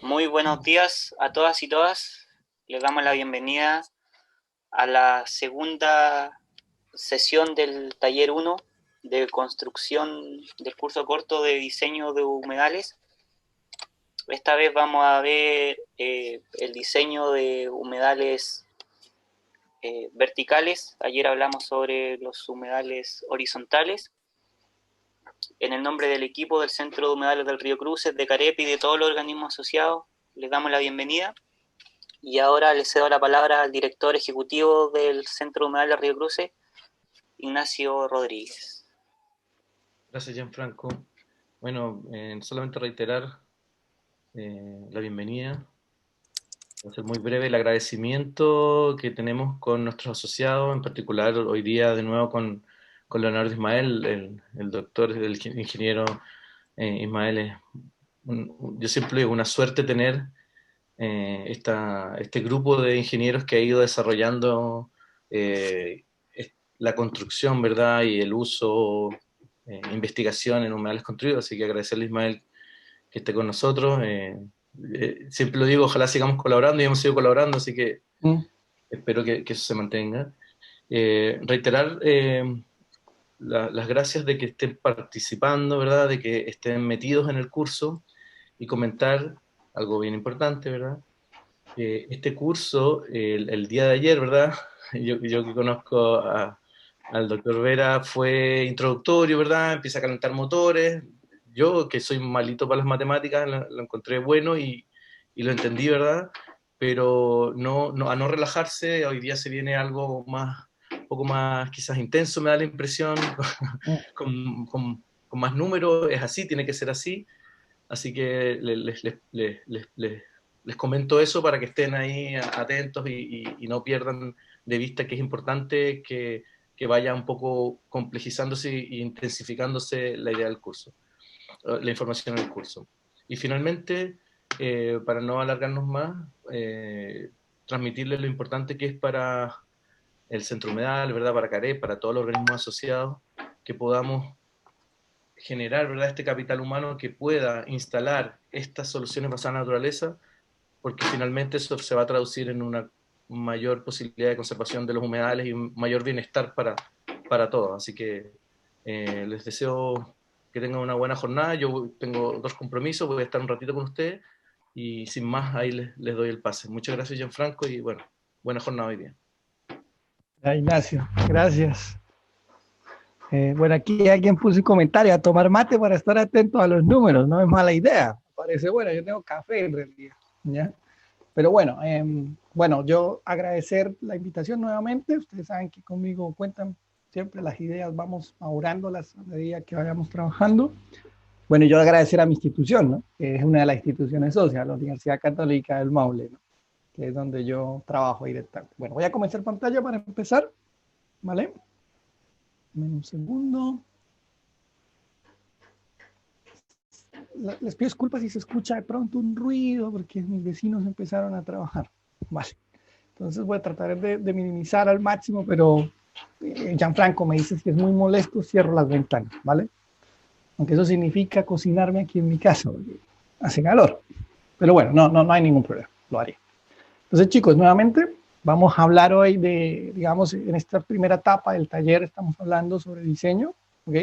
Muy buenos días a todas y todas. Les damos la bienvenida a la segunda sesión del taller 1 de construcción del curso corto de diseño de humedales. Esta vez vamos a ver el diseño de humedales verticales. Ayer hablamos sobre los humedales horizontales. En el nombre del equipo del Centro de Humedales del Río Cruces, de Carepi y de todos los organismos asociados, les damos la bienvenida. Y ahora le cedo la palabra al director ejecutivo del Centro de Humedales Río Cruces, Ignacio Rodríguez. Gracias, Gianfranco. Bueno, solamente reiterar la bienvenida. Va a ser muy breve el agradecimiento que tenemos con nuestros asociados, en particular hoy día de nuevo con Leonardo Ismael, el doctor, el ingeniero Ismael. Yo siempre digo, una suerte tener este grupo de ingenieros que ha ido desarrollando la construcción, ¿verdad? Y el uso, investigación en humedales construidos. Así que agradecerle a Ismael que esté con nosotros. Siempre lo digo, ojalá sigamos colaborando y hemos seguido colaborando, así que espero que eso se mantenga. Reiterar las gracias de que estén participando, ¿verdad? De que estén metidos en el curso y comentar algo bien importante, ¿verdad? Este curso, el día de ayer, ¿verdad? Yo que conozco al doctor Vera, fue introductorio, ¿verdad? Empieza a calentar motores. Yo, que soy malito para las matemáticas, lo encontré bueno y lo entendí, ¿verdad? Pero a no relajarse, hoy día se viene algo más, un poco más quizás intenso, me da la impresión, con más números, es así, tiene que ser así. Así que les comento eso para que estén ahí atentos y no pierdan de vista que es importante que vaya un poco complejizándose e intensificándose la idea del curso, la información del curso. Y finalmente, para no alargarnos más, transmitirles lo importante que es para el Centro Humedal, ¿verdad? Para CAREP, para todos los organismos asociados, que podamos generar, ¿verdad?, este capital humano que pueda instalar estas soluciones basadas en la naturaleza, porque finalmente eso se va a traducir en una mayor posibilidad de conservación de los humedales y un mayor bienestar para todos. Así que les deseo que tengan una buena jornada. Yo tengo dos compromisos, voy a estar un ratito con ustedes y sin más ahí les doy el pase. Muchas gracias, Gianfranco, y bueno, buena jornada hoy día. Ignacio, gracias. Bueno, aquí alguien puso un comentario, a tomar mate para estar atento a los números, no es mala idea. Parece bueno, yo tengo café en realidad, ¿ya? Pero bueno, bueno, yo agradecer la invitación nuevamente. Ustedes saben que conmigo cuentan siempre las ideas, vamos madurándolas a medida que vayamos trabajando. Bueno, yo agradecer a mi institución, ¿no? Que es una de las instituciones socias, la Universidad Católica del Maule, ¿no? Que es donde yo trabajo directamente. Bueno, voy a comenzar pantalla para empezar, ¿vale? Un segundo. Les pido disculpas si se escucha de pronto un ruido, porque mis vecinos empezaron a trabajar. Vale. Entonces voy a tratar de minimizar al máximo, pero Gianfranco me dice que es muy molesto, cierro las ventanas, ¿vale? Aunque eso significa cocinarme aquí en mi casa, porque hace calor. Pero bueno, no hay ningún problema, lo haré. Entonces, chicos, nuevamente vamos a hablar hoy de, digamos, en esta primera etapa del taller estamos hablando sobre diseño, ¿ok?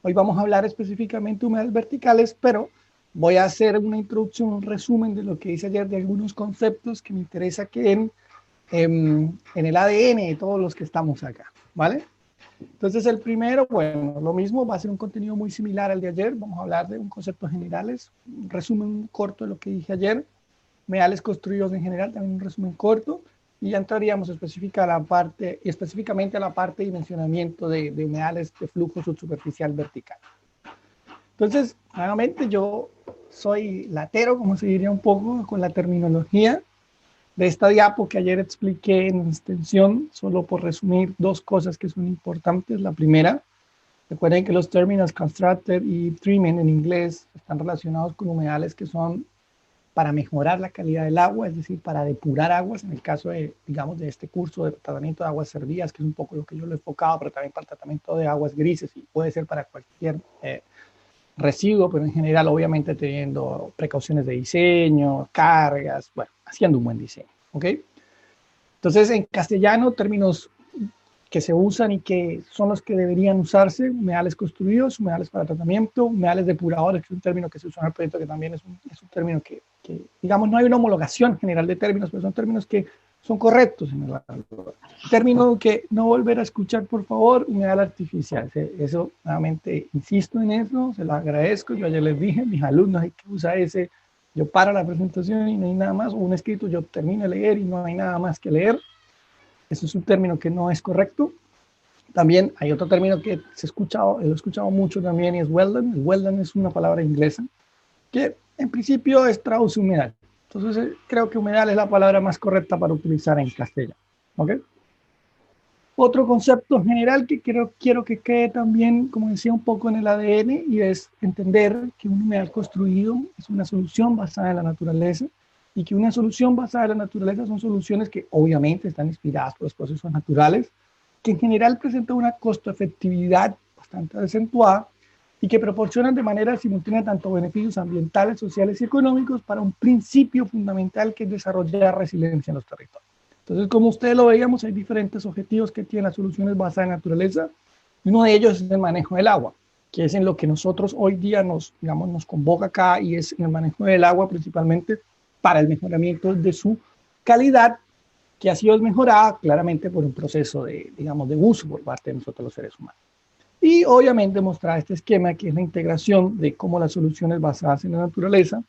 Hoy vamos a hablar específicamente de humedales verticales, pero voy a hacer una introducción, un resumen de lo que hice ayer, de algunos conceptos que me interesa que en el ADN de todos los que estamos acá, ¿vale? Entonces el primero, bueno, lo mismo, va a ser un contenido muy similar al de ayer, vamos a hablar de un conceptos generales, un resumen corto de lo que dije ayer, humedales construidos en general, también un resumen corto, y ya entraríamos específicamente a la parte de dimensionamiento de humedales de flujo subsuperficial vertical. Entonces, nuevamente yo soy latero, como se diría un poco, con la terminología de esta diapo que ayer expliqué en extensión, solo por resumir dos cosas que son importantes. La primera, recuerden que los términos constructed y trimming en inglés están relacionados con humedales que son para mejorar la calidad del agua, es decir, para depurar aguas, en el caso de, digamos, de este curso de tratamiento de aguas servidas, que es un poco lo que yo lo he enfocado, pero también para el tratamiento de aguas grises y puede ser para cualquier residuo, pero en general obviamente teniendo precauciones de diseño, cargas, bueno, haciendo un buen diseño, ¿ok? Entonces, en castellano, términos que se usan y que son los que deberían usarse: humedales construidos, humedales para tratamiento, humedales depuradores, que es un término que se usa en el proyecto, que también es un término que, digamos, no hay una homologación general de términos, pero son términos que son correctos en el término que no volver a escuchar, por favor: humedal artificial. Eso, nuevamente, insisto en eso, se lo agradezco. Yo ayer les dije, mis alumnos, hay que usar ese, yo paro la presentación y no hay nada más, o un escrito, yo termino de leer y no hay nada más que leer. Eso es un término que no es correcto. También hay otro término que he escuchado mucho también, y es well done. El well done es una palabra inglesa que en principio traduce humedal. Entonces creo que humedal es la palabra más correcta para utilizar en castellano. ¿Ok? Otro concepto general que quiero que quede también, como decía, un poco en el ADN, y es entender que un humedal construido es una solución basada en la naturaleza, y que una solución basada en la naturaleza son soluciones que obviamente están inspiradas por los procesos naturales, que en general presentan una costo-efectividad bastante acentuada y que proporcionan de manera simultánea tanto beneficios ambientales, sociales y económicos para un principio fundamental, que es desarrollar resiliencia en los territorios. Entonces, como ustedes lo veíamos, hay diferentes objetivos que tienen las soluciones basadas en naturaleza, y uno de ellos es el manejo del agua, que es en lo que nosotros hoy día nos convoca acá, y es el manejo del agua principalmente para el mejoramiento de su calidad, que ha sido mejorada claramente por un proceso de uso por parte de nosotros los seres humanos. Y obviamente mostrar este esquema, que es la integración de cómo las soluciones basadas en la naturaleza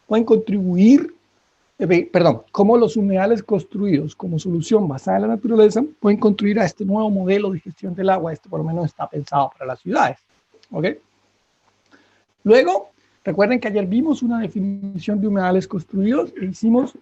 pueden contribuir, cómo los humedales construidos como solución basada en la naturaleza pueden contribuir a este nuevo modelo de gestión del agua. Este por lo menos está pensado para las ciudades. ¿Ok? Luego, recuerden que ayer vimos una definición de humedales construidos.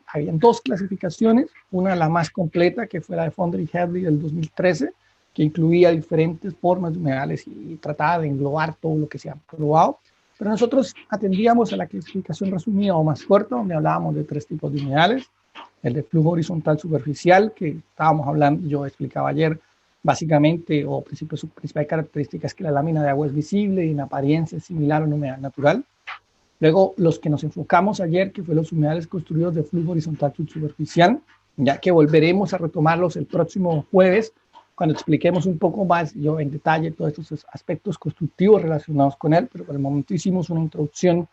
Habían dos clasificaciones, una la más completa, que fue la de Fonder y Hadley del 2013, que incluía diferentes formas de humedales y trataba de englobar todo lo que se ha probado. Pero nosotros atendíamos a la clasificación resumida o más corta, donde hablábamos de 3 tipos de humedales: el de flujo horizontal superficial, que estábamos hablando, yo explicaba ayer, básicamente, o su principal característica es que la lámina de agua es visible y en apariencia es similar a un humedal natural. Luego, los que nos enfocamos ayer, que fue los humedales construidos de flujo horizontal subsuperficial, ya que volveremos a retomarlos el próximo jueves, cuando expliquemos un poco más yo en detalle todos estos aspectos constructivos relacionados con él. Pero por el momento hicimos una introducción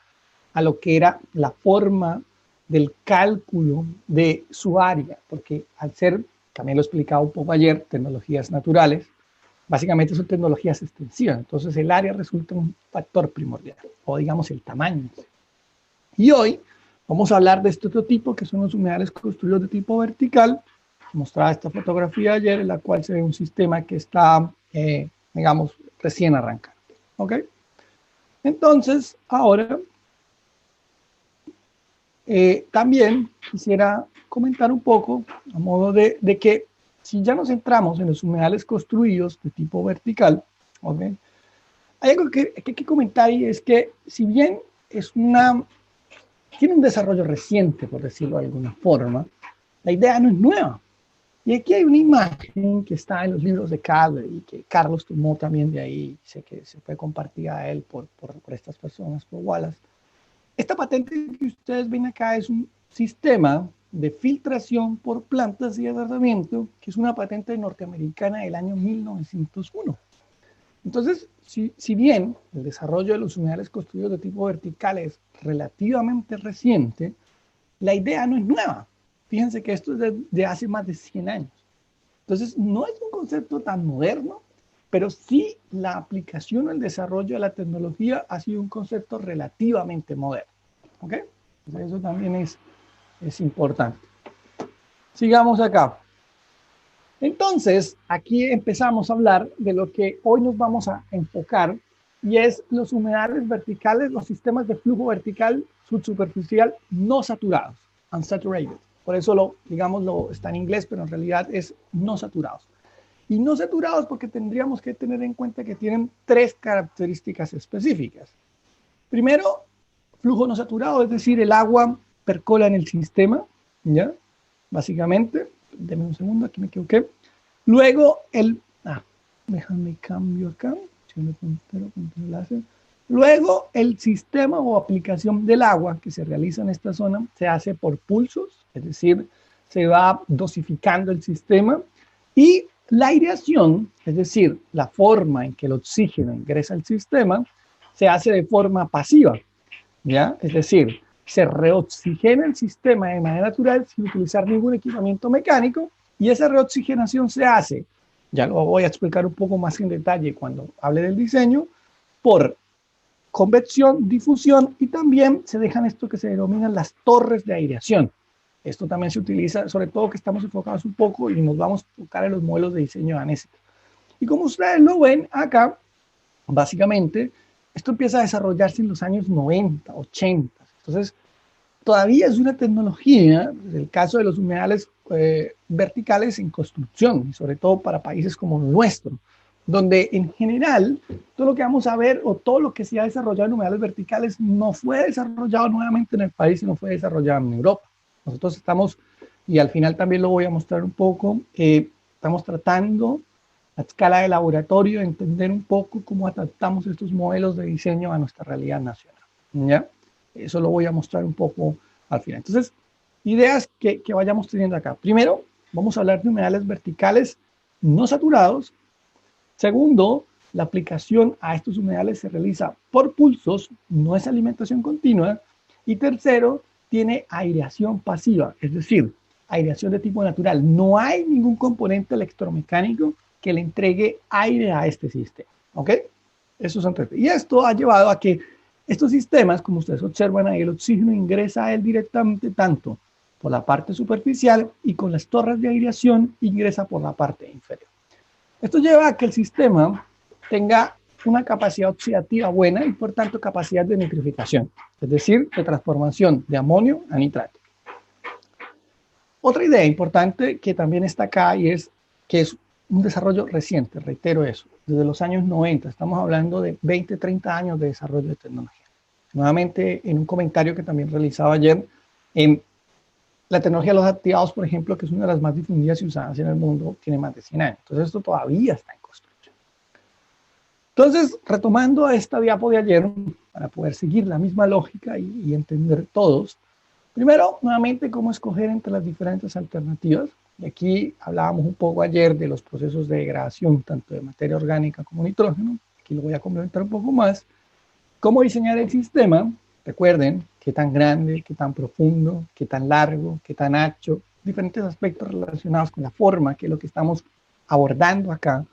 a lo que era la forma del cálculo de su área, porque al ser, también lo explicaba un poco ayer, tecnologías naturales, básicamente son tecnologías extensivas. Entonces el área resulta un factor primordial, o digamos el tamaño. Y hoy vamos a hablar de este otro tipo, que son los humedales construidos de tipo vertical. Mostraba esta fotografía ayer, en la cual se ve un sistema que está, recién arrancando. ¿Ok? Entonces, ahora también quisiera comentar un poco, a modo de que, si ya nos centramos en los humedales construidos de tipo vertical, ¿okay? Hay algo que hay que comentar, y es que, si bien tiene un desarrollo reciente, por decirlo de alguna forma, la idea no es nueva. Y aquí hay una imagen que está en los libros de Cadley, y que Carlos tomó también de ahí, sé que se fue compartida a él por estas personas, por Wallace. Esta patente que ustedes ven acá es un sistema de filtración por plantas y de tratamiento, que es una patente norteamericana del año 1901. Entonces, si bien el desarrollo de los humedales construidos de tipo vertical es relativamente reciente, la idea no es nueva. Fíjense que esto es de hace más de 100 años. Entonces, no es un concepto tan moderno, pero sí la aplicación o el desarrollo de la tecnología ha sido un concepto relativamente moderno. ¿Ok? Entonces, eso también es importante. Sigamos acá. Entonces, aquí empezamos a hablar de lo que hoy nos vamos a enfocar, y es los humedales verticales, los sistemas de flujo vertical subsuperficial no saturados, unsaturated. Por eso está en inglés, pero en realidad es no saturados. Y no saturados porque tendríamos que tener en cuenta que tienen 3 características específicas. Primero, flujo no saturado, es decir, el agua percola en el sistema, ¿ya? Básicamente, denme un segundo, aquí me equivoqué. Luego, déjame cambio acá, Luego, el sistema o aplicación del agua que se realiza en esta zona se hace por pulsos, es decir, se va dosificando el sistema, y la aireación, es decir, la forma en que el oxígeno ingresa al sistema, se hace de forma pasiva, ¿ya? Es decir, se reoxigena el sistema de manera natural sin utilizar ningún equipamiento mecánico, y esa reoxigenación se hace, ya lo voy a explicar un poco más en detalle cuando hable del diseño, por convección, difusión, y también se dejan esto que se denominan las torres de aireación. Esto también se utiliza, sobre todo que estamos enfocados un poco y nos vamos a enfocar en los modelos de diseño de ANESIT. Y como ustedes lo ven acá, básicamente, esto empieza a desarrollarse en los años 90, 80. Entonces, todavía es una tecnología, en el caso de los humedales verticales en construcción, y sobre todo para países como el nuestro, donde en general todo lo que vamos a ver o todo lo que se ha desarrollado en humedales verticales no fue desarrollado nuevamente en el país, sino fue desarrollado en Europa. Nosotros estamos, y al final también lo voy a mostrar un poco, estamos tratando a escala de laboratorio de entender un poco cómo adaptamos estos modelos de diseño a nuestra realidad nacional, ¿ya? Eso lo voy a mostrar un poco al final. Entonces, ideas que vayamos teniendo acá. Primero, vamos a hablar de humedales verticales no saturados. Segundo, la aplicación a estos humedales se realiza por pulsos, no es alimentación continua. Y tercero, tiene aireación pasiva, es decir, aireación de tipo natural. No hay ningún componente electromecánico que le entregue aire a este sistema, ¿ok? Eso son tres. Y esto ha llevado a que estos sistemas, como ustedes observan ahí, el oxígeno ingresa a él directamente tanto por la parte superficial y con las torres de aireación ingresa por la parte inferior. Esto lleva a que el sistema tenga una capacidad oxidativa buena y por tanto capacidad de nitrificación, es decir, de transformación de amonio a nitrato. Otra idea importante que también está acá y es que es un desarrollo reciente, reitero eso, desde los años 90, estamos hablando de 20, 30 años de desarrollo de tecnología. Nuevamente, en un comentario que también realizaba ayer, la tecnología de los activados, por ejemplo, que es una de las más difundidas y usadas en el mundo, tiene más de 100 años. Entonces, esto todavía está en construcción. Entonces, retomando esta diapo de ayer, para poder seguir la misma lógica y entender todos, primero, nuevamente, cómo escoger entre las diferentes alternativas. Y aquí hablábamos un poco ayer de los procesos de degradación, tanto de materia orgánica como nitrógeno. Aquí lo voy a complementar un poco más. Cómo diseñar el sistema. Recuerden qué tan grande, qué tan profundo, qué tan largo, qué tan ancho, diferentes aspectos relacionados con la forma, que es lo que estamos abordando acá.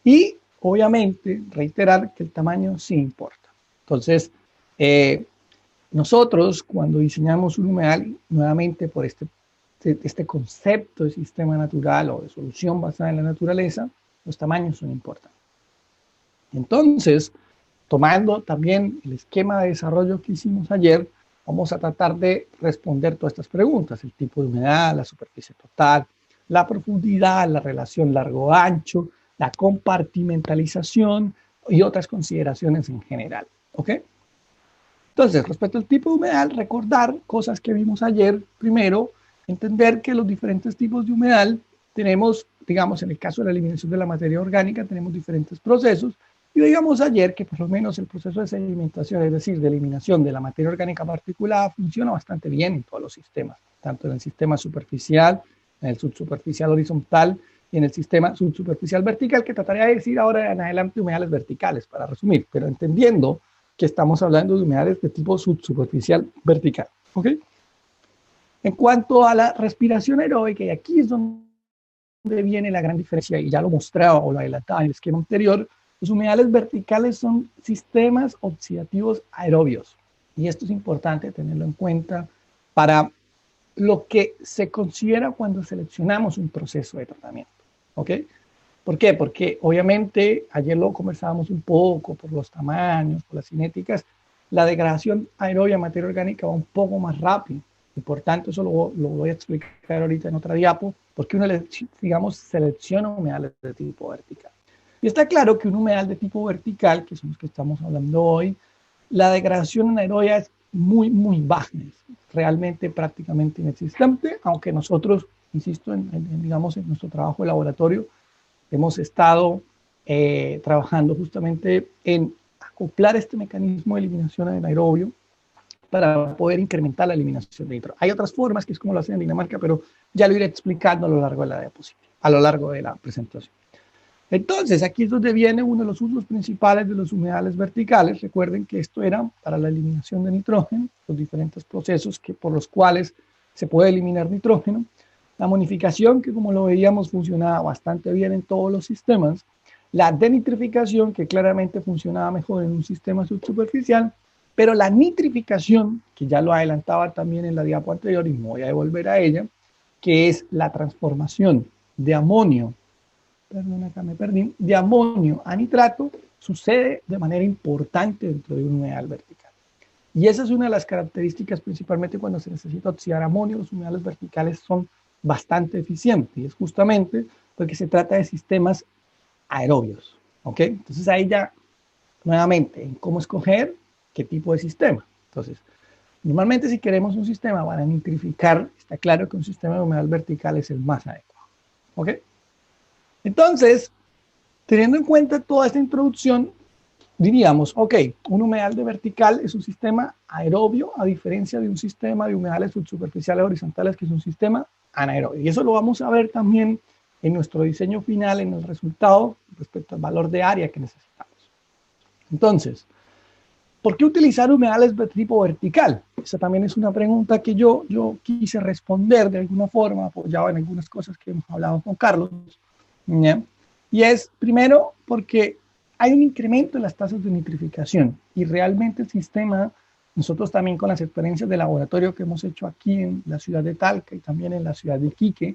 Y, obviamente, reiterar que el tamaño sí importa. Entonces, nosotros cuando diseñamos un humedal, nuevamente por este concepto de sistema natural o de solución basada en la naturaleza, los tamaños son importantes. Entonces, tomando también el esquema de desarrollo que hicimos ayer, vamos a tratar de responder todas estas preguntas: el tipo de humedad, la superficie total, la profundidad, la relación largo-ancho, la compartimentalización y otras consideraciones en general, ¿ok? Entonces, respecto al tipo de humedal, recordar cosas que vimos ayer. Primero, entender que los diferentes tipos de humedal tenemos, digamos, en el caso de la eliminación de la materia orgánica, tenemos diferentes procesos. Y digamos ayer que por lo menos el proceso de sedimentación, es decir, de eliminación de la materia orgánica particulada, funciona bastante bien en todos los sistemas, tanto en el sistema superficial, en el subsuperficial horizontal y en el sistema subsuperficial vertical, que trataré de decir ahora en adelante humedales verticales, para resumir, pero entendiendo que estamos hablando de humedales de tipo subsuperficial vertical, ¿ok? En cuanto a la respiración aeróbica, y aquí es donde viene la gran diferencia, y ya lo mostraba o lo adelantaba en el esquema anterior, los humedales verticales son sistemas oxidativos aerobios. Y esto es importante tenerlo en cuenta para lo que se considera cuando seleccionamos un proceso de tratamiento, ¿ok? ¿Por qué? Porque obviamente, ayer lo conversábamos un poco por los tamaños, por las cinéticas, la degradación aerobia de materia orgánica va un poco más rápido. Y por tanto, eso lo voy a explicar ahorita en otra diapo, porque uno, digamos, selecciona humedales de tipo vertical. Y está claro que un humedal de tipo vertical, que son los que estamos hablando hoy, la degradación anaerobia es muy, muy baja, es realmente prácticamente inexistente, aunque nosotros, insisto, digamos, en nuestro trabajo de laboratorio, hemos estado trabajando justamente en acoplar este mecanismo de eliminación anaerobio para poder incrementar la eliminación de nitrógeno. Hay otras formas, que es como lo hacen en Dinamarca, pero ya lo iré explicando a lo largo de la diapositiva, a lo largo de la presentación. Entonces, aquí es donde viene uno de los usos principales de los humedales verticales. Recuerden que esto era para la eliminación de nitrógeno, los diferentes procesos por los cuales se puede eliminar nitrógeno. La monificación, que como lo veíamos funcionaba bastante bien en todos los sistemas. La denitrificación, que claramente funcionaba mejor en un sistema subsuperficial. Pero la nitrificación, que ya lo adelantaba también en la diapo anterior y me voy a devolver a ella, que es la transformación de amonio, perdón, acá me perdí, de amonio a nitrato, sucede de manera importante dentro de un humedal vertical. Y esa es una de las características, principalmente cuando se necesita oxidar amonio, los humedales verticales son bastante eficientes, y es justamente porque se trata de sistemas aerobios, ¿ok? Entonces ahí ya, nuevamente, en cómo escoger qué tipo de sistema. Entonces, normalmente si queremos un sistema para nitrificar, está claro que un sistema de humedal vertical es el más adecuado, ¿ok? Entonces, teniendo en cuenta toda esta introducción, diríamos, ok, un humedal de vertical es un sistema aerobio, a diferencia de un sistema de humedales subsuperficiales horizontales, que es un sistema anaerobio. Y eso lo vamos a ver también en nuestro diseño final, en el resultado, respecto al valor de área que necesitamos. Entonces, ¿por qué utilizar humedales de tipo vertical? Esa también es una pregunta que yo quise responder de alguna forma, apoyado en algunas cosas que hemos hablado con Carlos. ¿Ya? Y es, primero, porque hay un incremento en las tasas de nitrificación y realmente el sistema, nosotros también con las experiencias de laboratorio que hemos hecho aquí en la ciudad de Talca y también en la ciudad de Iquique,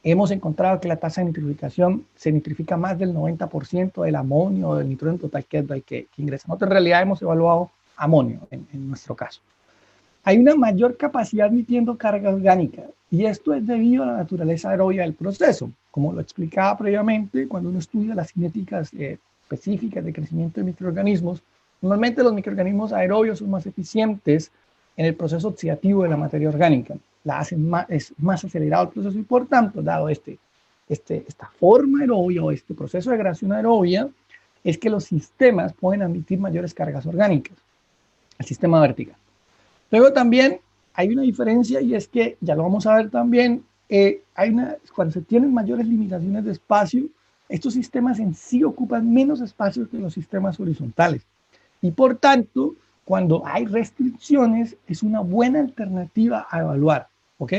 hemos encontrado que la tasa de nitrificación se nitrifica más del 90% del amonio o del nitrógeno total que ingresa. Nosotros en realidad hemos evaluado amonio en nuestro caso. Hay una mayor capacidad emitiendo carga orgánica y esto es debido a la naturaleza aerobia del proceso. Como lo explicaba previamente, cuando uno estudia las cinéticas específicas de crecimiento de microorganismos, normalmente los microorganismos aerobios son más eficientes en el proceso oxidativo de la materia orgánica. Es más acelerado el proceso y por tanto, dado esta forma aerobia o este proceso de degradación aerobia, es que los sistemas pueden emitir mayores cargas orgánicas, el sistema vertical. Luego también hay una diferencia y es que, ya lo vamos a ver también, cuando se tienen mayores limitaciones de espacio, estos sistemas en sí ocupan menos espacio que los sistemas horizontales. Y por tanto, cuando hay restricciones, es una buena alternativa a evaluar, ¿ok?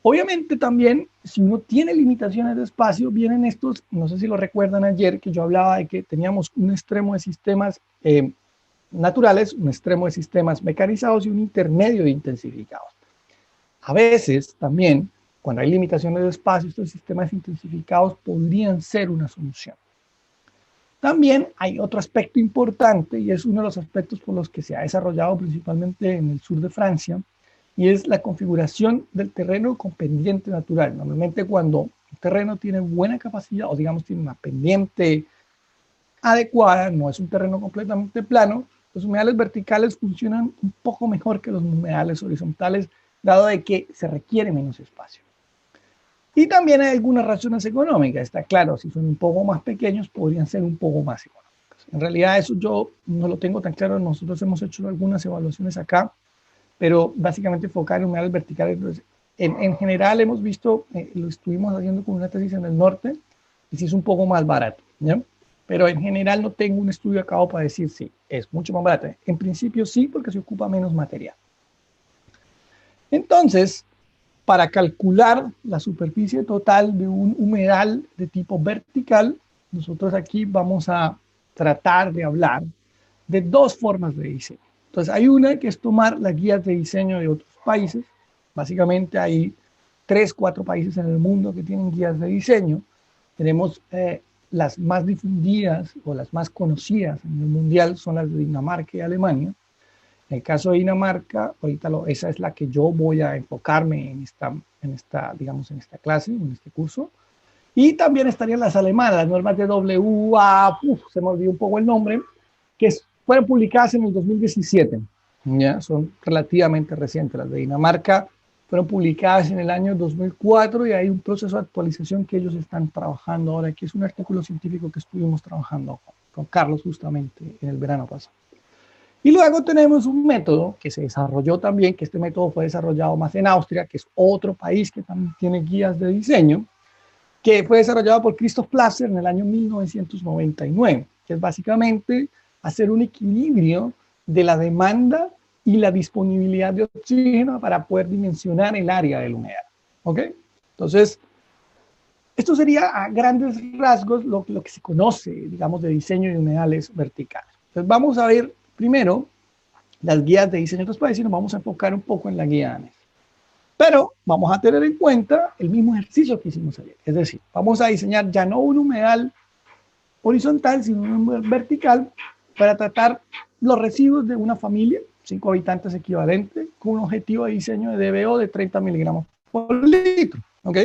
Obviamente también, si uno tiene limitaciones de espacio, vienen estos, no sé si lo recuerdan ayer, que yo hablaba de que teníamos un extremo de sistemas naturales, un extremo de sistemas mecanizados y un intermedio de intensificados. A veces también, cuando hay limitaciones de espacio, estos sistemas intensificados podrían ser una solución. También hay otro aspecto importante y es uno de los aspectos por los que se ha desarrollado principalmente en el sur de Francia y es la configuración del terreno con pendiente natural. Normalmente cuando un terreno tiene buena capacidad o digamos tiene una pendiente adecuada, no es un terreno completamente plano, los humedales verticales funcionan un poco mejor que los humedales horizontales, dado de que se requiere menos espacio. Y también hay algunas razones económicas, está claro, si son un poco más pequeños podrían ser un poco más económicos. En realidad eso yo no lo tengo tan claro, nosotros hemos hecho algunas evaluaciones acá, pero básicamente enfocar en humedales verticales. Entonces, en general hemos visto, lo estuvimos haciendo con una tesis en el norte, y sí es un poco más barato, ¿ya? Pero en general no tengo un estudio acabado para decir sí, es mucho más barato. En principio sí, porque se ocupa menos material. Entonces, para calcular la superficie total de un humedal de tipo vertical, nosotros aquí vamos a tratar de hablar de dos formas de diseño. Entonces, hay una que es tomar las guías de diseño de otros países. Básicamente hay 3, 4 países en el mundo que tienen guías de diseño. Tenemos las más difundidas o las más conocidas en el mundial son las de Dinamarca y Alemania. En el caso de Dinamarca, ahorita esa es la que yo voy a enfocarme en esta clase, en este curso. Y también estarían las alemanas, las normas de WA, se me olvidó un poco el nombre, que fueron publicadas en el 2017. ¿Ya? Son relativamente recientes. Las de Dinamarca fueron publicadas en el año 2004 y hay un proceso de actualización que ellos están trabajando ahora, que es un artículo científico que estuvimos trabajando con Carlos justamente en el verano pasado. Y luego tenemos un método que se desarrolló también, que este método fue desarrollado más en Austria, que es otro país que también tiene guías de diseño, que fue desarrollado por Christoph Plasser en el año 1999, que es básicamente hacer un equilibrio de la demanda y la disponibilidad de oxígeno para poder dimensionar el área del humedal. ¿Ok? Entonces, esto sería a grandes rasgos lo que se conoce, digamos, de diseño de humedales verticales. Entonces, vamos a ver primero las guías de diseño de otros países y nos vamos a enfocar un poco en la guía danesa. Pero vamos a tener en cuenta el mismo ejercicio que hicimos ayer. Es decir, vamos a diseñar ya no un humedal horizontal, sino un humedal vertical para tratar los residuos de una familia, 5 habitantes equivalente, con un objetivo de diseño de DBO de 30 miligramos por litro. ¿Ok?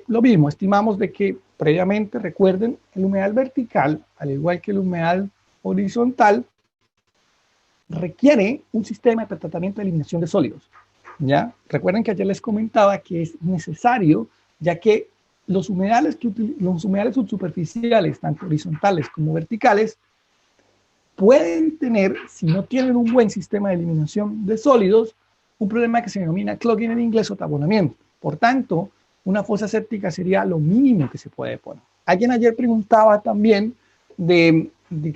Lo mismo, estimamos de que previamente, recuerden, el humedal vertical, al igual que el humedal horizontal, requiere un sistema de tratamiento de eliminación de sólidos. ¿Ya? Recuerden que ayer les comentaba que es necesario, ya que los humedales subsuperficiales, tanto horizontales como verticales, pueden tener, si no tienen un buen sistema de eliminación de sólidos, un problema que se denomina clogging en inglés o taponamiento. Por tanto, una fosa séptica sería lo mínimo que se puede poner. Alguien ayer preguntaba también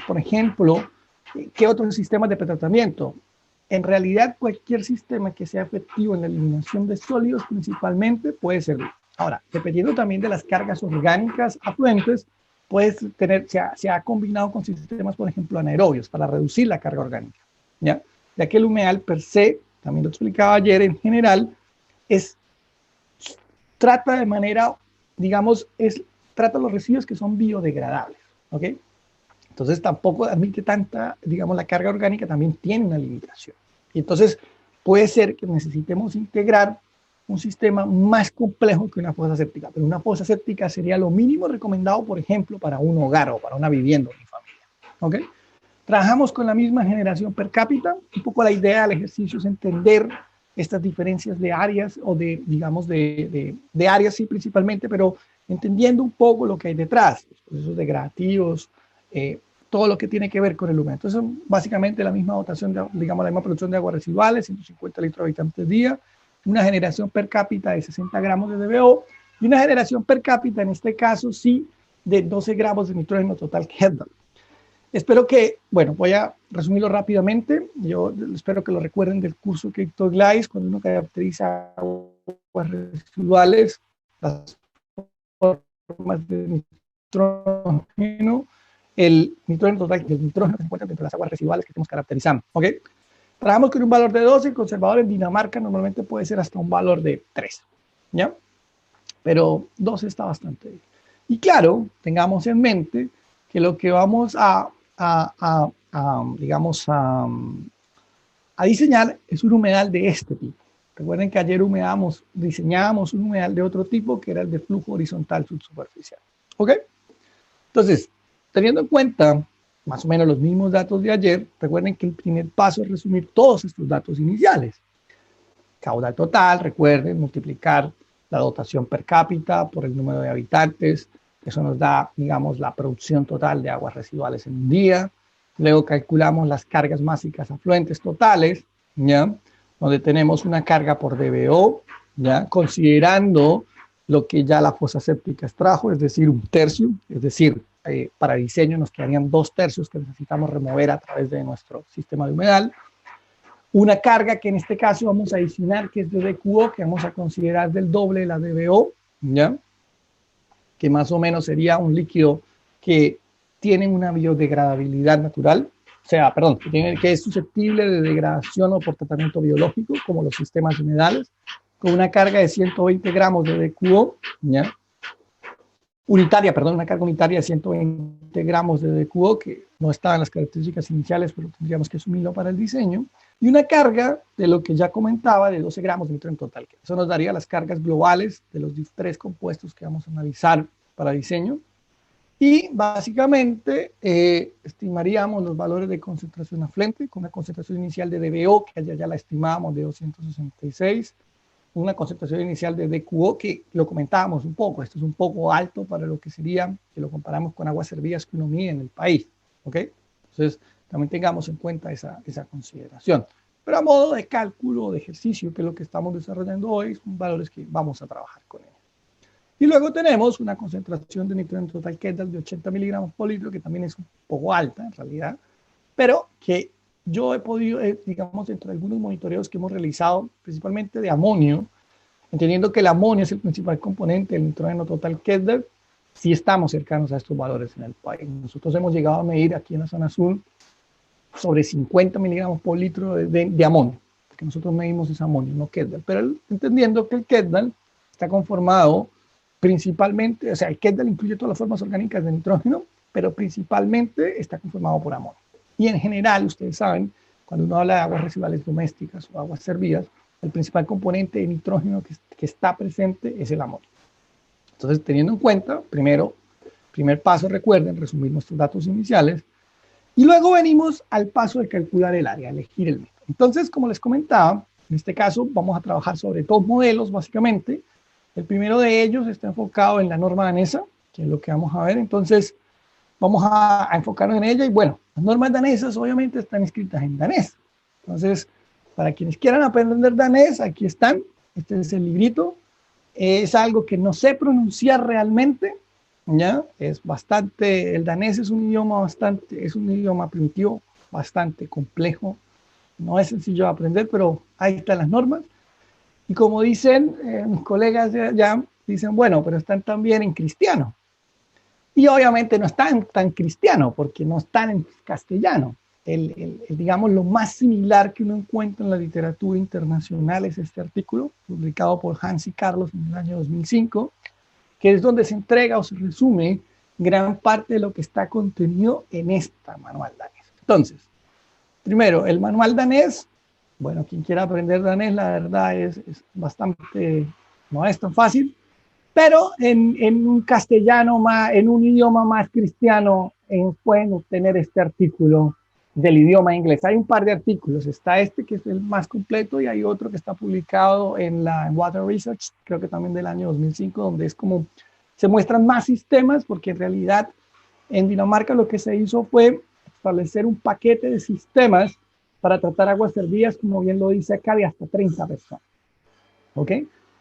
por ejemplo, ¿qué otros sistemas de pretratamiento? En realidad, cualquier sistema que sea efectivo en la eliminación de sólidos principalmente puede servir. Ahora, dependiendo también de las cargas orgánicas afluentes, se ha combinado con sistemas, por ejemplo, anaerobios para reducir la carga orgánica. ¿Ya? Ya que el humedal per se, también lo explicaba ayer, en general, trata de manera, digamos, trata los residuos que son biodegradables. ¿Ok? Entonces tampoco admite tanta, digamos, la carga orgánica también tiene una limitación. Y entonces puede ser que necesitemos integrar un sistema más complejo que una fosa séptica, pero una fosa séptica sería lo mínimo recomendado, por ejemplo, para un hogar o para una vivienda o una familia. ¿Ok? Trabajamos con la misma generación per cápita. Un poco la idea del ejercicio es entender estas diferencias de áreas o de, digamos, de áreas sí principalmente, pero entendiendo un poco lo que hay detrás, los procesos degradativos, todo lo que tiene que ver con el humedal. Entonces, básicamente la misma dotación, digamos, la misma producción de aguas residuales, 150 litros habitante día, una generación per cápita de 60 gramos de DBO y una generación per cápita, en este caso, sí, de 12 gramos de nitrógeno total Headal. Espero que, bueno, voy a resumirlo rápidamente. Yo espero que lo recuerden del curso Keto Glides, cuando uno caracteriza aguas residuales, las formas de nitrógeno, el nitrógeno total y el nitrógeno que se encuentran dentro de las aguas residuales que estamos caracterizando. ¿Ok? Trabajamos con un valor de 12, el conservador en Dinamarca normalmente puede ser hasta un valor de 3. ¿Ya? Pero 12 está bastante bien. Y claro, tengamos en mente que lo que vamos a diseñar es un humedal de este tipo. Recuerden que ayer diseñábamos un humedal de otro tipo, que era el de flujo horizontal subsuperficial. ¿Ok? Entonces, teniendo en cuenta más o menos los mismos datos de ayer, recuerden que el primer paso es resumir todos estos datos iniciales. Caudal total, recuerden, multiplicar la dotación per cápita por el número de habitantes. Eso nos da, digamos, la producción total de aguas residuales en un día. Luego calculamos las cargas másicas afluentes totales, ¿ya? Donde tenemos una carga por DBO, ¿ya? Considerando lo que ya la fosa séptica extrajo, es decir, un tercio, es decir, para diseño nos quedarían 2/3 que necesitamos remover a través de nuestro sistema de humedal. Una carga que en este caso vamos a adicionar, que es de DQO, que vamos a considerar del doble de la DBO, ¿ya? Que más o menos sería un líquido que tiene una biodegradabilidad natural, o sea, perdón, que es susceptible de degradación o por tratamiento biológico, como los sistemas humedales, con una carga de 120 gramos de DQO, ¿ya? Una carga unitaria de 120 gramos de DQO, que no estaba en las características iniciales, pero tendríamos que asumirlo para el diseño, y una carga de lo que ya comentaba de 12 gramos de nitrógeno total. Eso nos daría las cargas globales de los 3 compuestos que vamos a analizar para diseño. Y básicamente estimaríamos los valores de concentración afluente con una concentración inicial de DBO, que ya la estimábamos de 266, una concentración inicial de DQO, que lo comentábamos un poco, esto es un poco alto para lo que sería, que lo comparamos con aguas servidas que uno mide en el país, ¿ok? ¿ok? Entonces, también tengamos en cuenta esa consideración. Pero a modo de cálculo, de ejercicio, que es lo que estamos desarrollando hoy, son valores que vamos a trabajar con ellos. Y luego tenemos una concentración de nitrógeno total Kendall de 80 miligramos por litro, que también es un poco alta en realidad, pero que yo he podido, digamos, entre algunos monitoreos que hemos realizado, principalmente de amonio, entendiendo que el amonio es el principal componente del nitrógeno total Kendall, sí estamos cercanos a estos valores en el país. Nosotros hemos llegado a medir aquí en la zona sur sobre 50 miligramos por litro de amonio, porque nosotros medimos ese amonio, no Kendall, pero entendiendo que el Kendall está conformado principalmente, o sea, el Kendall incluye todas las formas orgánicas de nitrógeno, pero principalmente está conformado por amonio. Y en general, ustedes saben, cuando uno habla de aguas residuales domésticas o aguas servidas, el principal componente de nitrógeno que está presente es el amonio. Entonces, teniendo en cuenta, primer paso, recuerden, resumir nuestros datos iniciales, y luego venimos al paso de calcular el área, elegir el método. Entonces, como les comentaba, en este caso vamos a trabajar sobre dos modelos, básicamente. El primero de ellos está enfocado en la norma danesa, que es lo que vamos a ver. Entonces, vamos a enfocarnos en ella. Y bueno, las normas danesas obviamente están escritas en danés. Entonces, para quienes quieran aprender danés, aquí están. Este es el librito. Es algo que no sé pronunciar realmente, ¿ya? Es bastante, el danés es un idioma primitivo, bastante complejo. No es sencillo de aprender, pero ahí están las normas. Y como dicen mis colegas de allá, dicen, bueno, pero están también en cristiano. Y obviamente no están tan cristiano, porque no están en castellano. Digamos, lo más similar que uno encuentra en la literatura internacional es este artículo, publicado por Hans y Carlos en el año 2005, que es donde se entrega o se resume gran parte de lo que está contenido en esta manual danés. Entonces, primero, el manual danés. Bueno, quien quiera aprender danés, la verdad es bastante, no es tan fácil, pero en un castellano, en un idioma más cristiano, pueden obtener este artículo del idioma inglés. Hay un par de artículos, está este que es el más completo y hay otro que está publicado en Water Research, creo que también del año 2005, donde es como, se muestran más sistemas, porque en realidad en Dinamarca lo que se hizo fue establecer un paquete de sistemas para tratar aguas servidas, como bien lo dice acá, de hasta 30 personas. ¿Ok?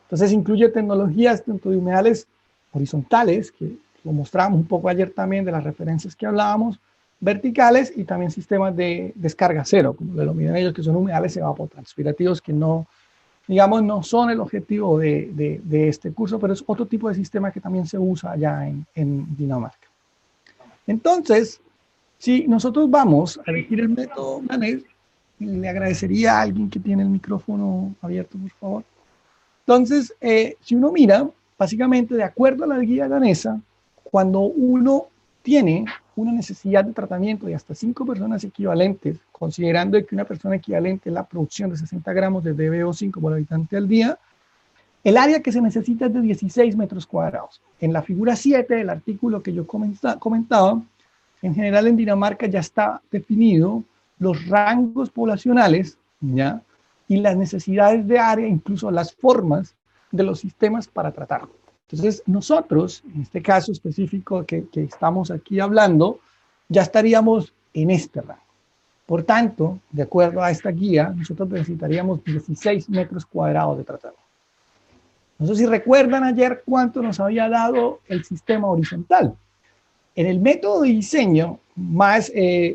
Entonces incluye tecnologías tanto de humedales horizontales, que lo mostramos un poco ayer también de las referencias que hablábamos, verticales, y también sistemas de descarga cero, como lo denominan ellos, que son humedales evapotranspirativos, que no, digamos, no son el objetivo de este curso, pero es otro tipo de sistema que también se usa allá en Dinamarca. Entonces, si nosotros vamos a elegir el método danés, le agradecería a alguien que tiene el micrófono abierto, por favor. Entonces, si uno mira, básicamente, de acuerdo a la guía danesa, cuando uno tiene una necesidad de tratamiento de hasta 5 personas equivalentes, considerando que una persona equivalente es la producción de 60 gramos de DBO5 por habitante al día, el área que se necesita es de 16 metros cuadrados. En la figura 7 del artículo que yo comentaba, en general en Dinamarca ya está definido los rangos poblacionales, ¿ya? Y las necesidades de área, incluso las formas de los sistemas para tratarlo. Entonces, nosotros, en este caso específico que estamos aquí hablando, ya estaríamos en este rango. Por tanto, de acuerdo a esta guía, nosotros necesitaríamos 16 metros cuadrados de tratamiento. No sé si recuerdan ayer cuánto nos había dado el sistema horizontal. En el método de diseño más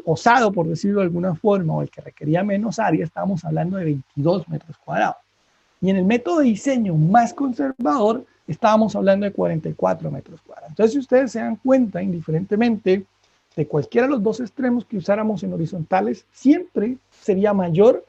osado, por decirlo de alguna forma, o el que requería menos área, estábamos hablando de 22 metros cuadrados. Y en el método de diseño más conservador, estábamos hablando de 44 metros cuadrados. Entonces, si ustedes se dan cuenta, indiferentemente de cualquiera de los dos extremos que usáramos en horizontales, siempre sería mayor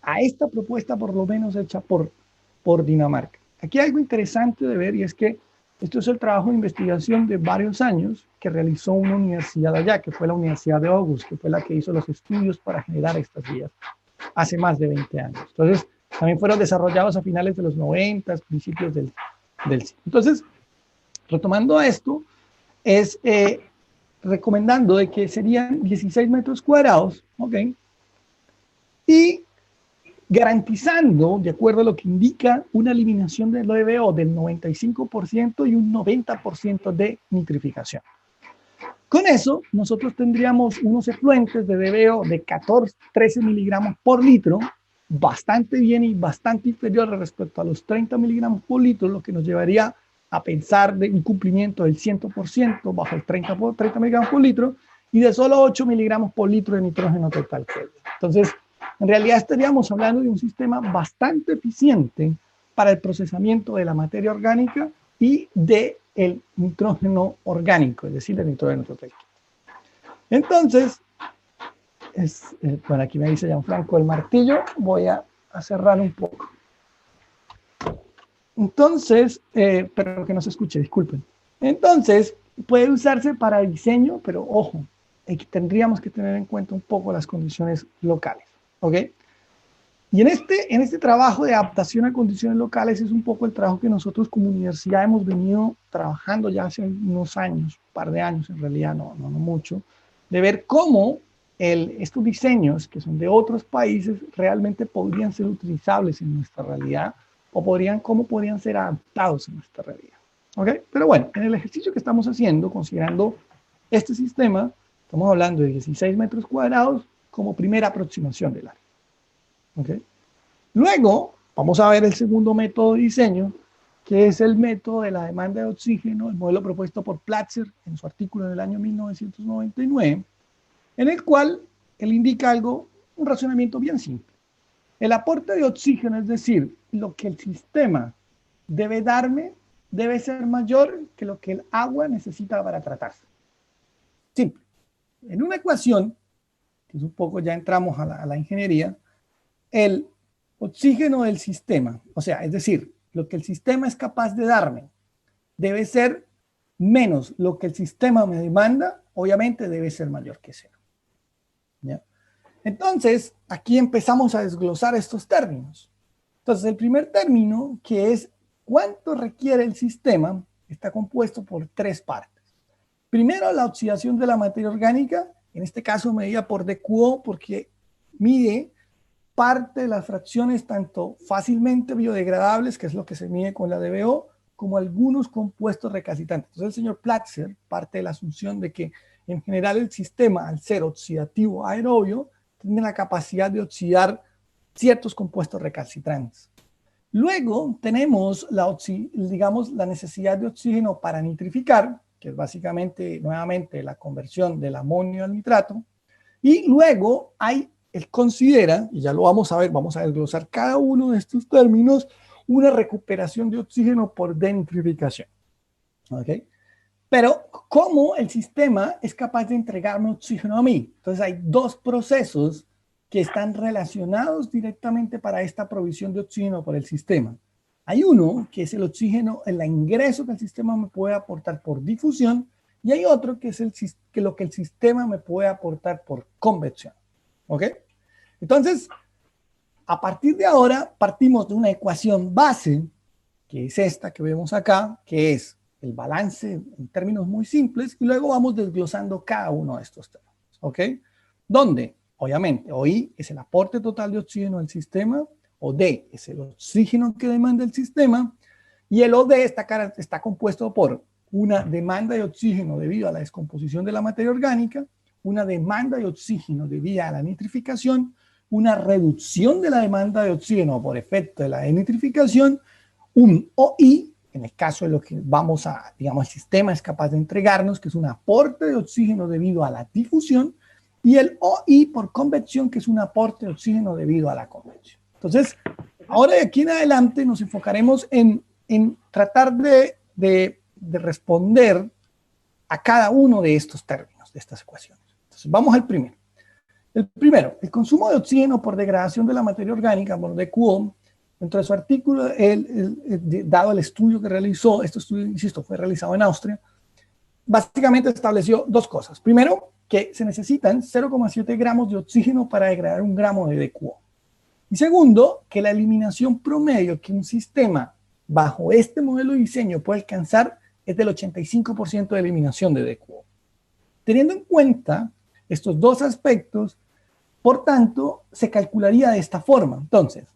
a esta propuesta, por lo menos hecha por Dinamarca. Aquí hay algo interesante de ver, y es que esto es el trabajo de investigación de varios años que realizó una universidad allá, que fue la Universidad de Aarhus, que fue la que hizo los estudios para generar estas guías hace más de 20 años. Entonces, también fueron desarrollados a finales de los 90, principios del siglo. Entonces, retomando esto, es recomendando de que serían 16 metros cuadrados, ¿ok? Y garantizando, de acuerdo a lo que indica, una eliminación del DBO del 95% y un 90% de nitrificación. Con eso, nosotros tendríamos unos efluentes de DBO de 13 miligramos por litro, bastante bien y bastante inferior respecto a los 30 miligramos por litro, lo que nos llevaría a pensar de un cumplimiento del 100% bajo el 30 miligramos por litro y de solo 8 miligramos por litro de nitrógeno total. Entonces, en realidad estaríamos hablando de un sistema bastante eficiente para el procesamiento de la materia orgánica y del nitrógeno orgánico, es decir, el nitrógeno total. Entonces, bueno, aquí me dice Gianfranco el martillo, voy a cerrar un poco. Entonces, pero que no se escuche, disculpen. Entonces, puede usarse para diseño, pero ojo, tendríamos que tener en cuenta un poco las condiciones locales, ¿ok? Y en este trabajo de adaptación a condiciones locales es un poco el trabajo que nosotros como universidad hemos venido trabajando ya hace unos años, un par de años en realidad, no mucho, de ver cómo estos diseños que son de otros países realmente podrían ser utilizables en nuestra realidad o cómo podrían ser adaptados en nuestra realidad. ¿Ok? Pero bueno, en el ejercicio que estamos haciendo, considerando este sistema, estamos hablando de 16 metros cuadrados como primera aproximación del área. ¿Ok? Luego, vamos a ver el segundo método de diseño, que es el método de la demanda de oxígeno, el modelo propuesto por Platzer en su artículo del año 1999, en el cual él indica un razonamiento bien simple. El aporte de oxígeno, es decir, lo que el sistema debe darme, debe ser mayor que lo que el agua necesita para tratarse. Simple. En una ecuación, que es un poco, ya entramos a la ingeniería, el oxígeno del sistema, o sea, es decir, lo que el sistema es capaz de darme, debe ser menos lo que el sistema me demanda, obviamente debe ser mayor que cero. ¿Ya? Entonces, aquí empezamos a desglosar estos términos. Entonces, el primer término, que es cuánto requiere el sistema, está compuesto por tres partes. Primero, la oxidación de la materia orgánica, en este caso medida por DQO, porque mide parte de las fracciones tanto fácilmente biodegradables, que es lo que se mide con la DBO, como algunos compuestos recalcitrantes. Entonces, el señor Platzer parte de la asunción de que en general el sistema, al ser oxidativo aerobio, tiene la capacidad de oxidar ciertos compuestos recalcitrantes. Luego tenemos la necesidad de oxígeno para nitrificar, que es básicamente, nuevamente, la conversión del amonio al nitrato. Y luego él considera, y ya lo vamos a ver, vamos a desglosar cada uno de estos términos, una recuperación de oxígeno por denitrificación. ¿Ok? Pero, ¿cómo el sistema es capaz de entregarme oxígeno a mí? Entonces, hay dos procesos que están relacionados directamente para esta provisión de oxígeno por el sistema. Hay uno, que es el oxígeno, el ingreso que el sistema me puede aportar por difusión, y hay otro, que es lo que el sistema me puede aportar por convección. ¿Ok? Entonces, a partir de ahora, partimos de una ecuación base, que es esta que vemos acá, que es el balance en términos muy simples, y luego vamos desglosando cada uno de estos términos, ¿ok? Donde, obviamente, o I es el aporte total de oxígeno al sistema, o D es el oxígeno que demanda el sistema, y el OD está compuesto por una demanda de oxígeno debido a la descomposición de la materia orgánica, una demanda de oxígeno debido a la nitrificación, una reducción de la demanda de oxígeno por efecto de la denitrificación, un OI, en el caso de lo que digamos, el sistema es capaz de entregarnos, que es un aporte de oxígeno debido a la difusión, y el OI por convección, que es un aporte de oxígeno debido a la convección. Entonces, ahora de aquí en adelante nos enfocaremos en tratar de responder a cada uno de estos términos, de estas ecuaciones. Entonces, vamos al primero. El primero, el consumo de oxígeno por degradación de la materia orgánica, bueno, DQO, dentro de su artículo, dado el estudio que realizó, este estudio, insisto, fue realizado en Austria, básicamente estableció dos cosas. Primero, que se necesitan 0,7 gramos de oxígeno para degradar 1 gramo de DQO. Y segundo, que la eliminación promedio que un sistema bajo este modelo de diseño puede alcanzar es del 85% de eliminación de DQO. Teniendo en cuenta estos dos aspectos, por tanto, se calcularía de esta forma. Entonces,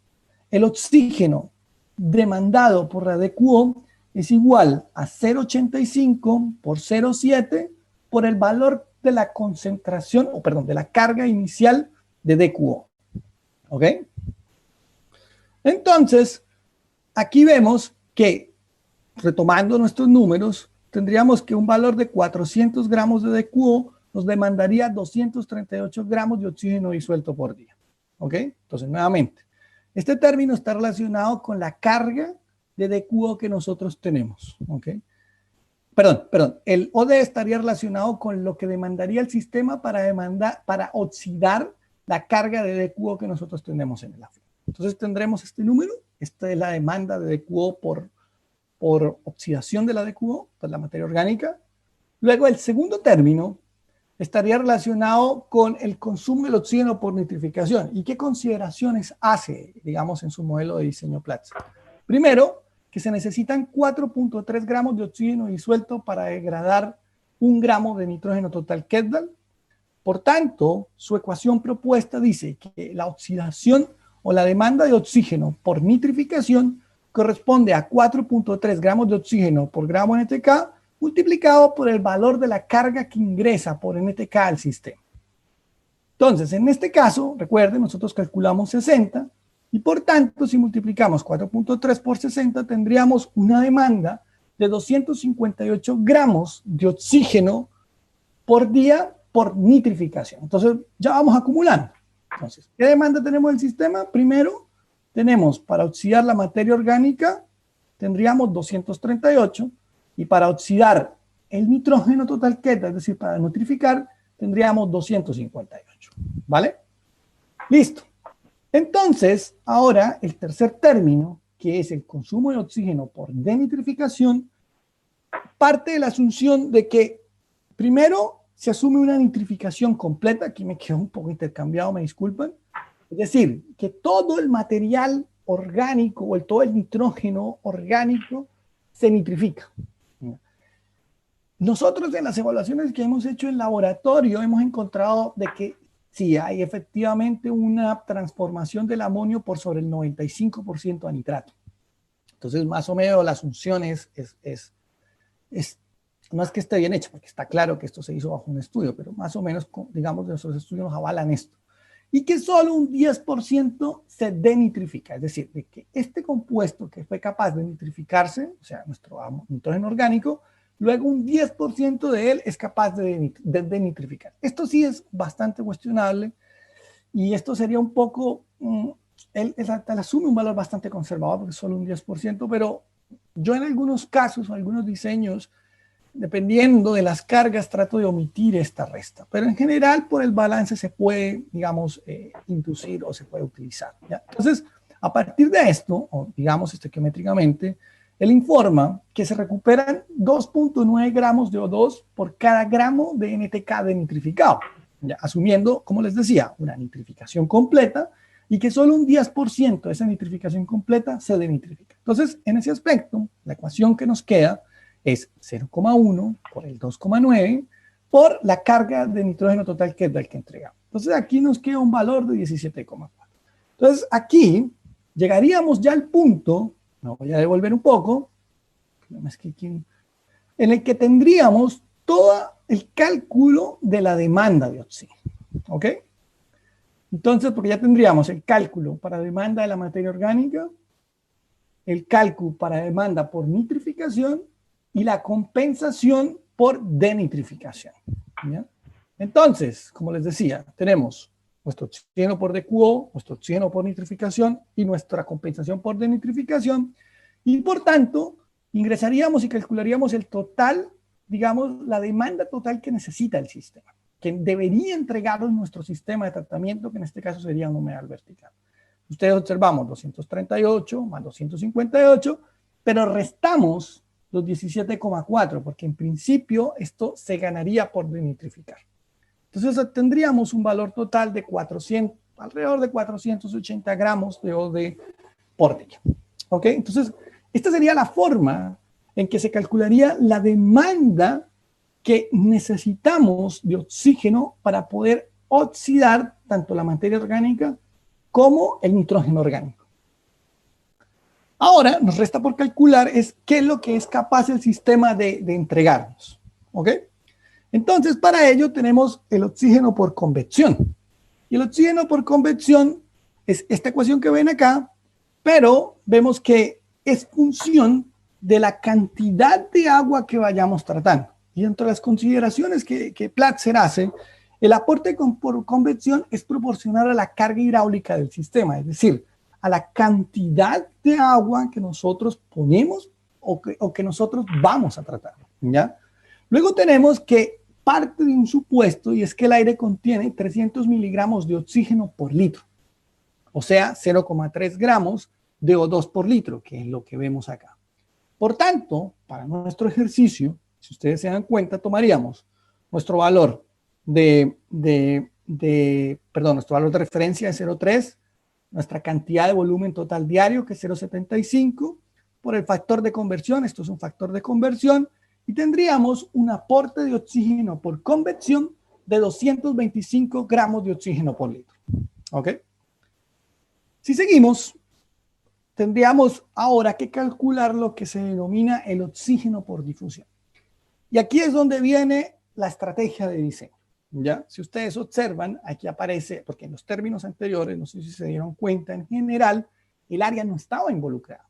el oxígeno demandado por la DQO es igual a 0,85 por 0,7 por el valor de la concentración, o perdón, de la carga inicial de DQO. ¿Ok? Entonces, aquí vemos que, retomando nuestros números, tendríamos que un valor de 400 gramos de DQO nos demandaría 238 gramos de oxígeno disuelto por día. ¿Ok? Entonces, nuevamente, este término está relacionado con la carga de DQO que nosotros tenemos. ¿Ok? Perdón, el OD estaría relacionado con lo que demandaría el sistema para oxidar la carga de DQO que nosotros tenemos en el agua. Entonces tendremos este número, esta es la demanda de DQO por oxidación de la DQO, por la materia orgánica. Luego el segundo término estaría relacionado con el consumo del oxígeno por nitrificación. ¿Y qué consideraciones hace, digamos, en su modelo de diseño Platts? Primero, que se necesitan 4.3 gramos de oxígeno disuelto para degradar 1 gramo de nitrógeno total Kjeldahl. Por tanto, su ecuación propuesta dice que la oxidación o la demanda de oxígeno por nitrificación corresponde a 4.3 gramos de oxígeno por gramo NTK multiplicado por el valor de la carga que ingresa por NTK al sistema. Entonces, en este caso, recuerden, nosotros calculamos 60 y por tanto, si multiplicamos 4.3 por 60, tendríamos una demanda de 258 gramos de oxígeno por día por nitrificación. Entonces, ya vamos acumulando. Entonces, ¿qué demanda tenemos del sistema? Primero, tenemos para oxidar la materia orgánica, tendríamos 238, y para oxidar el nitrógeno total Kjeldahl, es decir, para nitrificar, tendríamos 258. ¿Vale? Listo. Entonces, ahora el tercer término, que es el consumo de oxígeno por denitrificación, parte de la asunción de que primero se asume una nitrificación completa. Aquí me quedó un poco intercambiado, me disculpan. Es decir, que todo el material orgánico o todo el nitrógeno orgánico se nitrifica. Nosotros en las evaluaciones que hemos hecho en laboratorio hemos encontrado de que sí hay efectivamente una transformación del amonio por sobre el 95% a nitrato. Entonces, más o menos la asunción no es que esté bien hecha, porque está claro que esto se hizo bajo un estudio, pero más o menos, digamos, nuestros estudios nos avalan esto. Y que solo un 10% se denitrifica, es decir, de que este compuesto que fue capaz de nitrificarse, o sea, nuestro nitrógeno orgánico, luego un 10% de él es capaz de denitrificar. Esto sí es bastante cuestionable y esto sería un poco, él asume un valor bastante conservador porque es solo un 10%, pero yo en algunos casos o algunos diseños, dependiendo de las cargas, trato de omitir esta resta. Pero en general, por el balance se puede, digamos, inducir o se puede utilizar, ¿ya? Entonces, a partir de esto, o digamos estequiométricamente, él informa que se recuperan 2.9 gramos de O2 por cada gramo de NTK de nitrificado, ¿ya? Asumiendo, como les decía, una nitrificación completa y que solo un 10% de esa nitrificación completa se denitrifica. Entonces, en ese aspecto, la ecuación que nos queda es 0,1 por el 2,9 por la carga de nitrógeno total que es del que entregamos. Entonces, aquí nos queda un valor de 17,4. Entonces, aquí llegaríamos ya al punto, me voy a devolver un poco, en el que tendríamos todo el cálculo de la demanda de oxígeno. ¿Ok? Entonces, porque ya tendríamos el cálculo para demanda de la materia orgánica, el cálculo para demanda por nitrificación y la compensación por denitrificación, ¿ya? Entonces, como les decía, tenemos nuestro oxígeno por DQO, nuestro oxígeno por nitrificación y nuestra compensación por denitrificación, y por tanto, ingresaríamos y calcularíamos el total, digamos, la demanda total que necesita el sistema, que debería entregarnos nuestro sistema de tratamiento, que en este caso sería un humedal vertical. Ustedes observamos 238 más 258, pero restamos los 17,4, porque en principio esto se ganaría por denitrificar. Entonces tendríamos un valor total de alrededor de 480 gramos de OD por día. ¿Ok? Entonces, esta sería la forma en que se calcularía la demanda que necesitamos de oxígeno para poder oxidar tanto la materia orgánica como el nitrógeno orgánico. Ahora, nos resta por calcular es qué es lo que es capaz el sistema de entregarnos. ¿Ok? Entonces, para ello tenemos el oxígeno por convección. Y el oxígeno por convección es esta ecuación que ven acá, pero vemos que es función de la cantidad de agua que vayamos tratando. Y entre las consideraciones que Platzer hace, el aporte por convección es proporcional a la carga hidráulica del sistema, es decir, a la cantidad de agua que nosotros ponemos o que nosotros vamos a tratar, ¿ya? Luego tenemos que parte de un supuesto, y es que el aire contiene 300 miligramos de oxígeno por litro, o sea, 0,3 gramos de O2 por litro, que es lo que vemos acá. Por tanto, para nuestro ejercicio, si ustedes se dan cuenta, tomaríamos nuestro valor nuestro valor de referencia de 0,3, nuestra cantidad de volumen total diario, que es 0,75, por el factor de conversión, esto es un factor de conversión, y tendríamos un aporte de oxígeno por convección de 225 gramos de oxígeno por litro. ¿Ok? Si seguimos, tendríamos ahora que calcular lo que se denomina el oxígeno por difusión. Y aquí es donde viene la estrategia de diseño. ¿Ya? Si ustedes observan, aquí aparece, porque en los términos anteriores, no sé si se dieron cuenta, en general, el área no estaba involucrada.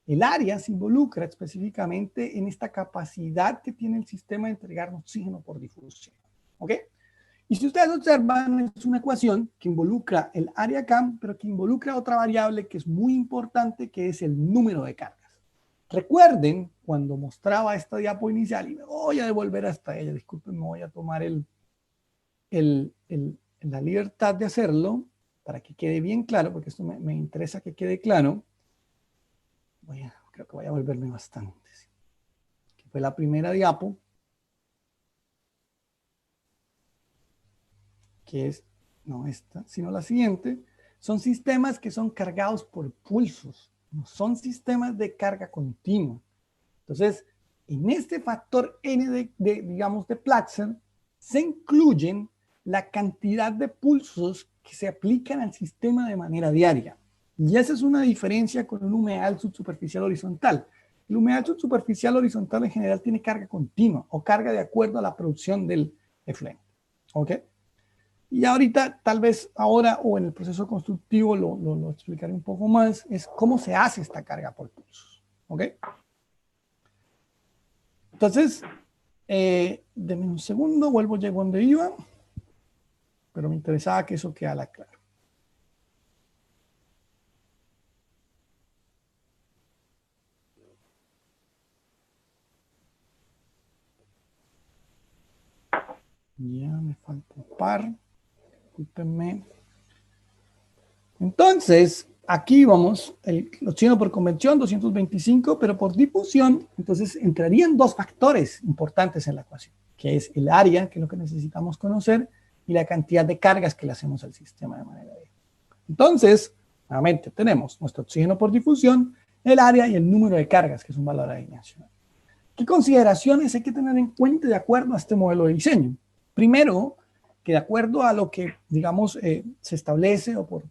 El área se involucra específicamente en esta capacidad que tiene el sistema de entregar oxígeno por difusión. ¿Ok? Y si ustedes observan, es una ecuación que involucra el área acá, pero que involucra otra variable que es muy importante, que es el número de cargas. Recuerden cuando mostraba esta diapo inicial, y me voy a devolver hasta ella, disculpen, me voy a tomar la libertad de hacerlo para que quede bien claro, porque esto me interesa que quede claro. Creo que voy a volverme bastante. ¿Sí? Que fue la primera diapo, que es, no esta, sino la siguiente. Son sistemas que son cargados por pulsos, no son sistemas de carga continua. Entonces, en este factor N digamos, de Platzer, se incluyen la cantidad de pulsos que se aplican al sistema de manera diaria. Y esa es una diferencia con un humedal subsuperficial horizontal. El humedal subsuperficial horizontal en general tiene carga continua o carga de acuerdo a la producción del efluente. ¿Ok? Y ahorita, tal vez ahora o en el proceso constructivo lo explicaré un poco más, es cómo se hace esta carga por pulsos. ¿Ok? Entonces, denme un segundo, llego donde iba, pero me interesaba que eso quedara claro. Ya me falta un par, discúlpenme. Entonces, aquí vamos, el oxígeno por convección, 225, pero por difusión, entonces entrarían dos factores importantes en la ecuación, que es el área, que es lo que necesitamos conocer, y la cantidad de cargas que le hacemos al sistema de manera directa. Entonces, nuevamente tenemos nuestro oxígeno por difusión, el área y el número de cargas, que es un valor adicional. ¿Qué consideraciones hay que tener en cuenta de acuerdo a este modelo de diseño? Primero, que de acuerdo a lo que, digamos, se establece o por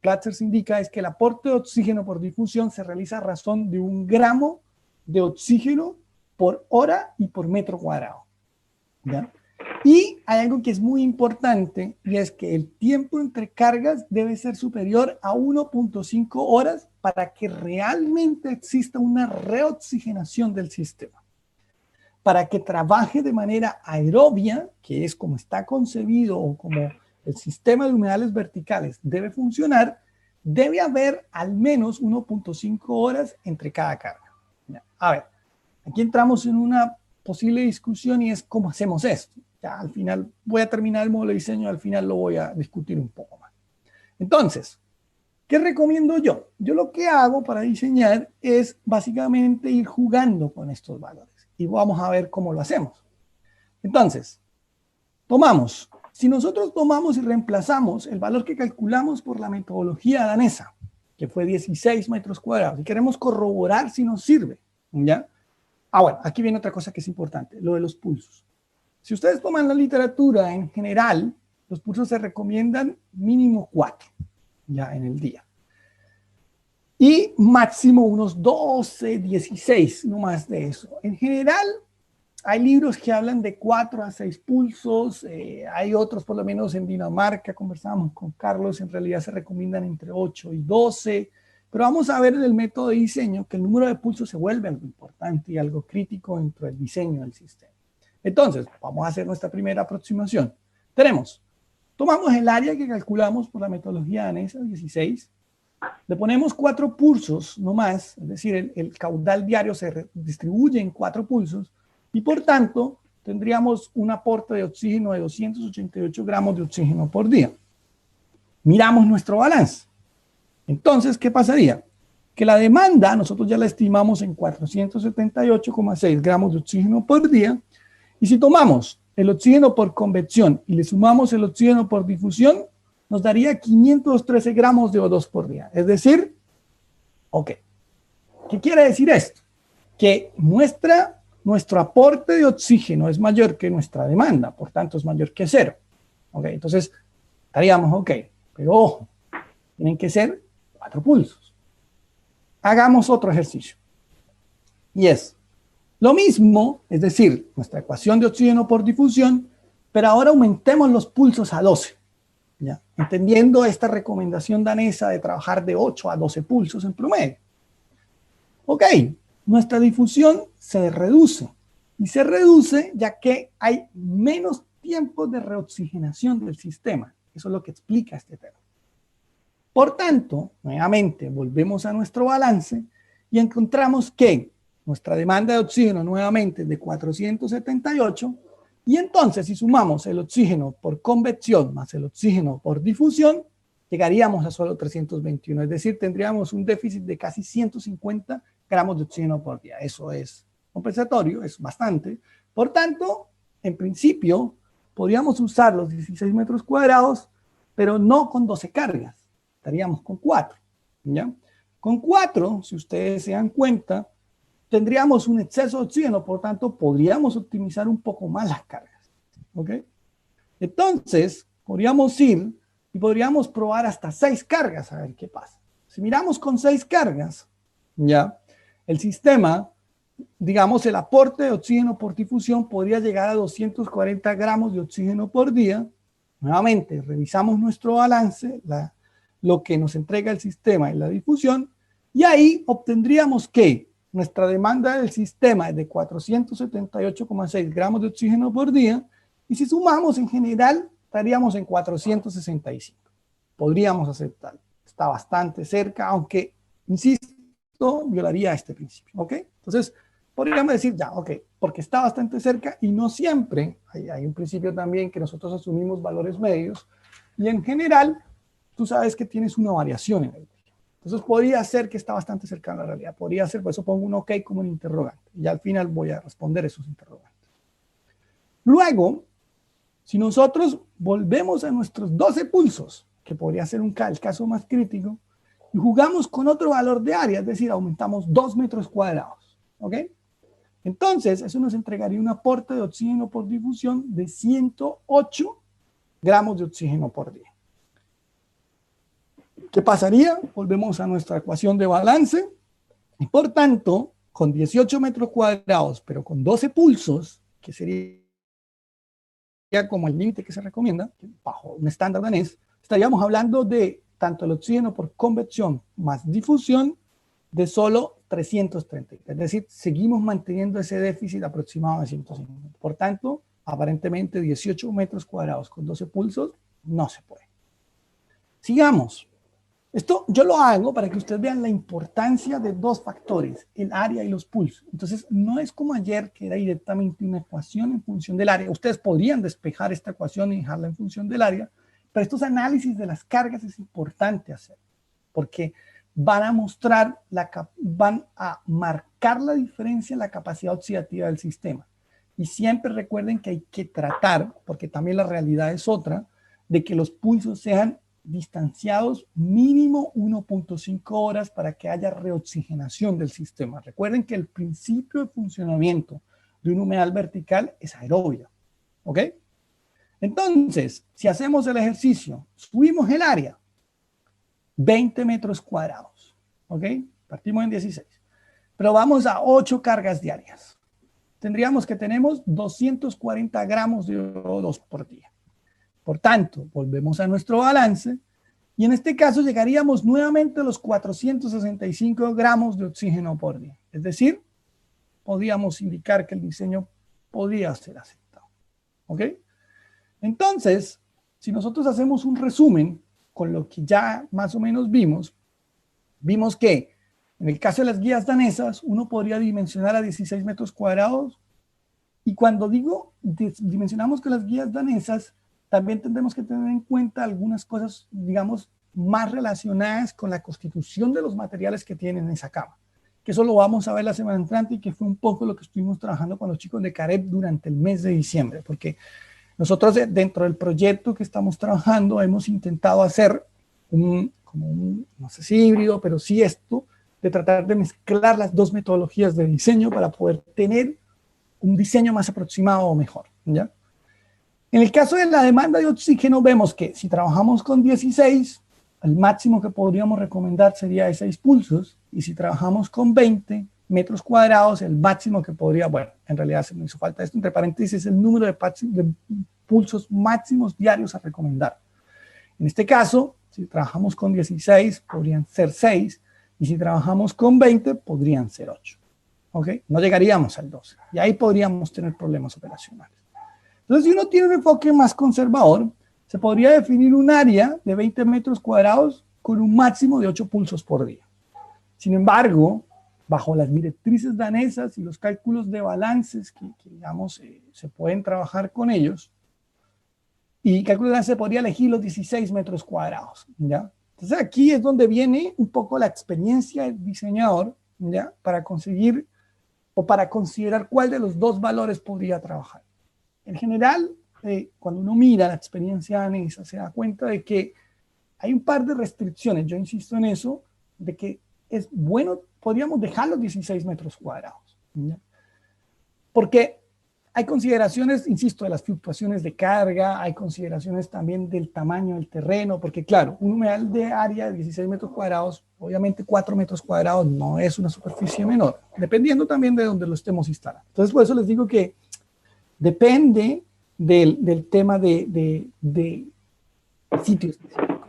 Platzer se indica, es que el aporte de oxígeno por difusión se realiza a razón de 1 gramo de oxígeno por hora y por metro cuadrado. ¿Ya? Y hay algo que es muy importante, y es que el tiempo entre cargas debe ser superior a 1.5 horas para que realmente exista una reoxigenación del sistema. Para que trabaje de manera aerobia, que es como está concebido o como el sistema de humedales verticales debe funcionar, debe haber al menos 1.5 horas entre cada carga. A ver, aquí entramos en una posible discusión y es cómo hacemos esto. Ya al final voy a terminar el modelo de diseño, al final lo voy a discutir un poco más. Entonces, ¿qué recomiendo yo? Yo lo que hago para diseñar es básicamente ir jugando con estos valores. Y vamos a ver cómo lo hacemos. Entonces, si nosotros tomamos y reemplazamos el valor que calculamos por la metodología danesa, que fue 16 metros cuadrados, y queremos corroborar si nos sirve, ¿ya? Bueno, aquí viene otra cosa que es importante, lo de los pulsos. Si ustedes toman la literatura en general, los pulsos se recomiendan mínimo 4, ya en el día. Y máximo unos 12, 16, no más de eso. En general, hay libros que hablan de 4 a 6 pulsos, hay otros, por lo menos en Dinamarca, conversábamos con Carlos, en realidad se recomiendan entre 8 y 12, pero vamos a ver en el método de diseño que el número de pulsos se vuelve algo importante y algo crítico dentro del diseño del sistema. Entonces, vamos a hacer nuestra primera aproximación. Tomamos el área que calculamos por la metodología danesa, 16, le ponemos 4 pulsos, no más, es decir, el caudal diario se distribuye en 4 pulsos, y por tanto, tendríamos un aporte de oxígeno de 288 gramos de oxígeno por día. Miramos nuestro balance. Entonces, ¿qué pasaría? Que la demanda, nosotros ya la estimamos en 478,6 gramos de oxígeno por día, y si tomamos el oxígeno por convección y le sumamos el oxígeno por difusión, nos daría 513 gramos de O2 por día. Es decir, ok. ¿Qué quiere decir esto? Que nuestro aporte de oxígeno es mayor que nuestra demanda, por tanto es mayor que 0. Ok, entonces estaríamos ok, pero ojo, tienen que ser 4 pulsos. Hagamos otro ejercicio. Y es lo mismo, es decir, nuestra ecuación de oxígeno por difusión, pero ahora aumentemos los pulsos a 12. ¿Ya? Entendiendo esta recomendación danesa de trabajar de 8 a 12 pulsos en promedio. Ok, nuestra difusión se reduce. Y se reduce ya que hay menos tiempo de reoxigenación del sistema. Eso es lo que explica este tema. Por tanto, nuevamente volvemos a nuestro balance y encontramos que nuestra demanda de oxígeno nuevamente es de 478. Y entonces, si sumamos el oxígeno por convección más el oxígeno por difusión, llegaríamos a solo 321. Es decir, tendríamos un déficit de casi 150 gramos de oxígeno por día. Eso es compensatorio, es bastante. Por tanto, en principio, podríamos usar los 16 metros cuadrados, pero no con 12 cargas. Estaríamos con 4. ¿Ya? Con 4, si ustedes se dan cuenta, tendríamos un exceso de oxígeno, por tanto, podríamos optimizar un poco más las cargas. ¿Ok? Entonces, podríamos ir y podríamos probar hasta 6 cargas, a ver qué pasa. Si miramos con 6 cargas, ya, el sistema, digamos, el aporte de oxígeno por difusión podría llegar a 240 gramos de oxígeno por día. Nuevamente, revisamos nuestro balance, lo que nos entrega el sistema en la difusión, y ahí obtendríamos que nuestra demanda del sistema es de 478,6 gramos de oxígeno por día, y si sumamos en general, estaríamos en 465. Podríamos aceptarlo. Está bastante cerca, aunque, insisto, violaría este principio. ¿Ok? Entonces, podríamos decir ya, ok, porque está bastante cerca y no siempre, hay un principio también que nosotros asumimos valores medios, y en general, tú sabes que tienes una variación en el medio. Entonces podría ser que está bastante cercano a la realidad. Podría ser, por eso pongo un ok como un interrogante. Y al final voy a responder esos interrogantes. Luego, si nosotros volvemos a nuestros 12 pulsos, que podría ser el caso más crítico, y jugamos con otro valor de área, es decir, aumentamos 2 metros cuadrados. ¿Ok? Entonces, eso nos entregaría un aporte de oxígeno por difusión de 108 gramos de oxígeno por día. ¿Qué pasaría? Volvemos a nuestra ecuación de balance y por tanto, con 18 metros cuadrados, pero con 12 pulsos, que sería como el límite que se recomienda, bajo un estándar danés, estaríamos hablando de tanto el oxígeno por convección más difusión de solo 330. Es decir, seguimos manteniendo ese déficit aproximado de 150. Por tanto, aparentemente 18 metros cuadrados con 12 pulsos no se puede. Sigamos. Esto yo lo hago para que ustedes vean la importancia de 2 factores, el área y los pulsos. Entonces, no es como ayer que era directamente una ecuación en función del área. Ustedes podrían despejar esta ecuación y dejarla en función del área, pero estos análisis de las cargas es importante hacer, porque van a marcar la diferencia en la capacidad oxidativa del sistema. Y siempre recuerden que hay que tratar, porque también la realidad es otra, de que los pulsos sean distanciados mínimo 1.5 horas para que haya reoxigenación del sistema. Recuerden que el principio de funcionamiento de un humedal vertical es aerobia. ¿Ok? Entonces, si hacemos el ejercicio, subimos el área, 20 metros cuadrados. ¿Ok? Partimos en 16. Pero vamos a 8 cargas diarias. tendríamos que tenemos 240 gramos de O2 por día. Por tanto, volvemos a nuestro balance y en este caso llegaríamos nuevamente a los 465 gramos de oxígeno por día. Es decir, podríamos indicar que el diseño podría ser aceptado. ¿Ok? Entonces, si nosotros hacemos un resumen con lo que ya más o menos vimos que en el caso de las guías danesas, uno podría dimensionar a 16 metros cuadrados. Y cuando digo dimensionamos con las guías danesas, también tendremos que tener en cuenta algunas cosas, digamos, más relacionadas con la constitución de los materiales que tienen esa cama. Que eso lo vamos a ver la semana entrante y que fue un poco lo que estuvimos trabajando con los chicos de CAREP durante el mes de diciembre. Porque nosotros dentro del proyecto que estamos trabajando hemos intentado hacer no sé si híbrido, pero sí esto, de tratar de mezclar las dos metodologías de diseño para poder tener un diseño más aproximado o mejor, ¿ya? En el caso de la demanda de oxígeno, vemos que si trabajamos con 16, el máximo que podríamos recomendar sería de 6 pulsos, y si trabajamos con 20 metros cuadrados, el máximo que podría, bueno, en realidad se me hizo falta esto, entre paréntesis, el número de pulsos máximos diarios a recomendar. En este caso, si trabajamos con 16, podrían ser 6, y si trabajamos con 20, podrían ser 8. ¿Ok? No llegaríamos al 12. Y ahí podríamos tener problemas operacionales. Entonces, si uno tiene un enfoque más conservador, se podría definir un área de 20 metros cuadrados con un máximo de 8 pulsos por día. Sin embargo, bajo las directrices danesas y los cálculos de balances que digamos, se pueden trabajar con ellos, y cálculos de balance se podría elegir los 16 metros cuadrados, ¿ya? Entonces aquí es donde viene un poco la experiencia del diseñador, ¿ya? Para conseguir o para considerar cuál de los dos valores podría trabajar. En general, cuando uno mira la experiencia danesa, se da cuenta de que hay un par de restricciones, yo insisto en eso, de que es bueno, podríamos dejar los 16 metros cuadrados, ¿ya? Porque hay consideraciones, insisto, de las fluctuaciones de carga, hay consideraciones también del tamaño del terreno, porque claro, un humedal de área de 16 metros cuadrados, obviamente 4 metros cuadrados no es una superficie menor, dependiendo también de donde lo estemos instalando. Entonces, por eso les digo que depende del tema de sitio específico.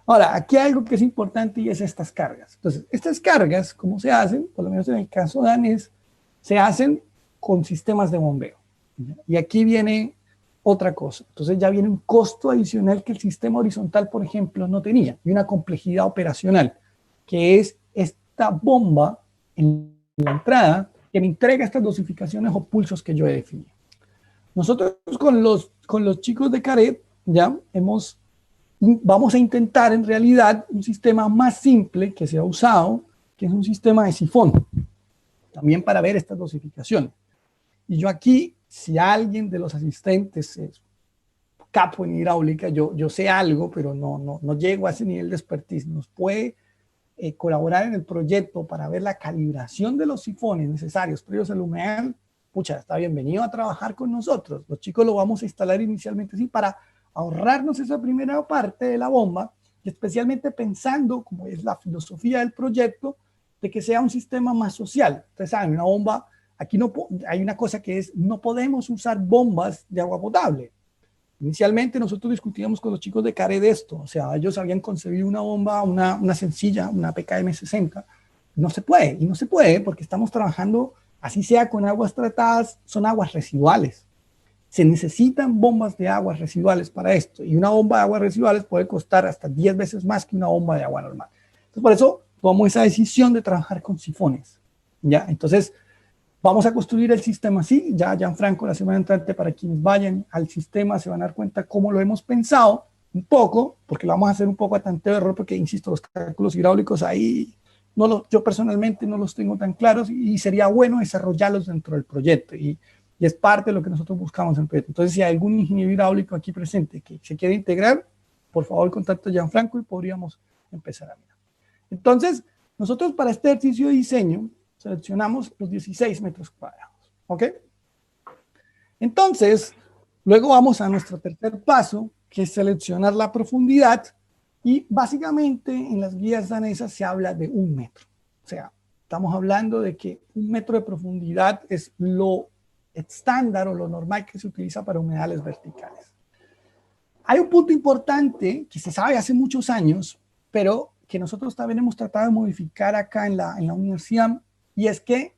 Ahora, aquí hay algo que es importante y es estas cargas. Entonces, estas cargas, ¿cómo se hacen? Por lo menos en el caso danés, se hacen con sistemas de bombeo. Y aquí viene otra cosa. Entonces ya viene un costo adicional que el sistema horizontal, por ejemplo, no tenía, y una complejidad operacional, que es esta bomba en la entrada que me entrega estas dosificaciones o pulsos que yo he definido. Nosotros con los chicos de CAREP ya vamos a intentar en realidad un sistema más simple que se ha usado, que es un sistema de sifón, también para ver estas dosificaciones. Y yo aquí, si alguien de los asistentes es capo en hidráulica, yo sé algo, pero no llego a ese nivel de expertise, nos puede colaborar en el proyecto para ver la calibración de los sifones necesarios previos al humedal, pucha, está bienvenido a trabajar con nosotros. Los chicos lo vamos a instalar inicialmente así para ahorrarnos esa primera parte de la bomba, y especialmente pensando, como es la filosofía del proyecto, de que sea un sistema más social. Ustedes saben, una bomba, aquí hay una cosa que es, no podemos usar bombas de agua potable. Inicialmente nosotros discutíamos con los chicos de CARE de esto, o sea, ellos habían concebido una bomba, una sencilla, una PKM 60, no se puede porque estamos trabajando, así sea con aguas tratadas, son aguas residuales. Se necesitan bombas de aguas residuales para esto, y una bomba de aguas residuales puede costar hasta 10 veces más que una bomba de agua normal. Entonces, por eso tomamos esa decisión de trabajar con sifones, ¿ya? Entonces, vamos a construir el sistema así. Ya Gianfranco la semana entrante, para quienes vayan al sistema, se van a dar cuenta cómo lo hemos pensado un poco, porque lo vamos a hacer un poco a tanteo de error, porque, insisto, los cálculos hidráulicos ahí, yo personalmente no los tengo tan claros, y sería bueno desarrollarlos dentro del proyecto, y es parte de lo que nosotros buscamos en el proyecto. Entonces, si hay algún ingeniero hidráulico aquí presente que se quiere integrar, por favor, contacte a Gianfranco y podríamos empezar a mirar. Entonces, nosotros para este ejercicio de diseño seleccionamos los 16 metros cuadrados, ¿ok? Entonces, luego vamos a nuestro tercer paso, que es seleccionar la profundidad, y básicamente en las guías danesas se habla de 1 metro. O sea, Estamos hablando de que 1 metro de profundidad es lo estándar o lo normal que se utiliza para humedales verticales. Hay un punto importante que se sabe hace muchos años, pero que nosotros también hemos tratado de modificar acá en la universidad, y es que,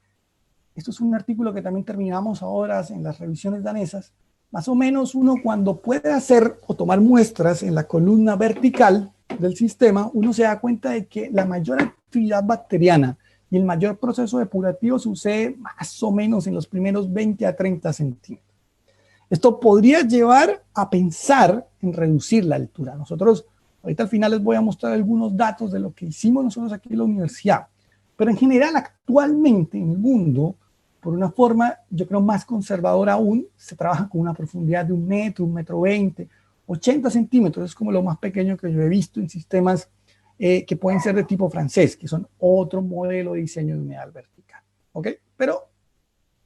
esto es un artículo que también terminamos ahora en las revisiones danesas, más o menos uno cuando puede hacer o tomar muestras en la columna vertical del sistema, uno se da cuenta de que la mayor actividad bacteriana y el mayor proceso depurativo sucede más o menos en los primeros 20 a 30 centímetros. Esto podría llevar a pensar en reducir la altura. Nosotros, ahorita al final les voy a mostrar algunos datos de lo que hicimos nosotros aquí en la universidad. Pero en general, actualmente en el mundo, por una forma, yo creo, más conservadora aún, se trabaja con una profundidad de 1 metro, 1,20 metros, 80 centímetros, es como lo más pequeño que yo he visto en sistemas que pueden ser de tipo francés, que son otro modelo de diseño de humedal vertical. ¿Ok? Pero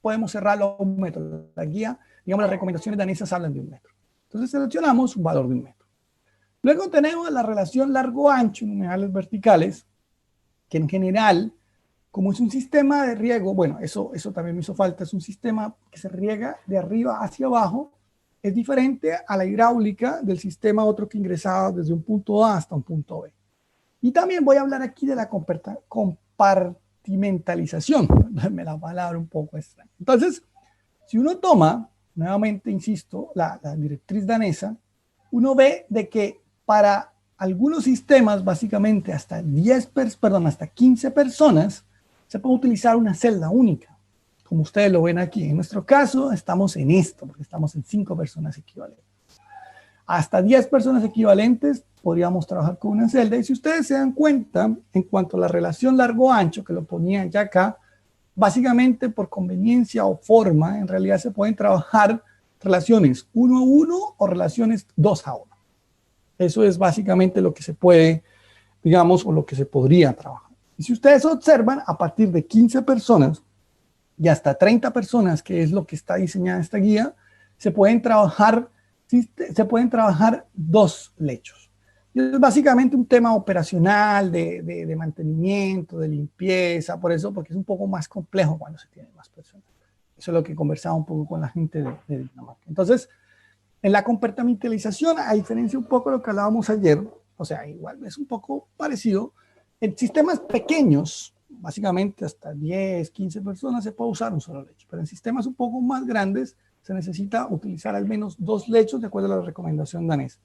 podemos cerrarlo a 1 metro. La guía, digamos, las recomendaciones danesas hablan de 1 metro. Entonces seleccionamos un valor de 1 metro. Luego tenemos la relación largo-ancho en humedales verticales, que en general, como es un sistema de riego, bueno, eso también me hizo falta, es un sistema que se riega de arriba hacia abajo, es diferente a la hidráulica del sistema otro que ingresaba desde un punto A hasta un punto B. Y también voy a hablar aquí de la compartimentalización, me la palabra un poco extraña. Entonces, si uno toma, nuevamente insisto, la directriz danesa, uno ve de que para algunos sistemas, básicamente hasta 15 personas, se puede utilizar una celda única, como ustedes lo ven aquí. En nuestro caso, estamos en esto, porque estamos en 5 personas equivalentes. Hasta 10 personas equivalentes podríamos trabajar con una celda. Y si ustedes se dan cuenta, en cuanto a la relación largo-ancho, que lo ponía ya acá, básicamente por conveniencia o forma, en realidad se pueden trabajar relaciones 1 a 1 o relaciones 2 a 1. Eso es básicamente lo que se puede, digamos, o lo que se podría trabajar. Y si ustedes observan, a partir de 15 personas y hasta 30 personas, que es lo que está diseñada esta guía, se pueden trabajar 2 lechos. Y es básicamente un tema operacional de mantenimiento, de limpieza, por eso, porque es un poco más complejo cuando se tiene más personas. Eso es lo que conversaba un poco con la gente de Dinamarca. Entonces, en la compartimentalización, a diferencia un poco de lo que hablábamos ayer, o sea, igual es un poco parecido, en sistemas pequeños, básicamente hasta 10, 15 personas, se puede usar un solo lecho, pero en sistemas un poco más grandes se necesita utilizar al menos 2 lechos de acuerdo a la recomendación danesa.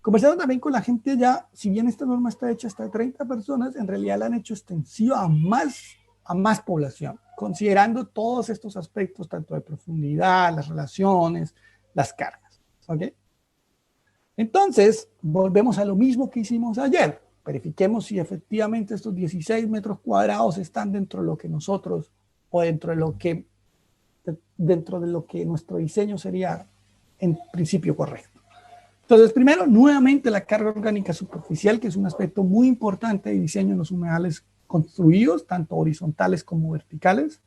Conversando también con la gente allá, si bien esta norma está hecha hasta 30 personas, en realidad la han hecho extensiva a más población, considerando todos estos aspectos, tanto de profundidad, las relaciones, las cargas. ¿Ok? Entonces, volvemos a lo mismo que hicimos ayer. Verifiquemos si efectivamente estos 16 metros cuadrados están dentro de lo que nosotros, o dentro de lo que nuestro diseño sería en principio correcto. Entonces, primero, nuevamente la carga orgánica superficial, que es un aspecto muy importante de diseño en los humedales construidos, tanto horizontales como verticales.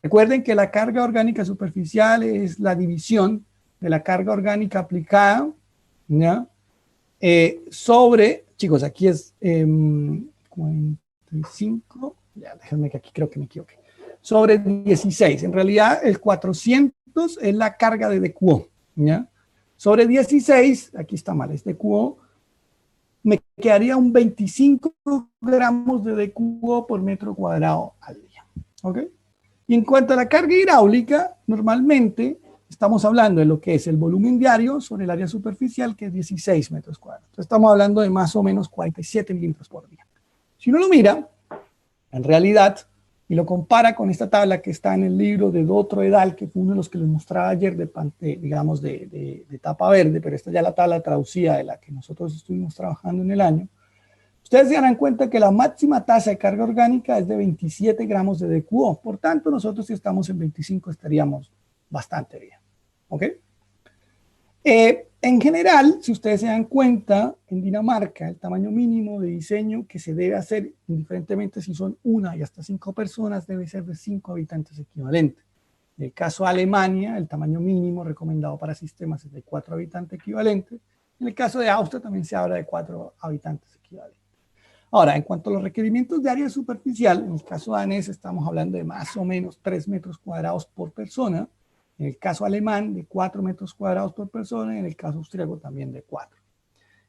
Recuerden que la carga orgánica superficial es la división de la carga orgánica aplicada, ¿ya? Sobre, chicos, aquí es 45, ya déjenme que aquí creo que me equivoqué, sobre 16. En realidad, el 400 es la carga de DQO, ¿ya? Sobre 16, aquí está mal, es DQO, me quedaría un 25 gramos de DQO por metro cuadrado al día. ¿Ok? Y en cuanto a la carga hidráulica, normalmente estamos hablando de lo que es el volumen diario sobre el área superficial, que es 16 metros cuadrados. Entonces estamos hablando de más o menos 47 milímetros por día. Si uno lo mira, en realidad, y lo compara con esta tabla que está en el libro de Dotro Edal, que fue uno de los que les mostraba ayer, de tapa verde, pero esta ya es la tabla traducida de la que nosotros estuvimos trabajando en el año, ustedes se darán cuenta que la máxima tasa de carga orgánica es de 27 gramos de DQO. Por tanto, nosotros si estamos en 25 estaríamos bastante bien. ¿Ok? En general, si ustedes se dan cuenta, en Dinamarca, el tamaño mínimo de diseño que se debe hacer, indiferentemente si son 1 y hasta 5 personas, debe ser de 5 habitantes equivalentes. En el caso de Alemania, el tamaño mínimo recomendado para sistemas es de 4 habitantes equivalentes. En el caso de Austria también se habla de 4 habitantes equivalentes. Ahora, en cuanto a los requerimientos de área superficial, en el caso danés estamos hablando de más o menos 3 metros cuadrados por persona, en el caso alemán de 4 metros cuadrados por persona, y en el caso austríaco también de 4.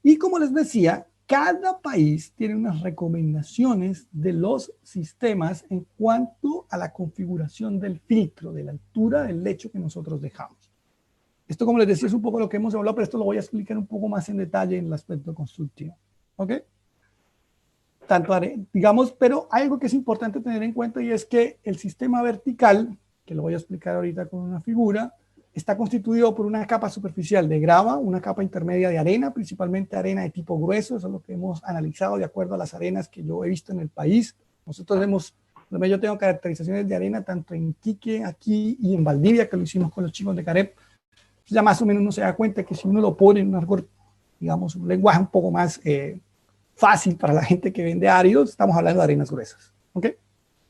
Y como les decía, cada país tiene unas recomendaciones de los sistemas en cuanto a la configuración del filtro, de la altura del lecho que nosotros dejamos. Esto, como les decía, es un poco lo que hemos hablado, pero esto lo voy a explicar un poco más en detalle en el aspecto constructivo. ¿Ok? Tanto, digamos, pero hay algo que es importante tener en cuenta, y es que el sistema vertical, que lo voy a explicar ahorita con una figura, está constituido por una capa superficial de grava, una capa intermedia de arena, principalmente arena de tipo grueso. Eso es lo que hemos analizado de acuerdo a las arenas que yo he visto en el país. Nosotros yo tengo caracterizaciones de arena tanto en Iquique, aquí, y en Valdivia, que lo hicimos con los chicos de Carep. Ya más o menos uno se da cuenta que si uno lo pone en un argot, digamos, un lenguaje un poco más fácil para la gente que vende áridos, estamos hablando de arenas gruesas. ¿Ok?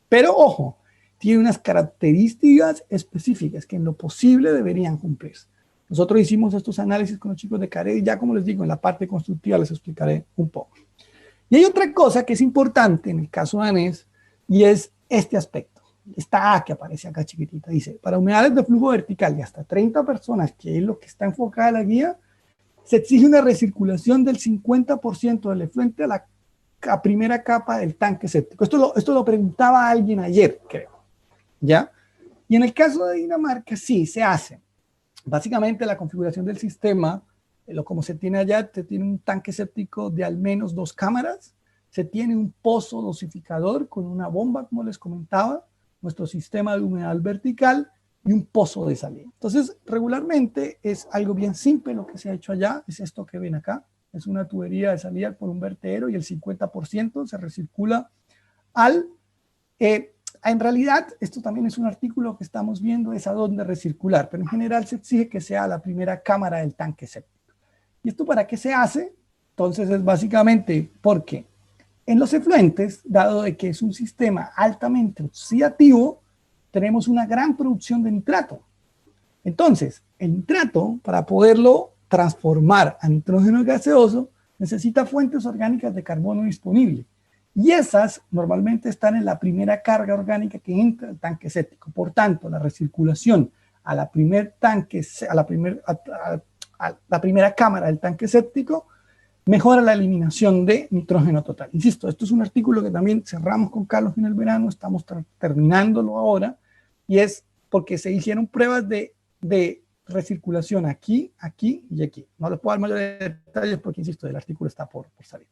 Pero ojo, tiene unas características específicas que en lo posible deberían cumplirse. Nosotros hicimos estos análisis con los chicos de Carep y ya, como les digo, en la parte constructiva les explicaré un poco. Y hay otra cosa que es importante en el caso danés, y es este aspecto. Esta A que aparece acá chiquitita, dice, para humedales de flujo vertical de hasta 30 personas, que es lo que está enfocada la guía, se exige una recirculación del 50% del efluente a la primera capa del tanque séptico. Esto lo preguntaba alguien ayer, creo. ¿Ya? Y en el caso de Dinamarca, sí, se hace. Básicamente, la configuración del sistema, como se tiene allá, se tiene un tanque séptico de al menos 2 cámaras, se tiene un pozo dosificador con una bomba, como les comentaba, nuestro sistema de humedal vertical y un pozo de salida. Entonces, regularmente es algo bien simple lo que se ha hecho allá, es esto que ven acá, es una tubería de salida por un vertedero y el 50% se recircula al... en realidad, esto también es un artículo que estamos viendo, es a dónde recircular, pero en general se exige que sea la primera cámara del tanque séptico. ¿Y esto para qué se hace? Entonces es básicamente porque en los efluentes, dado de que es un sistema altamente oxidativo, tenemos una gran producción de nitrato. Entonces, el nitrato, para poderlo transformar a nitrógeno gaseoso, necesita fuentes orgánicas de carbono disponible. Y esas normalmente están en la primera carga orgánica que entra al tanque séptico. Por tanto, la recirculación a la primera cámara del tanque séptico mejora la eliminación de nitrógeno total. Insisto, esto es un artículo que también cerramos con Carlos en el verano, estamos terminándolo ahora, y es porque se hicieron pruebas de recirculación aquí, aquí y aquí. No les puedo dar mayores detalles porque, insisto, el artículo está por salir.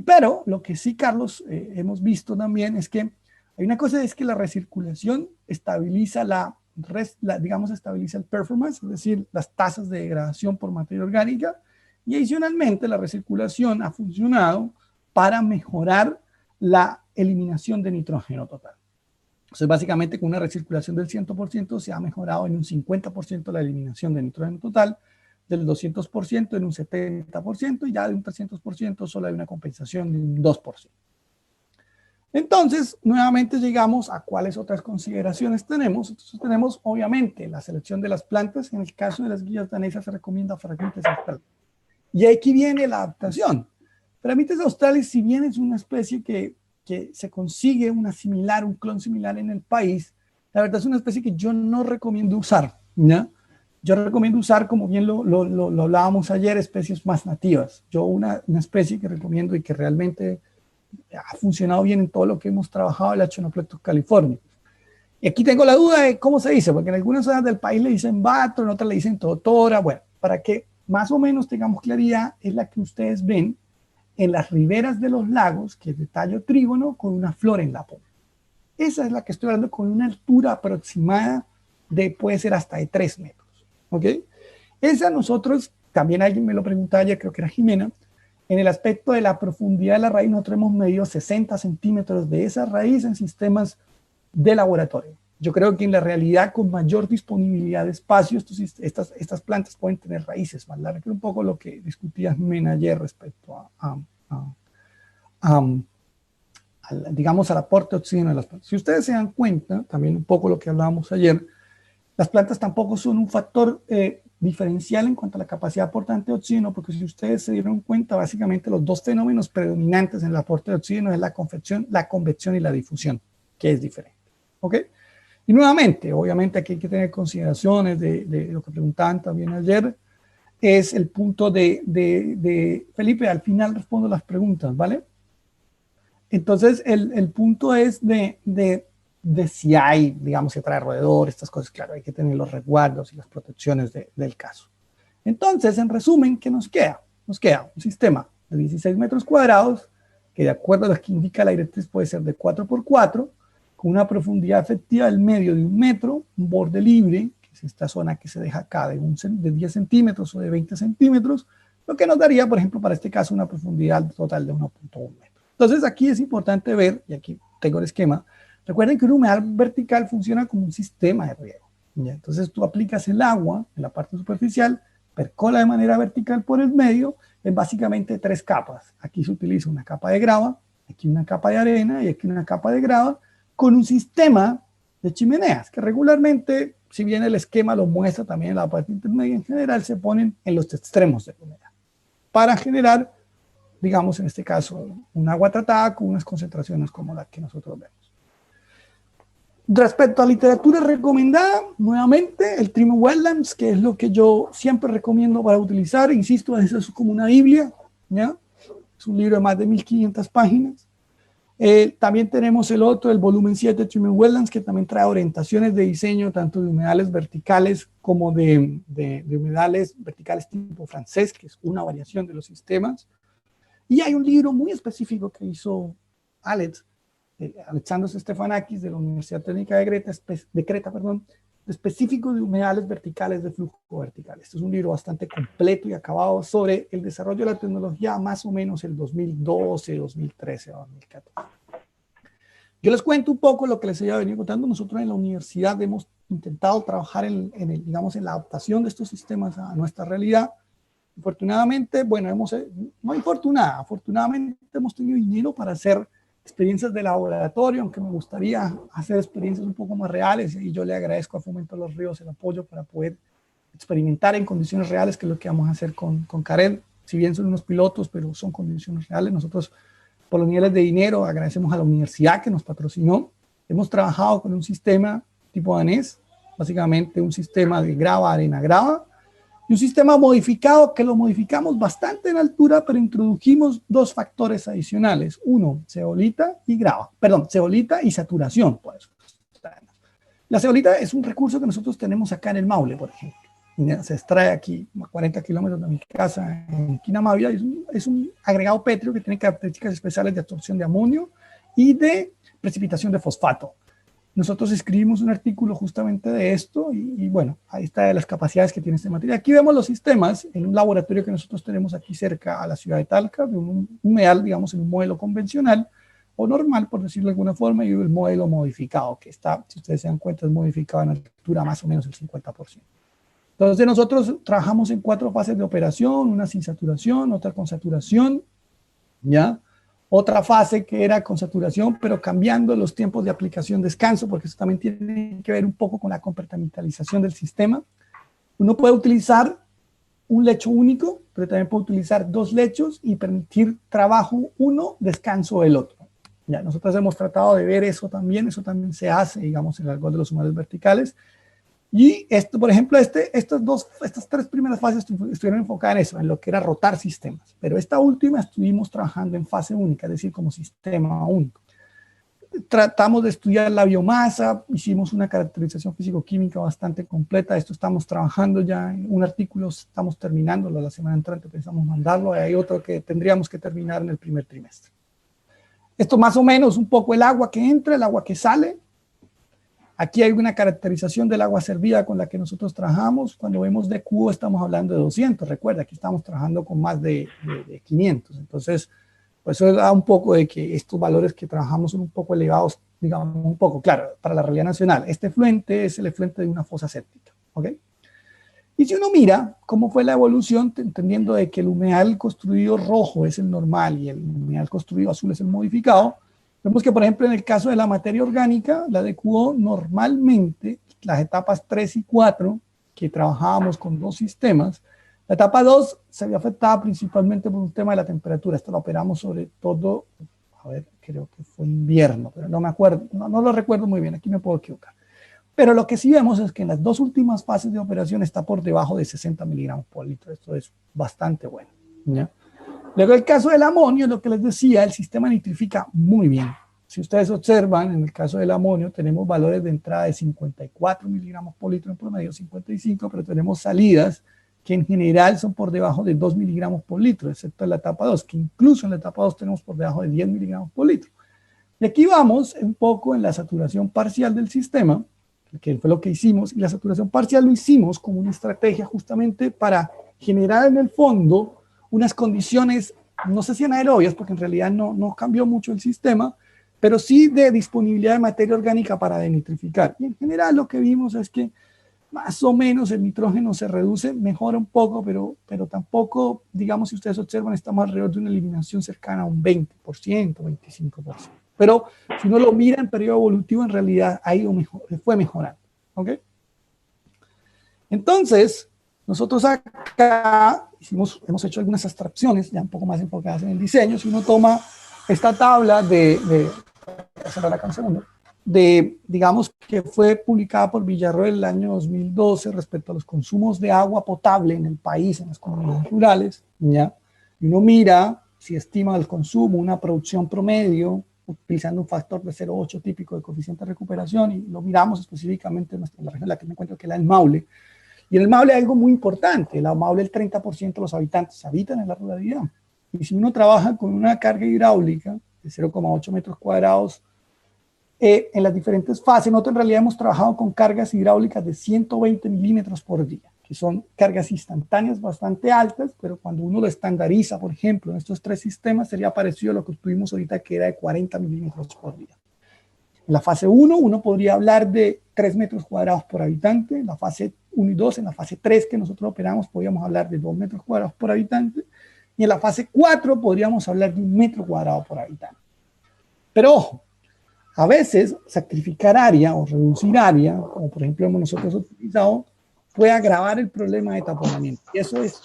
Pero lo que sí, Carlos, hemos visto también es que hay una cosa, es que la recirculación estabiliza estabiliza el performance, es decir, las tasas de degradación por materia orgánica, y adicionalmente la recirculación ha funcionado para mejorar la eliminación de nitrógeno total. Entonces, básicamente, con una recirculación del 100% se ha mejorado en un 50% la eliminación de nitrógeno total, del 200% en un 70%, y ya de un 300% solo hay una compensación de un 2%. Entonces, nuevamente llegamos a cuáles otras consideraciones tenemos. Entonces, tenemos, obviamente, la selección de las plantas. En el caso de las guías danesas se recomienda Phragmites australis. Y aquí viene la adaptación. Phragmites australis, si bien es una especie que se consigue un clon similar en el país, la verdad es una especie que yo no recomiendo usar, ¿no? Yo recomiendo usar, como bien lo hablábamos ayer, especies más nativas. Yo una especie que recomiendo y que realmente ha funcionado bien en todo lo que hemos trabajado, el Achenoplectus californicus. Y aquí tengo la duda de cómo se dice, porque en algunas zonas del país le dicen bato, en otras le dicen totora. Bueno, para que más o menos tengamos claridad, es la que ustedes ven en las riberas de los lagos, que es de tallo trígono con una flor en la punta. Esa es la que estoy hablando, con una altura aproximada de, puede ser hasta de 3 metros. ¿Ok? Esa nosotros, también alguien me lo preguntaba ayer, creo que era Jimena, en el aspecto de la profundidad de la raíz, nosotros hemos medido 60 centímetros de esa raíz en sistemas de laboratorio. Yo creo que en la realidad, con mayor disponibilidad de espacio, estas plantas pueden tener raíces más largas, que un poco lo que discutía Jimena ayer respecto digamos, al aporte de oxígeno de las plantas. Si ustedes se dan cuenta, también un poco lo que hablábamos ayer, las plantas tampoco son un factor diferencial en cuanto a la capacidad de aportante de oxígeno, porque si ustedes se dieron cuenta, básicamente los dos fenómenos predominantes en el aporte de oxígeno es la convección y la difusión, que es diferente. ¿Ok? Y nuevamente, obviamente aquí hay que tener consideraciones de lo que preguntaban también ayer, es el punto de Felipe, al final respondo las preguntas, ¿vale? Entonces, el punto es de si hay, digamos, si trae roedor, estas cosas, claro, hay que tener los resguardos y las protecciones del caso. Entonces, en resumen, ¿qué nos queda? Nos queda un sistema de 16 metros cuadrados, que de acuerdo a lo que indica la directriz puede ser de 4x4, con una profundidad efectiva del medio de 1 metro, un borde libre, que es esta zona que se deja acá de 10 centímetros o de 20 centímetros, lo que nos daría, por ejemplo, para este caso, una profundidad total de 1.1 metros. Entonces, aquí es importante ver, y aquí tengo el esquema, recuerden que un humedal vertical funciona como un sistema de riego. ¿Ya? Entonces, tú aplicas el agua en la parte superficial, percola de manera vertical por el medio, en básicamente 3 capas. Aquí se utiliza una capa de grava, aquí una capa de arena y aquí una capa de grava, con un sistema de chimeneas, que regularmente, si bien el esquema lo muestra también en la parte intermedia, en general se ponen en los extremos de la humedad, para generar, digamos en este caso, un agua tratada con unas concentraciones como la que nosotros vemos. Respecto a literatura recomendada, nuevamente, el Trim Wetlands, que es lo que yo siempre recomiendo para utilizar, insisto, eso es como una Biblia, ¿ya? Es un libro de más de 1500 páginas. También tenemos el otro, el volumen 7 de Trim Wetlands, que también trae orientaciones de diseño, tanto de humedales verticales como de humedales verticales tipo francés, que es una variación de los sistemas. Y hay un libro muy específico que hizo Alexandros Stefanakis de la Universidad Técnica de Creta, específico de humedales verticales de flujo vertical. Este es un libro bastante completo y acabado sobre el desarrollo de la tecnología más o menos el 2012, 2013 o 2014. Yo les cuento un poco lo que les había venido contando. Nosotros en la universidad hemos intentado trabajar en la adaptación de estos sistemas a nuestra realidad. Afortunadamente, afortunadamente hemos tenido dinero para hacer experiencias de laboratorio, aunque me gustaría hacer experiencias un poco más reales, y yo le agradezco a Fomento de los Ríos el apoyo para poder experimentar en condiciones reales, que es lo que vamos a hacer con Carel. Si bien son unos pilotos, pero son condiciones reales. Nosotros, por los niveles de dinero, agradecemos a la universidad que nos patrocinó. Hemos trabajado con un sistema tipo danés, básicamente un sistema de grava, arena, grava, y un sistema modificado que lo modificamos bastante en altura, pero introdujimos 2 factores adicionales. Uno, zeolita y grava. Perdón, zeolita y saturación. Pues. La zeolita es un recurso que nosotros tenemos acá en el Maule, por ejemplo. Se extrae aquí a 40 kilómetros de mi casa en Quinamávida. Es un agregado pétreo que tiene características especiales de absorción de amonio y de precipitación de fosfato. Nosotros escribimos un artículo justamente de esto y bueno, ahí está las capacidades que tiene este material. Aquí vemos los sistemas en un laboratorio que nosotros tenemos aquí cerca a la ciudad de Talca, de un humedal, digamos, en un modelo convencional o normal, por decirlo de alguna forma, y el modelo modificado, que está, si ustedes se dan cuenta, es modificado en altura más o menos el 50%. Entonces nosotros trabajamos en 4 fases de operación, una sin saturación, otra con saturación, ¿ya? Otra fase que era con saturación, pero cambiando los tiempos de aplicación-descanso, porque eso también tiene que ver un poco con la compartimentalización del sistema. Uno puede utilizar un lecho único, pero también puede utilizar 2 lechos y permitir trabajo uno, descanso el otro. Ya, nosotros hemos tratado de ver eso también se hace, digamos, en el algodón de los humedales verticales. Y esto, por ejemplo, estas 3 primeras fases estuvieron enfocadas en eso, en lo que era rotar sistemas. Pero esta última estuvimos trabajando en fase única, es decir, como sistema único. Tratamos de estudiar la biomasa, hicimos una caracterización físico-química bastante completa. Esto estamos trabajando ya en un artículo, estamos terminándolo la semana entrante, pensamos mandarlo. Hay otro que tendríamos que terminar en el primer trimestre. Esto más o menos un poco el agua que entra, el agua que sale. Aquí hay una caracterización del agua servida con la que nosotros trabajamos. Cuando vemos de cubo estamos hablando de 200. Recuerda, aquí estamos trabajando con más de 500. Entonces, pues eso da un poco de que estos valores que trabajamos son un poco elevados, digamos, un poco, claro, para la realidad nacional. Este efluente es el efluente de una fosa séptica, ¿ok? Y si uno mira cómo fue la evolución, entendiendo de que el humedal construido rojo es el normal y el humedal construido azul es el modificado, vemos que, por ejemplo, en el caso de la materia orgánica, la DQO normalmente, las etapas 3 y 4, que trabajábamos con 2 sistemas. La etapa 2 se había afectada principalmente por un tema de la temperatura. Esto lo operamos sobre todo, a ver, creo que fue invierno, pero no me acuerdo, no lo recuerdo muy bien, aquí me puedo equivocar. Pero lo que sí vemos es que en las 2 últimas fases de operación está por debajo de 60 miligramos por litro. Esto es bastante bueno, ¿ya? Luego, el caso del amonio, lo que les decía, el sistema nitrifica muy bien. Si ustedes observan, en el caso del amonio, tenemos valores de entrada de 54 miligramos por litro en promedio, 55, pero tenemos salidas que en general son por debajo de 2 miligramos por litro, excepto en la etapa 2, que incluso en la etapa 2 tenemos por debajo de 10 miligramos por litro. Y aquí vamos un poco en la saturación parcial del sistema, que fue lo que hicimos, y la saturación parcial lo hicimos como una estrategia justamente para generar en el fondo unas condiciones, no sé si anaerobias, porque en realidad no cambió mucho el sistema, pero sí de disponibilidad de materia orgánica para denitrificar. Y en general lo que vimos es que más o menos el nitrógeno se reduce, mejora un poco, pero tampoco, digamos, si ustedes observan, estamos alrededor de una eliminación cercana a un 20%, 25%. Pero si uno lo mira en periodo evolutivo, en realidad ha ido mejor, fue mejorando. ¿Ok? Entonces, nosotros acá hemos hecho algunas abstracciones, ya un poco más enfocadas en el diseño. Si uno toma esta tabla digamos, que fue publicada por Villarroel el año 2012 respecto a los consumos de agua potable en el país, en las comunidades rurales, ¿ya? Y uno mira si estima el consumo, una producción promedio, utilizando un factor de 0,8 típico de coeficiente de recuperación, y lo miramos específicamente en la región en la que me encuentro, que es el Maule. Y en el Maule hay algo muy importante. En el Maule el 30% de los habitantes habitan en la ruralidad. Y si uno trabaja con una carga hidráulica de 0,8 metros cuadrados, en las diferentes fases, nosotros en realidad hemos trabajado con cargas hidráulicas de 120 milímetros por día, que son cargas instantáneas bastante altas, pero cuando uno lo estandariza, por ejemplo, en estos 3 sistemas, sería parecido a lo que tuvimos ahorita, que era de 40 milímetros por día. En la fase 1, uno podría hablar de 3 metros cuadrados por habitante. En la fase 1 y 2, en la fase 3 que nosotros operamos, podríamos hablar de 2 metros cuadrados por habitante. Y en la fase 4 podríamos hablar de 1 metro cuadrado por habitante. Pero ojo, a veces sacrificar área o reducir área, como por ejemplo hemos nosotros utilizado, puede agravar el problema de taponamiento. Y eso es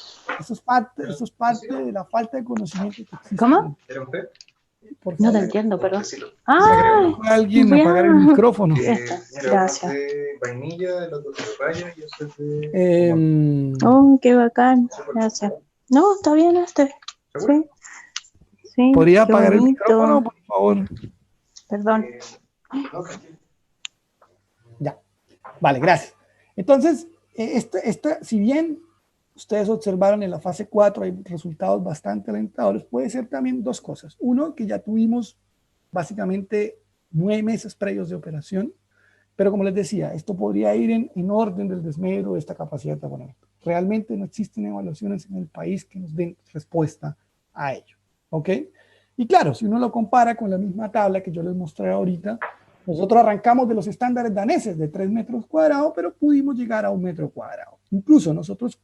parte de la falta de conocimiento que existe. ¿Cómo? Por No favor, te entiendo, perdón. ¡Ah! alguien apagar el micrófono. Gracias. Vainilla, el otro de papaya y eso de... Oh, qué bacán. Gracias. No, está bien este. Sí. Sí. ¿Podría qué apagar bonito. el micrófono, por favor? Perdón. Ya. Vale, gracias. Entonces, si bien ustedes observaron en la fase 4 hay resultados bastante alentadores, puede ser también 2 cosas. Uno, que ya tuvimos básicamente 9 meses previos de operación, pero como les decía, esto podría ir en orden del desmedro de esta capacidad de taponamiento. Realmente no existen evaluaciones en el país que nos den respuesta a ello. ¿Ok? Y claro, si uno lo compara con la misma tabla que yo les mostré ahorita, nosotros arrancamos de los estándares daneses de 3 metros cuadrados, pero pudimos llegar a 1 metro cuadrado. Incluso nosotros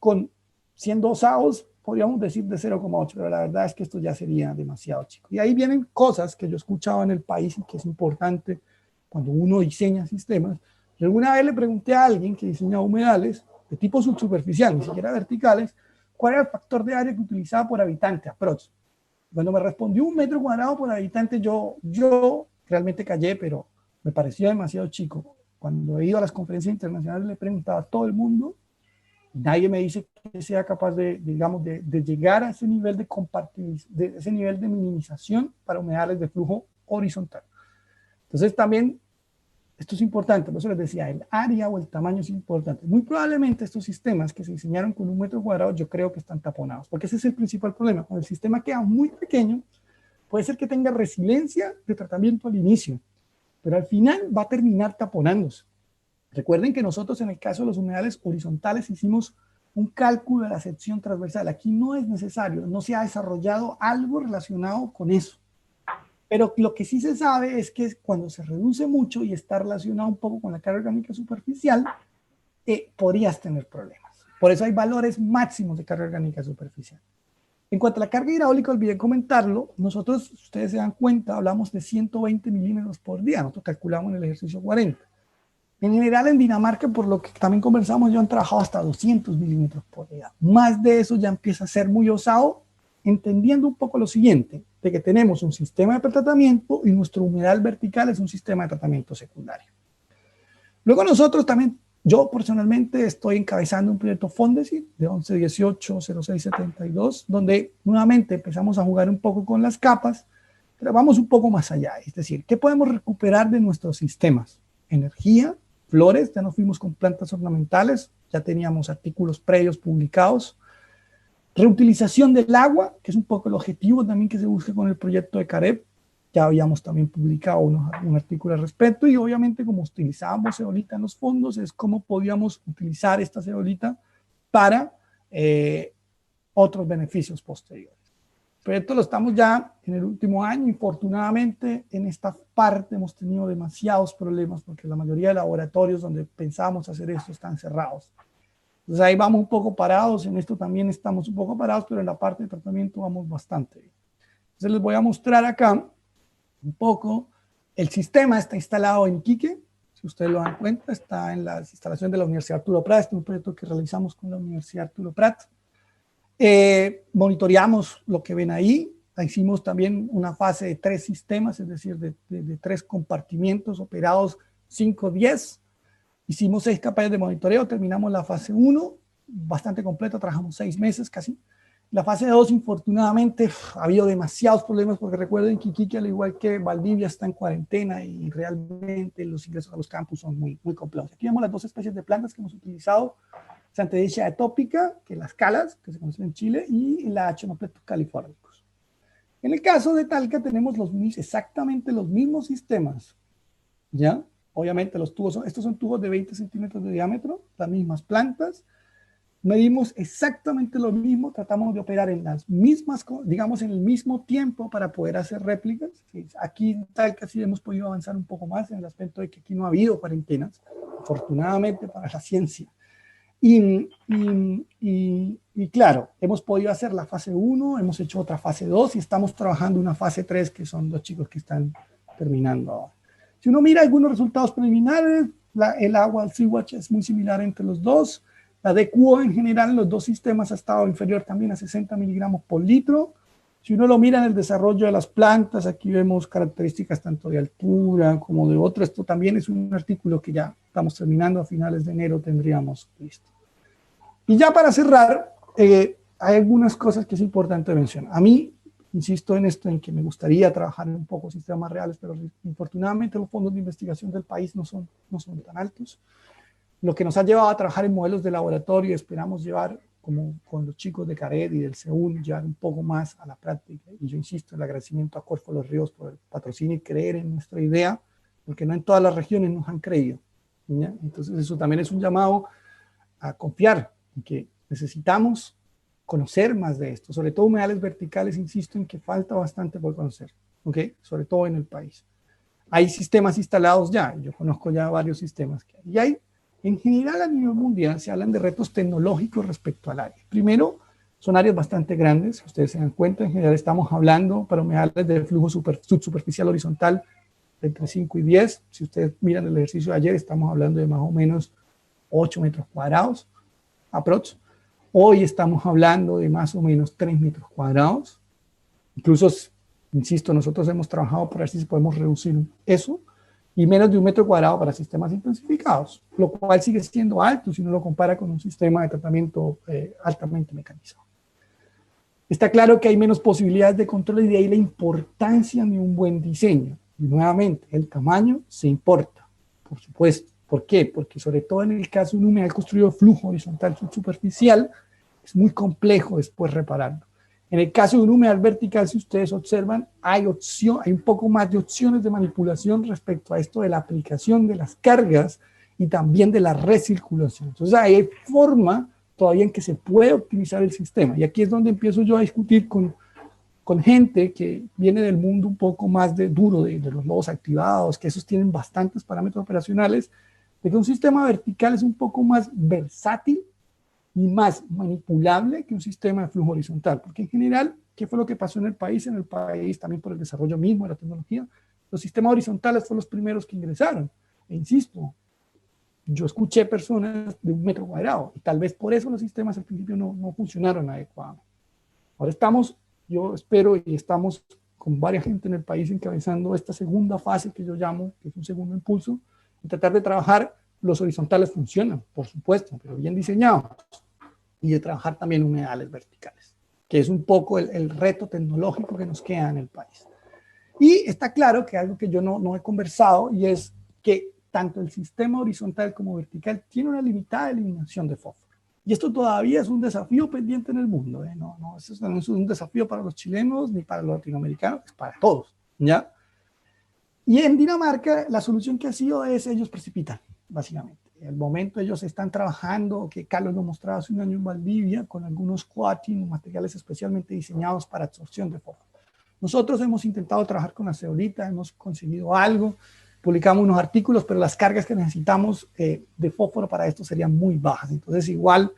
siendo osados, podríamos decir de 0,8, pero la verdad es que esto ya sería demasiado chico. Y ahí vienen cosas que yo escuchaba en el país y que es importante cuando uno diseña sistemas. Yo alguna vez le pregunté a alguien que diseñaba humedales de tipo subsuperficial, ni siquiera verticales, cuál era el factor de área que utilizaba por habitante, aprox. Cuando me respondió 1 metro cuadrado por habitante, yo realmente callé, pero me pareció demasiado chico. Cuando he ido a las conferencias internacionales le preguntaba a todo el mundo, nadie me dice que sea capaz de llegar a ese nivel de compartibilización, ese nivel de minimización para humedales de flujo horizontal. Entonces también esto es importante, por eso les decía, el área o el tamaño es importante. Muy probablemente estos sistemas que se diseñaron con 1 metro cuadrado, yo creo que están taponados, porque ese es el principal problema. Cuando el sistema queda muy pequeño, puede ser que tenga resiliencia de tratamiento al inicio, pero al final va a terminar taponándose. Recuerden que nosotros en el caso de los humedales horizontales hicimos un cálculo de la sección transversal. Aquí no es necesario, no se ha desarrollado algo relacionado con eso. Pero lo que sí se sabe es que cuando se reduce mucho y está relacionado un poco con la carga orgánica superficial, podrías tener problemas. Por eso hay valores máximos de carga orgánica superficial. En cuanto a la carga hidráulica, olvidé comentarlo, nosotros, si ustedes se dan cuenta, hablamos de 120 milímetros por día, nosotros calculamos en el ejercicio 40. En general en Dinamarca, por lo que también conversamos, yo han trabajado hasta 200 milímetros por unidad. Más de eso ya empieza a ser muy osado, entendiendo un poco lo siguiente, de que tenemos un sistema de pretratamiento y nuestro humedal vertical es un sistema de tratamiento secundario. Luego nosotros también, yo personalmente estoy encabezando un proyecto Fondesit de 1118-0672, donde nuevamente empezamos a jugar un poco con las capas, pero vamos un poco más allá. Es decir, ¿qué podemos recuperar de nuestros sistemas? Energía, flores, ya nos fuimos con plantas ornamentales, ya teníamos artículos previos publicados. Reutilización del agua, que es un poco el objetivo también que se busca con el proyecto de Careb. Ya habíamos también publicado un artículo al respecto, y obviamente como utilizábamos eolita en los fondos, es cómo podíamos utilizar esta eolita para otros beneficios posteriores. El proyecto lo estamos ya en el último año. Infortunadamente en esta parte hemos tenido demasiados problemas porque la mayoría de laboratorios donde pensábamos hacer esto están cerrados. Entonces ahí vamos un poco parados, en esto también estamos un poco parados, pero en la parte de tratamiento vamos bastante bien. Entonces les voy a mostrar acá un poco. El sistema está instalado en Iquique, si ustedes lo dan cuenta, está en las instalaciones de la Universidad Arturo Prat. Este es un proyecto que realizamos con la Universidad Arturo Prat. Monitoreamos lo que ven ahí. Hicimos también una fase de 3 sistemas, es decir, de 3 compartimientos operados 5-10. Hicimos 6 capas de monitoreo, terminamos la fase 1, bastante completa, trabajamos 6 meses casi. La fase 2, infortunadamente, ha habido demasiados problemas porque recuerden que Iquique, al igual que Valdivia, está en cuarentena y realmente los ingresos a los campus son muy, muy complejos. Aquí vemos las 2 especies de plantas que hemos utilizado: Xanthidacea atópica, que las calas, que se conocen en Chile, y la Achenopletus californicus. En el caso de Talca tenemos exactamente los mismos sistemas, ¿ya? Obviamente los tubos estos son tubos de 20 centímetros de diámetro, las mismas plantas. Medimos exactamente lo mismo, tratamos de operar en las mismas, digamos, en el mismo tiempo para poder hacer réplicas. Aquí en Talca sí hemos podido avanzar un poco más en el aspecto de que aquí no ha habido cuarentenas, afortunadamente para la ciencia. Y claro, hemos podido hacer la fase 1, hemos hecho otra fase 2 y estamos trabajando una fase 3, que son 2 chicos que están terminando ahora. Si uno mira algunos resultados preliminares, el agua, el Sea-Watch, es muy similar entre los dos. La DQO en general en los 2 sistemas ha estado inferior también a 60 miligramos por litro. Si uno lo mira en el desarrollo de las plantas, aquí vemos características tanto de altura como de otro. Esto también es un artículo que ya estamos terminando, a finales de enero tendríamos listo. Y ya para cerrar, hay algunas cosas que es importante mencionar. A mí, insisto en esto, en que me gustaría trabajar en un poco sistemas reales, pero infortunadamente los fondos de investigación del país no son tan altos. Lo que nos ha llevado a trabajar en modelos de laboratorio, esperamos llevar, como con los chicos de CARED y del CEUN, llevar un poco más a la práctica. Y yo insisto, el agradecimiento a Corfo Los Ríos por el patrocinio y creer en nuestra idea, porque no en todas las regiones nos han creído, ¿ya? Entonces eso también es un llamado a confiar en que necesitamos conocer más de esto, sobre todo humedales verticales. Insisto en que falta bastante por conocer, ¿okay? Sobre todo en el país. Hay sistemas instalados ya, yo conozco ya varios sistemas que hay. Y hay, en general a nivel mundial, se hablan de retos tecnológicos respecto al área. Primero, son áreas bastante grandes, si ustedes se dan cuenta, en general estamos hablando para humedales de flujo subsuperficial horizontal de entre 5 y 10. Si ustedes miran el ejercicio de ayer, estamos hablando de más o menos 8 metros cuadrados, aprox. Hoy estamos hablando de más o menos 3 metros cuadrados. Incluso, insisto, nosotros hemos trabajado por ver si podemos reducir eso, y menos de 1 metro cuadrado para sistemas intensificados, lo cual sigue siendo alto si uno lo compara con un sistema de tratamiento altamente mecanizado. Está claro que hay menos posibilidades de control y de ahí la importancia de un buen diseño. Y nuevamente, el tamaño se importa, por supuesto. ¿Por qué? Porque sobre todo en el caso de un humedal construido de flujo horizontal subsuperficial, es muy complejo después repararlo. En el caso de un humedal vertical, si ustedes observan, hay un poco más de opciones de manipulación respecto a esto de la aplicación de las cargas y también de la recirculación. Entonces hay forma todavía en que se puede optimizar el sistema. Y aquí es donde empiezo yo a discutir con gente que viene del mundo un poco más duro de los nodos activados, que esos tienen bastantes parámetros operacionales, de que un sistema vertical es un poco más versátil y más manipulable que un sistema de flujo horizontal, porque en general, ¿qué fue lo que pasó en el país? En el país, también por el desarrollo mismo de la tecnología, los sistemas horizontales fueron los primeros que ingresaron, e insisto, yo escuché personas de 1 metro cuadrado, y tal vez por eso los sistemas al principio no funcionaron adecuadamente. Ahora yo espero y estamos con varias gente en el país encabezando esta segunda fase que yo llamo, que es un segundo impulso, y tratar de trabajar. Los horizontales funcionan, por supuesto, pero bien diseñados, y de trabajar también humedales verticales, que es un poco el reto tecnológico que nos queda en el país. Y está claro que algo que yo no he conversado, y es que tanto el sistema horizontal como vertical tiene una limitada eliminación de fósforo. Y esto todavía es un desafío pendiente en el mundo, ¿eh? Eso no es un desafío para los chilenos ni para los latinoamericanos, es para todos, ¿ya? Y en Dinamarca la solución que ha sido es ellos precipitan, básicamente. El momento ellos están trabajando, que Carlos lo mostraba hace un año en Valdivia, con algunos coating, materiales especialmente diseñados para absorción de fósforo. Nosotros hemos intentado trabajar con la ceolita, hemos conseguido algo, publicamos unos artículos, pero las cargas que necesitamos de fósforo para esto serían muy bajas. Entonces igual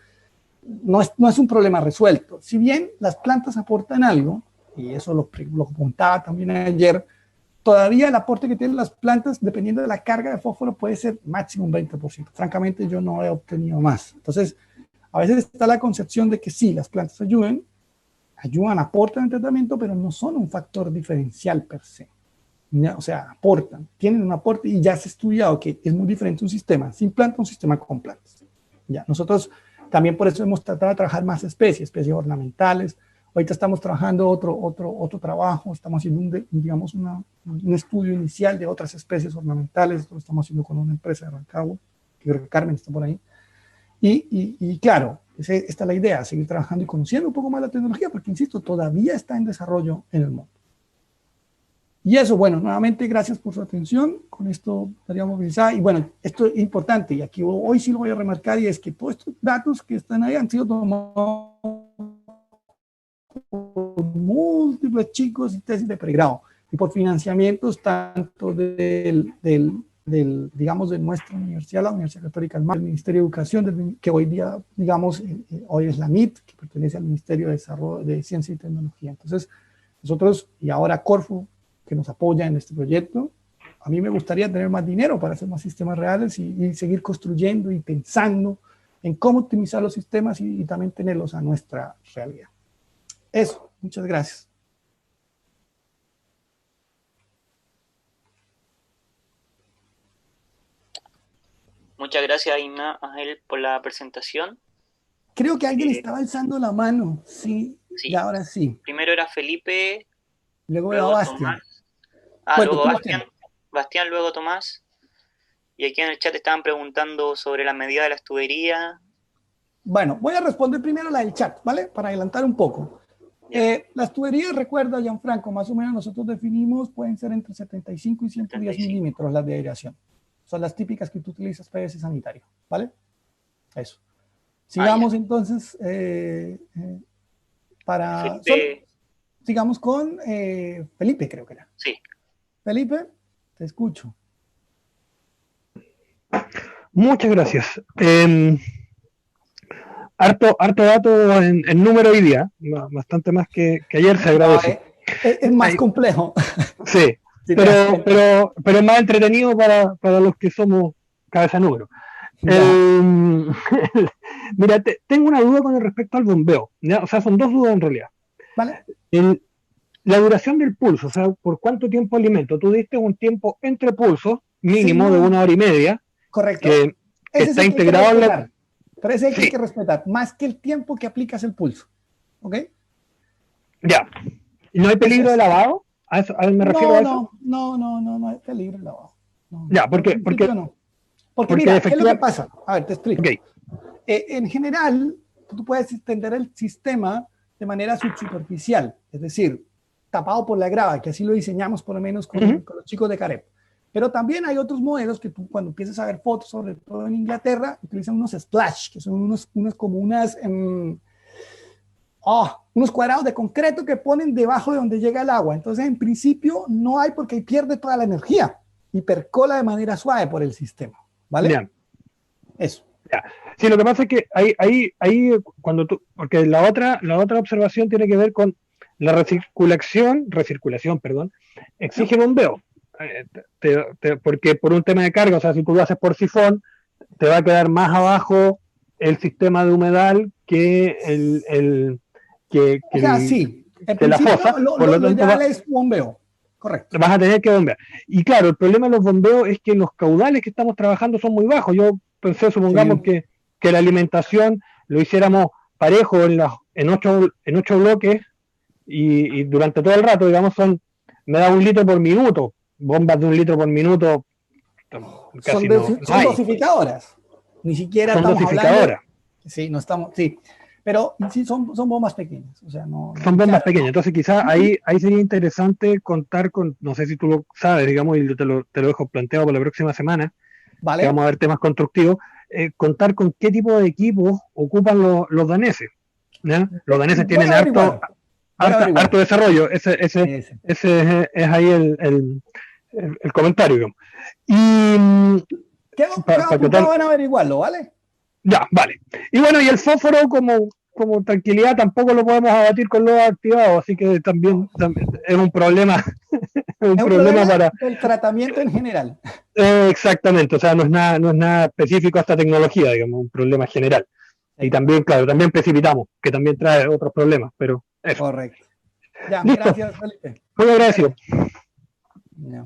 no es un problema resuelto. Si bien las plantas aportan algo, y eso lo comentaba también ayer, todavía el aporte que tienen las plantas, dependiendo de la carga de fósforo, puede ser máximo un 20%. Francamente, yo no he obtenido más. Entonces, a veces está la concepción de que sí, las plantas ayudan, aportan el tratamiento, pero no son un factor diferencial per se. ¿Ya? O sea, aportan, tienen un aporte, y ya se ha estudiado que es muy diferente un sistema sin planta a un sistema con plantas. ¿Ya? Nosotros también por eso hemos tratado de trabajar más especies ornamentales. Ahorita estamos trabajando otro trabajo, estamos haciendo un estudio inicial de otras especies ornamentales. Esto lo estamos haciendo con una empresa de Rancagua, que Carmen está por ahí. Y claro, esta es la idea, seguir trabajando y conociendo un poco más la tecnología, porque, insisto, todavía está en desarrollo en el mundo. Y eso, bueno, nuevamente gracias por su atención. Con esto estaríamos movilizada. Y bueno, esto es importante, y aquí hoy sí lo voy a remarcar, y es que todos estos datos que están ahí han sido tomados por múltiples chicos y tesis de pregrado, y por financiamientos tanto digamos, de nuestra universidad, la Universidad Católica del Mar, el Ministerio de Educación, que hoy día, digamos, hoy es la MIT, que pertenece al Ministerio de Desarrollo de Ciencia y Tecnología. Entonces, nosotros, y ahora Corfo, que nos apoya en este proyecto, a mí me gustaría tener más dinero para hacer más sistemas reales y seguir construyendo y pensando en cómo optimizar los sistemas y también tenerlos a nuestra realidad. Eso, muchas gracias. Muchas gracias, Ismael, por la presentación. Creo que alguien estaba alzando la mano, sí, y ahora sí. Primero era Felipe, luego era Bastián. Luego Bastián, luego Tomás. Y aquí en el chat estaban preguntando sobre la medida de las tuberías. Bueno, voy a responder primero la del chat, ¿vale? Para adelantar un poco. Las tuberías, recuerda, Gianfranco, más o menos nosotros definimos, pueden ser entre 75 y 110 milímetros las de aireación. Son las típicas que tú utilizas PVC sanitario, ¿vale? Eso. Sigamos entonces sigamos con Felipe, creo que era. Sí. Felipe, te escucho. Muchas gracias. Harto dato en número hoy día, bastante más que ayer, se agradece. Es más complejo. Sí, pero más entretenido para los que somos cabeza de número. Mira, tengo una duda con respecto al bombeo, ¿ya? O sea, son dos dudas en realidad. Vale. La duración del pulso, o sea, ¿por cuánto tiempo alimento? Tú diste un tiempo entre pulsos, mínimo de 1 hora y media. Correcto. Que está integrado en la... Pero ese hay que respetar, más que el tiempo que aplicas el pulso. ¿Ok? Ya. ¿No hay peligro de lavado? ¿A eso me refiero a eso? No hay peligro de lavado. Ya, porque mira, ¿qué es lo que pasa? A ver, te explico. Okay. En general, tú puedes entender el sistema de manera subsuperficial, es decir, tapado por la grava, que así lo diseñamos por lo menos con los chicos de Carep. Pero también hay otros modelos que tú, cuando empiezas a ver fotos, sobre todo en Inglaterra, utilizan unos splash, que son unos cuadrados de concreto que ponen debajo de donde llega el agua. Entonces, en principio, no hay, porque pierde toda la energía y percola de manera suave por el sistema. ¿Vale? Bien. Eso. Ya. Sí, lo que pasa es que ahí cuando tú, porque la otra observación tiene que ver con la recirculación, exige bombeo. Porque por un tema de carga, o sea, si tú lo haces por sifón, te va a quedar más abajo el sistema de humedal que O sea, sí, en que la principio fosa, por lo lo tanto ideal es bombeo, correcto. vas a tener que bombear. Y claro, el problema de los bombeos es que los caudales que estamos trabajando son muy bajos. Yo pensé, supongamos Sí. que la alimentación lo hiciéramos parejo en ocho bloques y durante todo el rato, digamos, me da 1 litro por minuto. Bombas de 1 litro por minuto casi no Son hay. dosificadoras. Ni siquiera Son estamos dosificadoras. hablando. Sí, no estamos. Sí. Pero sí, son bombas pequeñas. O sea, Son bombas claro, pequeñas. Entonces, quizás ahí sería interesante contar con, no sé si tú lo sabes, digamos, y te lo dejo planteado para la próxima semana, que ¿vale? vamos a ver temas constructivos, contar con qué tipo de equipos ocupan los daneses. ¿Ya? Los daneses Voy tienen a averiguar. Voy a averiguar. harto desarrollo. Ese Ese. es ahí el comentario, digamos. Y Quedo para apuntado en averiguarlo, ¿vale? ya, vale. Y bueno, y el fósforo como tranquilidad tampoco lo podemos abatir con los activados, así que también es un problema, un Es un problema problema para... del tratamiento en general. Exactamente, o sea, no es nada específico a esta tecnología, digamos, un problema general. Y Sí, también, claro, también precipitamos, que también trae otros problemas, pero eso. correcto. Ya, Listo, gracias, Felipe. muy agradecido. Ya.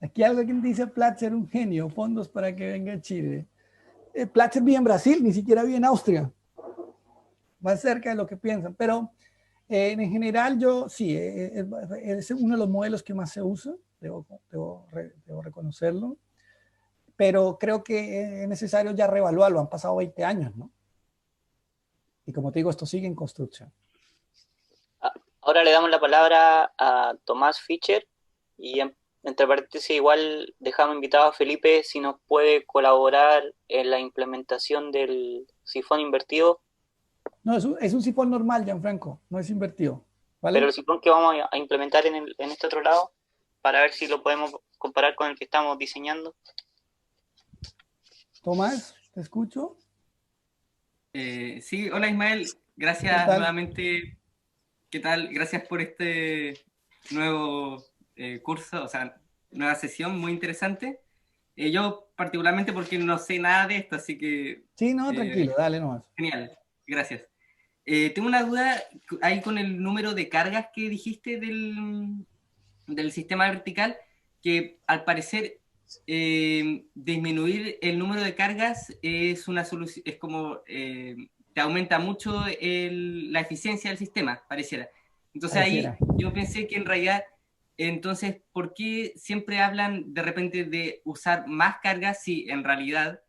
Aquí alguien dice Platzer un genio, fondos para que venga a Chile. Platzer vive en Brasil, ni siquiera vive en Austria. Más cerca de lo que piensan, pero en general yo sí, es uno de los modelos que más se usa, debo reconocerlo, pero creo que es necesario ya reevaluarlo, han pasado 20 años, ¿no? Y como te digo, esto sigue en construcción. Ahora le damos la palabra a Tomás Fischer y entre paréntesis igual dejamos invitado a Felipe si nos puede colaborar en la implementación del sifón invertido. No, es un sifón normal, Gianfranco, no es invertido, ¿vale? Pero el sifón que vamos a implementar en este otro lado, para ver si lo podemos comparar con el que estamos diseñando. Tomás, ¿te escucho? Sí, hola Ismael, gracias nuevamente. ¿Qué tal? Gracias por este nuevo curso, o sea, nueva sesión muy interesante. Yo particularmente porque no sé nada de esto, así que... Sí, no, tranquilo, dale nomás. Genial, gracias. Tengo una duda ahí con el número de cargas que dijiste del sistema vertical, que al parecer disminuir el número de cargas es una solución, es como te aumenta mucho la eficiencia del sistema, pareciera. Entonces ahí yo pensé que en realidad, entonces, ¿por qué siempre hablan de repente de usar más cargas si en realidad,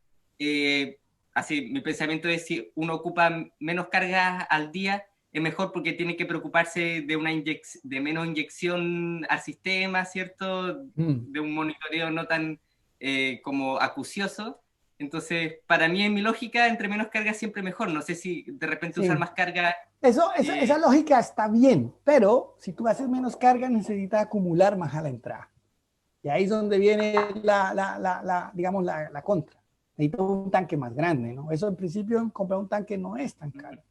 así mi pensamiento es si uno ocupa menos cargas al día, es mejor porque tiene que preocuparse de menos inyección al sistema, ¿cierto? De un monitoreo no tan como acucioso. Entonces, para mí, en mi lógica, entre menos carga siempre mejor. No sé si de repente usar más carga... Esa lógica está bien, pero si tú haces menos carga, necesitas acumular más a la entrada. Y ahí es donde viene digamos, la contra. Necesitas un tanque más grande, ¿no? Eso en principio, comprar un tanque no es tan caro.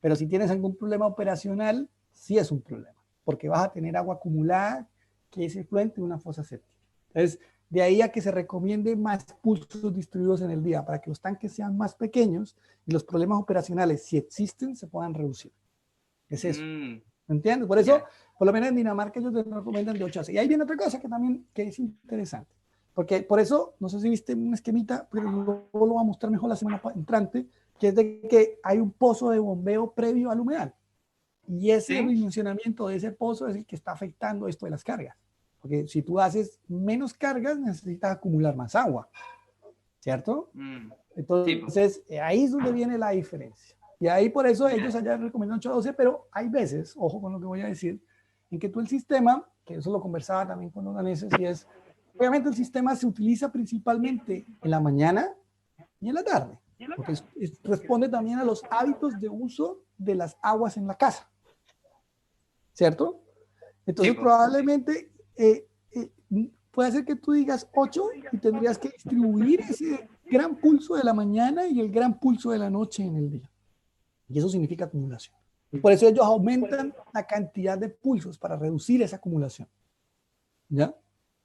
Pero si tienes algún problema operacional, sí es un problema, porque vas a tener agua acumulada que es efluente de una fosa séptica. Entonces, de ahí a que se recomiende más pulsos distribuidos en el día para que los tanques sean más pequeños y los problemas operacionales, si existen, se puedan reducir. Es eso. ¿Me entiendes? Por eso, por lo menos en Dinamarca, ellos te recomiendan de 8 a 6. Y ahí viene otra cosa que también que es interesante. Porque por eso, no sé si viste un esquemita, pero luego lo voy a mostrar mejor la semana entrante, que es de que hay un pozo de bombeo previo al humedal. Y ese dimensionamiento de ese pozo es el que está afectando esto de las cargas. Porque si tú haces menos cargas, necesitas acumular más agua. ¿Cierto? Entonces, ahí es donde viene la diferencia. Y ahí por eso ellos allá recomiendan 8 a 12, pero hay veces, ojo con lo que voy a decir, en que tú el sistema, que eso lo conversaba también con los daneses, y es, obviamente el sistema se utiliza principalmente en la mañana y en la tarde, porque responde también a los hábitos de uso de las aguas en la casa. ¿Cierto? Entonces probablemente puede ser que tú digas 8 y tendrías que distribuir ese gran pulso de la mañana y el gran pulso de la noche en el día. Y eso significa acumulación. Por eso ellos aumentan la cantidad de pulsos para reducir esa acumulación. ¿Ya?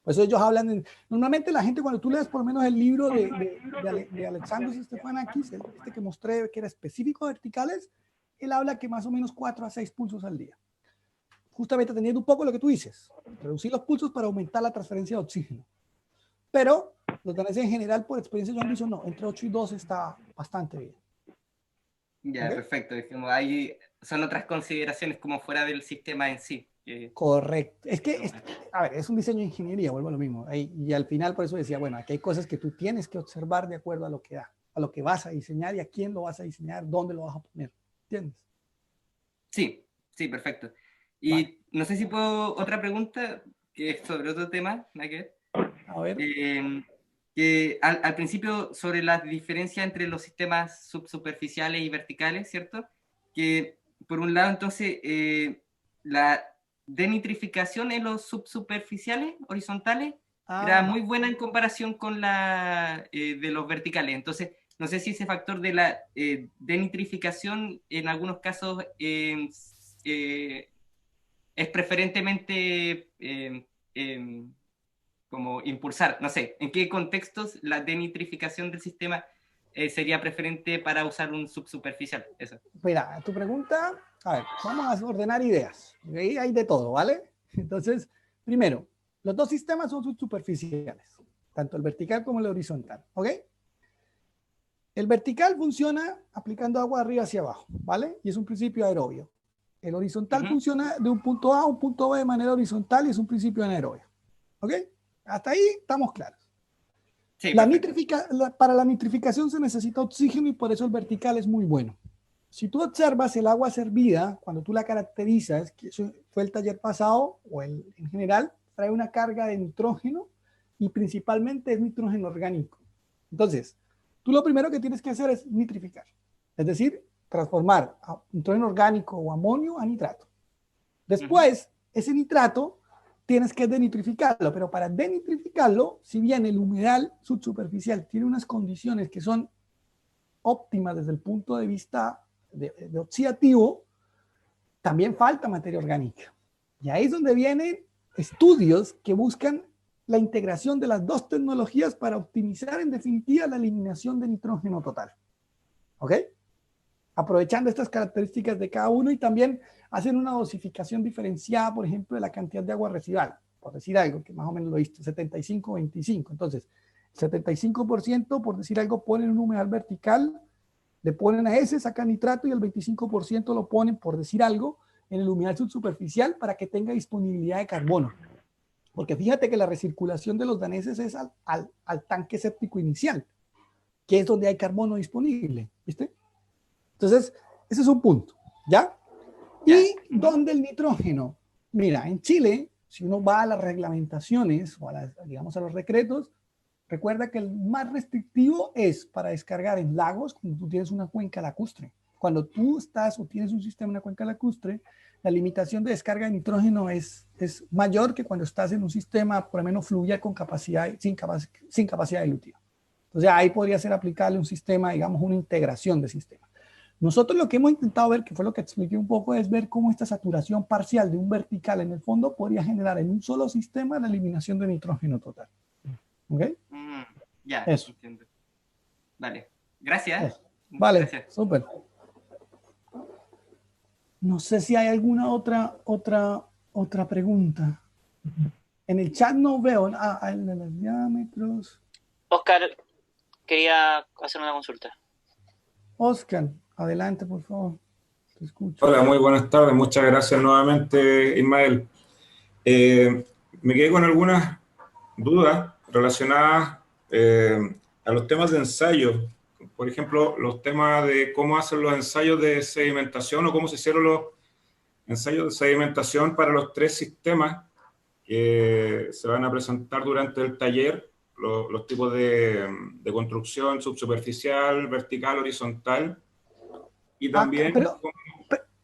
Por eso ellos hablan, normalmente la gente cuando tú lees por lo menos el libro de Alexandros Stefanakis, este que mostré que era específico de verticales, él habla que más o menos 4 a 6 pulsos al día. Justamente teniendo un poco lo que tú dices, reducir los pulsos para aumentar la transferencia de oxígeno. Pero los daneses en general, por experiencia, yo han dicho, no, entre 8 y 12 está bastante bien. Ya, ¿Okay? perfecto. Como hay, son otras consideraciones como fuera del sistema en sí. Correcto. Es que, a ver, es un diseño de ingeniería, vuelvo a lo mismo. Y al final por eso decía, bueno, aquí hay cosas que tú tienes que observar de acuerdo a lo que da, a lo que vas a diseñar y a quién lo vas a diseñar, dónde lo vas a poner. ¿Entiendes? Sí, sí, perfecto. Y vale. No sé si puedo, otra pregunta, que es sobre otro tema, ¿no? A ver. Que al principio sobre la diferencia entre los sistemas subsuperficiales y verticales, ¿cierto? Que por un lado entonces la denitrificación en los subsuperficiales, horizontales, era muy buena en comparación con la de los verticales. Entonces, no sé si ese factor de la denitrificación en algunos casos es preferentemente como impulsar, no sé, ¿en qué contextos la denitrificación del sistema sería preferente para usar un subsuperficial? Eso. Mira, tu pregunta, a ver, vamos a ordenar ideas. Ahí hay de todo, ¿vale? Entonces, primero, los dos sistemas son subsuperficiales, tanto el vertical como el horizontal, ¿ok? El vertical funciona aplicando agua de arriba hacia abajo, ¿vale? Y es un principio aerobio. El horizontal funciona de un punto A a un punto B de manera horizontal y es un principio anaerobio, ¿ok? Hasta ahí estamos claros. Sí, para la nitrificación se necesita oxígeno y por eso el vertical es muy bueno. Si tú observas el agua servida, cuando tú la caracterizas, que eso fue el taller pasado, o en general, trae una carga de nitrógeno y principalmente es nitrógeno orgánico. Entonces, tú lo primero que tienes que hacer es nitrificar. Es decir, transformar nitrógeno orgánico o amonio a nitrato. Después, ese nitrato tienes que denitrificarlo, pero para denitrificarlo, si bien el humedal subsuperficial tiene unas condiciones que son óptimas desde el punto de vista de oxidativo, también falta materia orgánica. Y ahí es donde vienen estudios que buscan la integración de las dos tecnologías para optimizar en definitiva la eliminación de nitrógeno total. ¿Ok? Aprovechando estas características de cada uno y también hacen una dosificación diferenciada, por ejemplo, de la cantidad de agua residual, por decir algo, que más o menos lo he visto, 75-25. Entonces, el 75%, por decir algo, ponen un humedal vertical, le ponen a ese, sacan nitrato y el 25% lo ponen, por decir algo, en el humedal subsuperficial para que tenga disponibilidad de carbono. Porque fíjate que la recirculación de los daneses es al tanque séptico inicial, que es donde hay carbono disponible, ¿viste? Entonces, ese es un punto, ¿ya? ¿Y dónde el nitrógeno? Mira, en Chile, si uno va a las reglamentaciones o digamos a los decretos, recuerda que el más restrictivo es para descargar en lagos cuando tú tienes una cuenca lacustre. Cuando tú estás o tienes un sistema en una cuenca lacustre, la limitación de descarga de nitrógeno es mayor que cuando estás en un sistema por lo menos fluvial con capacidad, sin capacidad dilutiva. Entonces ahí podría ser aplicable un sistema, digamos, una integración de sistemas. Nosotros lo que hemos intentado ver, que fue lo que expliqué un poco, es ver cómo esta saturación parcial de un vertical en el fondo podría generar en un solo sistema la eliminación de nitrógeno total. ¿Ok? Ya, eso. Entiendo. Vale, gracias. Eso. Vale, gracias. Súper. No sé si hay alguna otra pregunta. En el chat no veo. El de los diámetros. Oscar quería hacer una consulta. Oscar, adelante, por favor. Te escucho. Hola, muy buenas tardes. Muchas gracias nuevamente, Ismael. Me quedé con algunas dudas relacionadas a los temas de ensayo. Por ejemplo, los temas de cómo hacen los ensayos de sedimentación o cómo se hicieron los ensayos de sedimentación para los 3 sistemas que se van a presentar durante el taller, los tipos de construcción subsuperficial, vertical, horizontal. Y también...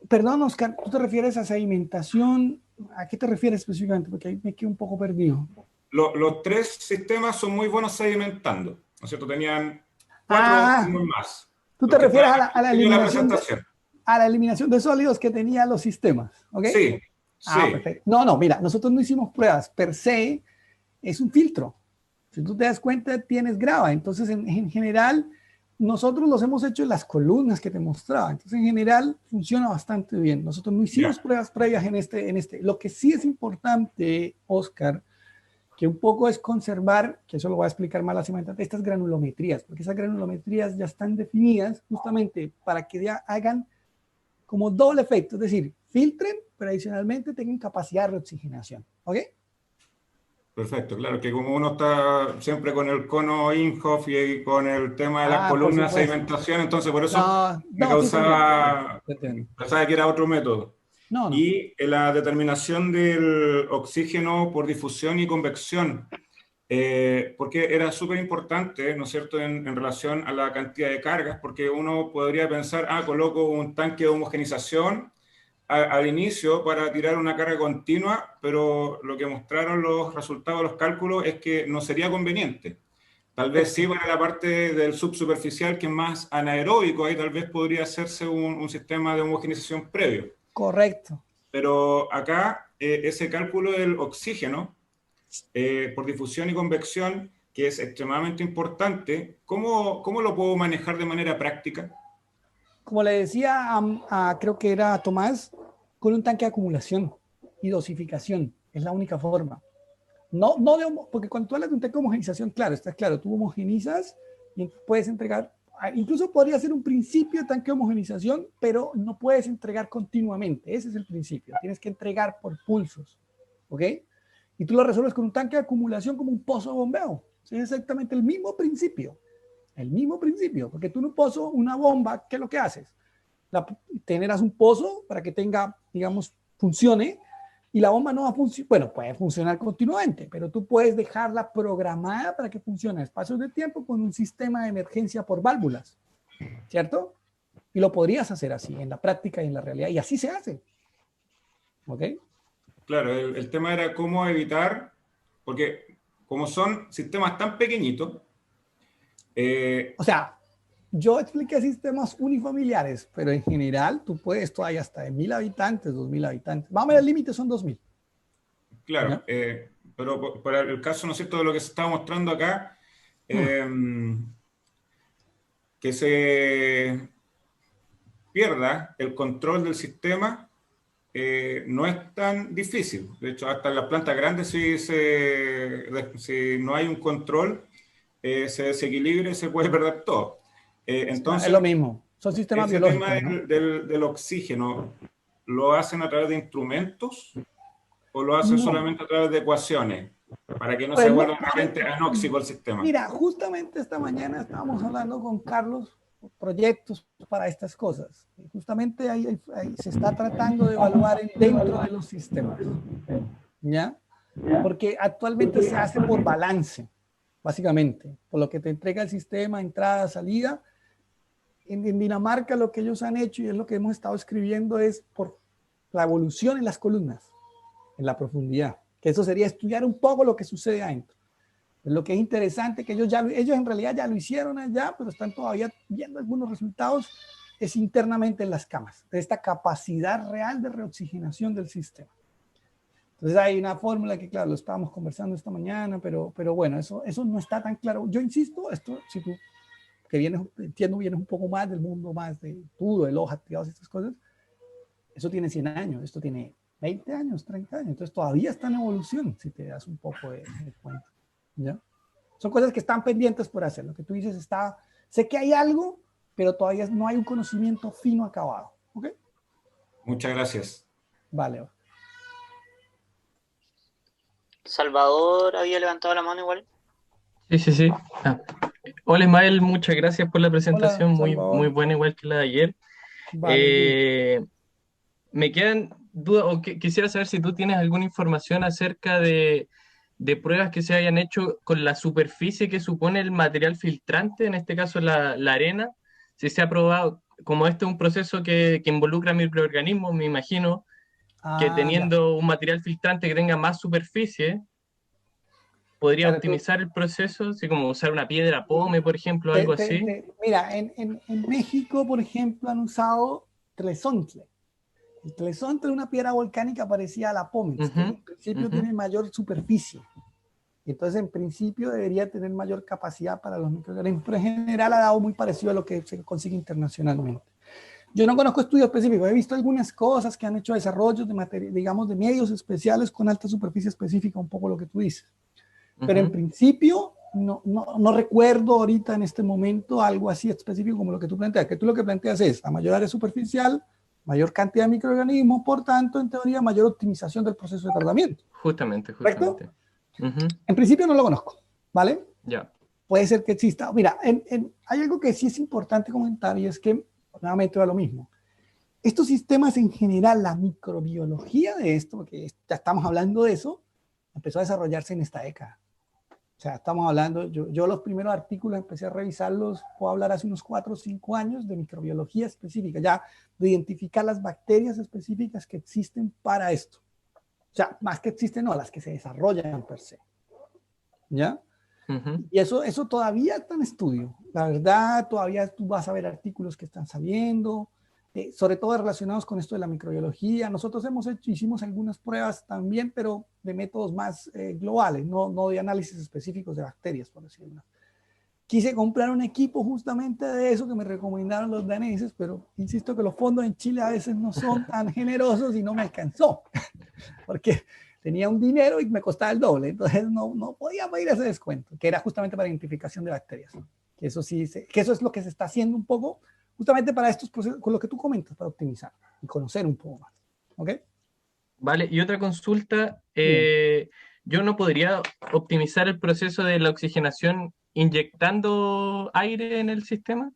Perdón, Oscar, ¿tú te refieres a sedimentación? ¿A qué te refieres específicamente? Porque ahí me quedé un poco perdido. Los 3 sistemas son muy buenos sedimentando, ¿no es cierto? Tenían 4 más. ¿Tú te refieres a la eliminación a la eliminación de sólidos que tenían los sistemas? ¿Okay? Sí, sí. Perfecto. No, mira, nosotros no hicimos pruebas per se es un filtro. Si tú te das cuenta, tienes grava. Entonces, en general, nosotros los hemos hecho en las columnas que te mostraba. Entonces, en general, funciona bastante bien. Nosotros no hicimos pruebas previas en este. Lo que sí es importante, Oscar, que un poco es conservar, que eso lo voy a explicar más la semana, estas granulometrías, porque esas granulometrías ya están definidas justamente para que ya hagan como doble efecto, es decir, filtren, pero adicionalmente tengan capacidad de reoxigenación. ¿Ok? Perfecto, claro, que como uno está siempre con el cono Inhofe y con el tema de las columnas de sedimentación, entonces por eso me causaba, pensaba que era otro método. No. Y la determinación del oxígeno por difusión y convección, porque era súper importante, ¿no es cierto?, en relación a la cantidad de cargas, porque uno podría pensar, coloco un tanque de homogenización al inicio para tirar una carga continua, pero lo que mostraron los resultados de los cálculos es que no sería conveniente. Tal vez sí para la parte del subsuperficial, que es más anaeróbico, ahí tal vez podría hacerse un sistema de homogenización previo. Correcto. Pero acá ese cálculo del oxígeno por difusión y convección, que es extremadamente importante, ¿cómo lo puedo manejar de manera práctica? Como le decía creo que era Tomás, con un tanque de acumulación y dosificación. Es la única forma. Porque cuando tú hablas de un tanque de homogenización, claro, está claro, tú homogenizas y puedes entregar, incluso podría ser un principio de tanque de homogenización, pero no puedes entregar continuamente. Ese es el principio. Tienes que entregar por pulsos. ¿Ok? Y tú lo resuelves con un tanque de acumulación como un pozo de bombeo. Es exactamente el mismo principio. El mismo principio, porque tú en un pozo, una bomba, ¿qué es lo que haces? Generas un pozo para que tenga, digamos, funcione, y la bomba no va a funcionar, bueno, puede funcionar continuamente, pero tú puedes dejarla programada para que funcione a espacios de tiempo con un sistema de emergencia por válvulas, ¿cierto? Y lo podrías hacer así, en la práctica y en la realidad, y así se hace. ¿Ok? Claro, el tema era cómo evitar, porque como son sistemas tan pequeñitos, o sea, yo expliqué sistemas unifamiliares, pero en general tú puedes, tú hay hasta de 1000 habitantes, 2000 habitantes. Vamos a ver, el límite son 2000. Claro, pero para el caso, ¿no es cierto?, de lo que se está mostrando acá, que se pierda el control del sistema no es tan difícil. De hecho, hasta en las plantas grandes, si no hay un control, se desequilibra y se puede perder todo. Entonces, es lo mismo, son sistemas biológicos. ¿El tema del oxígeno lo hacen a través de instrumentos o lo hacen solamente a través de ecuaciones para que no se vuelva realmente anóxico el sistema? Mira, justamente esta mañana estábamos hablando con Carlos proyectos para estas cosas. Justamente ahí se está tratando de evaluar dentro de los sistemas. ¿Ya? Porque actualmente se hace por balance, básicamente, por lo que te entrega el sistema, entrada, salida. En Dinamarca lo que ellos han hecho, y es lo que hemos estado escribiendo, es por la evolución en las columnas, en la profundidad. Que eso sería estudiar un poco lo que sucede adentro. Lo que es interesante, que ellos en realidad ya lo hicieron allá, pero están todavía viendo algunos resultados, es internamente en las camas, de esta capacidad real de reoxigenación del sistema. Entonces hay una fórmula que, claro, lo estábamos conversando esta mañana, pero bueno, eso no está tan claro. Yo insisto, esto, si tú, que vienes un poco más del mundo más de todo, del hoja, todas estas cosas, eso tiene 100 años, esto tiene 20 años, 30 años, entonces todavía está en evolución, si te das un poco de cuenta. ¿Ya? Son cosas que están pendientes por hacer. Lo que tú dices sé que hay algo, pero todavía no hay un conocimiento fino acabado. ¿Ok? Muchas gracias. Vale. Salvador había levantado la mano igual. Sí. Hola Ismael, muchas gracias por la presentación. Hola, muy buena, igual que la de ayer. Vale, me quedan dudas, o quisiera saber si tú tienes alguna información acerca de pruebas que se hayan hecho con la superficie que supone el material filtrante, en este caso la arena, si se ha probado, como este es un proceso que involucra microorganismos, me imagino que teniendo un material filtrante que tenga más superficie, podría optimizar el proceso, así como usar una piedra pome, por ejemplo, algo así. Mira, en México, por ejemplo, han usado tlezontle. El tlezontle es una piedra volcánica parecida a la pómez, que en principio tiene mayor superficie. Y entonces, en principio, debería tener mayor capacidad para los microorganismos, pero en general ha dado muy parecido a lo que se consigue internacionalmente. Yo no conozco estudios específicos, he visto algunas cosas que han hecho desarrollos de materia, digamos, de medios especiales con alta superficie específica, un poco lo que tú dices. Pero en principio, no recuerdo ahorita en este momento algo así específico como lo que tú planteas, que tú lo que planteas es a mayor área superficial, mayor cantidad de microorganismos, por tanto, en teoría, mayor optimización del proceso de tratamiento. Justamente. ¿Correcto? En principio no lo conozco, ¿vale? Ya. Puede ser que exista. Mira, hay algo que sí es importante comentar y es que, nuevamente va lo mismo. Estos sistemas en general, la microbiología de esto, porque ya estamos hablando de eso, empezó a desarrollarse en esta década. O sea, estamos hablando, yo los primeros artículos empecé a revisarlos, puedo hablar hace unos 4 o 5 años de microbiología específica, ya de identificar las bacterias específicas que existen para esto. O sea, más que existen, no, las que se desarrollan per se. ¿Ya? Y eso todavía está en estudio. La verdad, todavía tú vas a ver artículos que están saliendo, sobre todo relacionados con esto de la microbiología. Nosotros hicimos algunas pruebas también, pero de métodos más globales, no de análisis específicos de bacterias, por decirlo. Quise comprar un equipo justamente de eso que me recomendaron los daneses, pero insisto que los fondos en Chile a veces no son tan generosos y no me alcanzó, porque tenía un dinero y me costaba el doble, entonces no podía pedir ese descuento, que era justamente para identificación de bacterias. Que eso sí, que eso es lo que se está haciendo un poco, justamente para estos procesos, con lo que tú comentas, para optimizar y conocer un poco más. ¿Ok? Vale, y otra consulta, yo no podría optimizar el proceso de la oxigenación inyectando aire en el sistema.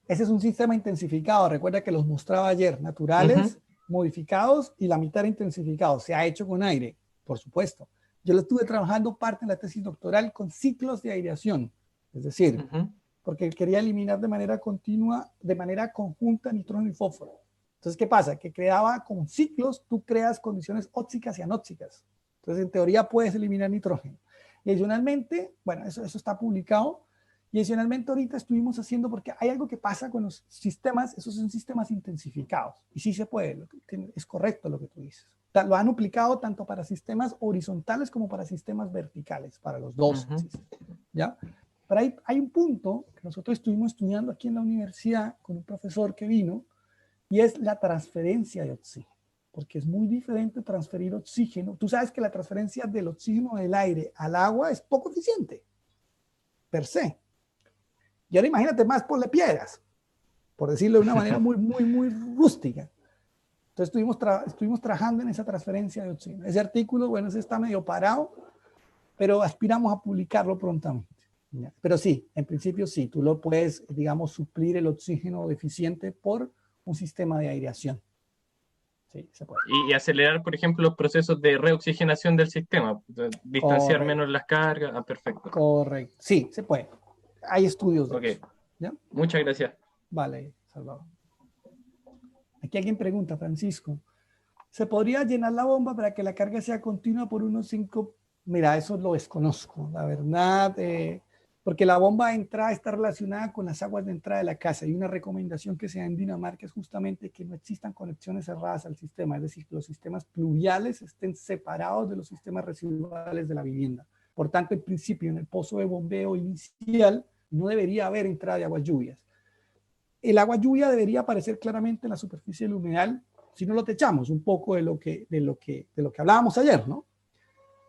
Ese es un sistema intensificado, recuerda que los mostraba ayer, naturales, modificados y la mitad intensificados, se ha hecho con aire, por supuesto. Yo lo estuve trabajando parte en la tesis doctoral con ciclos de aireación, es decir, porque quería eliminar de manera continua, de manera conjunta nitrógeno y fósforo. Entonces, ¿qué pasa? Que creaba con ciclos, tú creas condiciones óxicas y anóxicas. Entonces, en teoría puedes eliminar nitrógeno. Y adicionalmente, bueno, eso está publicado. Y adicionalmente ahorita estuvimos haciendo, porque hay algo que pasa con los sistemas, esos son sistemas intensificados. Y sí se puede, es correcto lo que tú dices. Lo han aplicado tanto para sistemas horizontales como para sistemas verticales, para los dos. ¿Ya? Pero hay un punto que nosotros estuvimos estudiando aquí en la universidad con un profesor que vino, y es la transferencia de oxígeno, porque es muy diferente transferir oxígeno. Tú sabes que la transferencia del oxígeno del aire al agua es poco eficiente, per se. Y ahora imagínate más ponle piedras, por decirlo de una manera muy rústica. Entonces estuvimos trabajando en esa transferencia de oxígeno. Ese artículo, bueno, ese está medio parado, pero aspiramos a publicarlo prontamente. Pero sí, en principio sí, tú lo puedes, digamos, suplir el oxígeno deficiente por un sistema de aireación. Sí, se puede. Y acelerar, por ejemplo, los procesos de reoxigenación del sistema, distanciar menos las cargas. Perfecto. Correcto, sí, se puede. Hay estudios de eso. ¿Ya? Muchas gracias. Vale, Salvador. Aquí alguien pregunta, Francisco, ¿se podría llenar la bomba para que la carga sea continua por unos 5? Mira, eso lo desconozco, la verdad, porque la bomba de entrada está relacionada con las aguas de entrada de la casa, y una recomendación que se da en Dinamarca es justamente que no existan conexiones cerradas al sistema, es decir, que los sistemas pluviales estén separados de los sistemas residuales de la vivienda. Por tanto, en principio, en el pozo de bombeo inicial no debería haber entrada de aguas lluvias. El agua lluvia debería aparecer claramente en la superficie del humedal, si no lo techamos un poco de lo que hablábamos ayer, ¿no?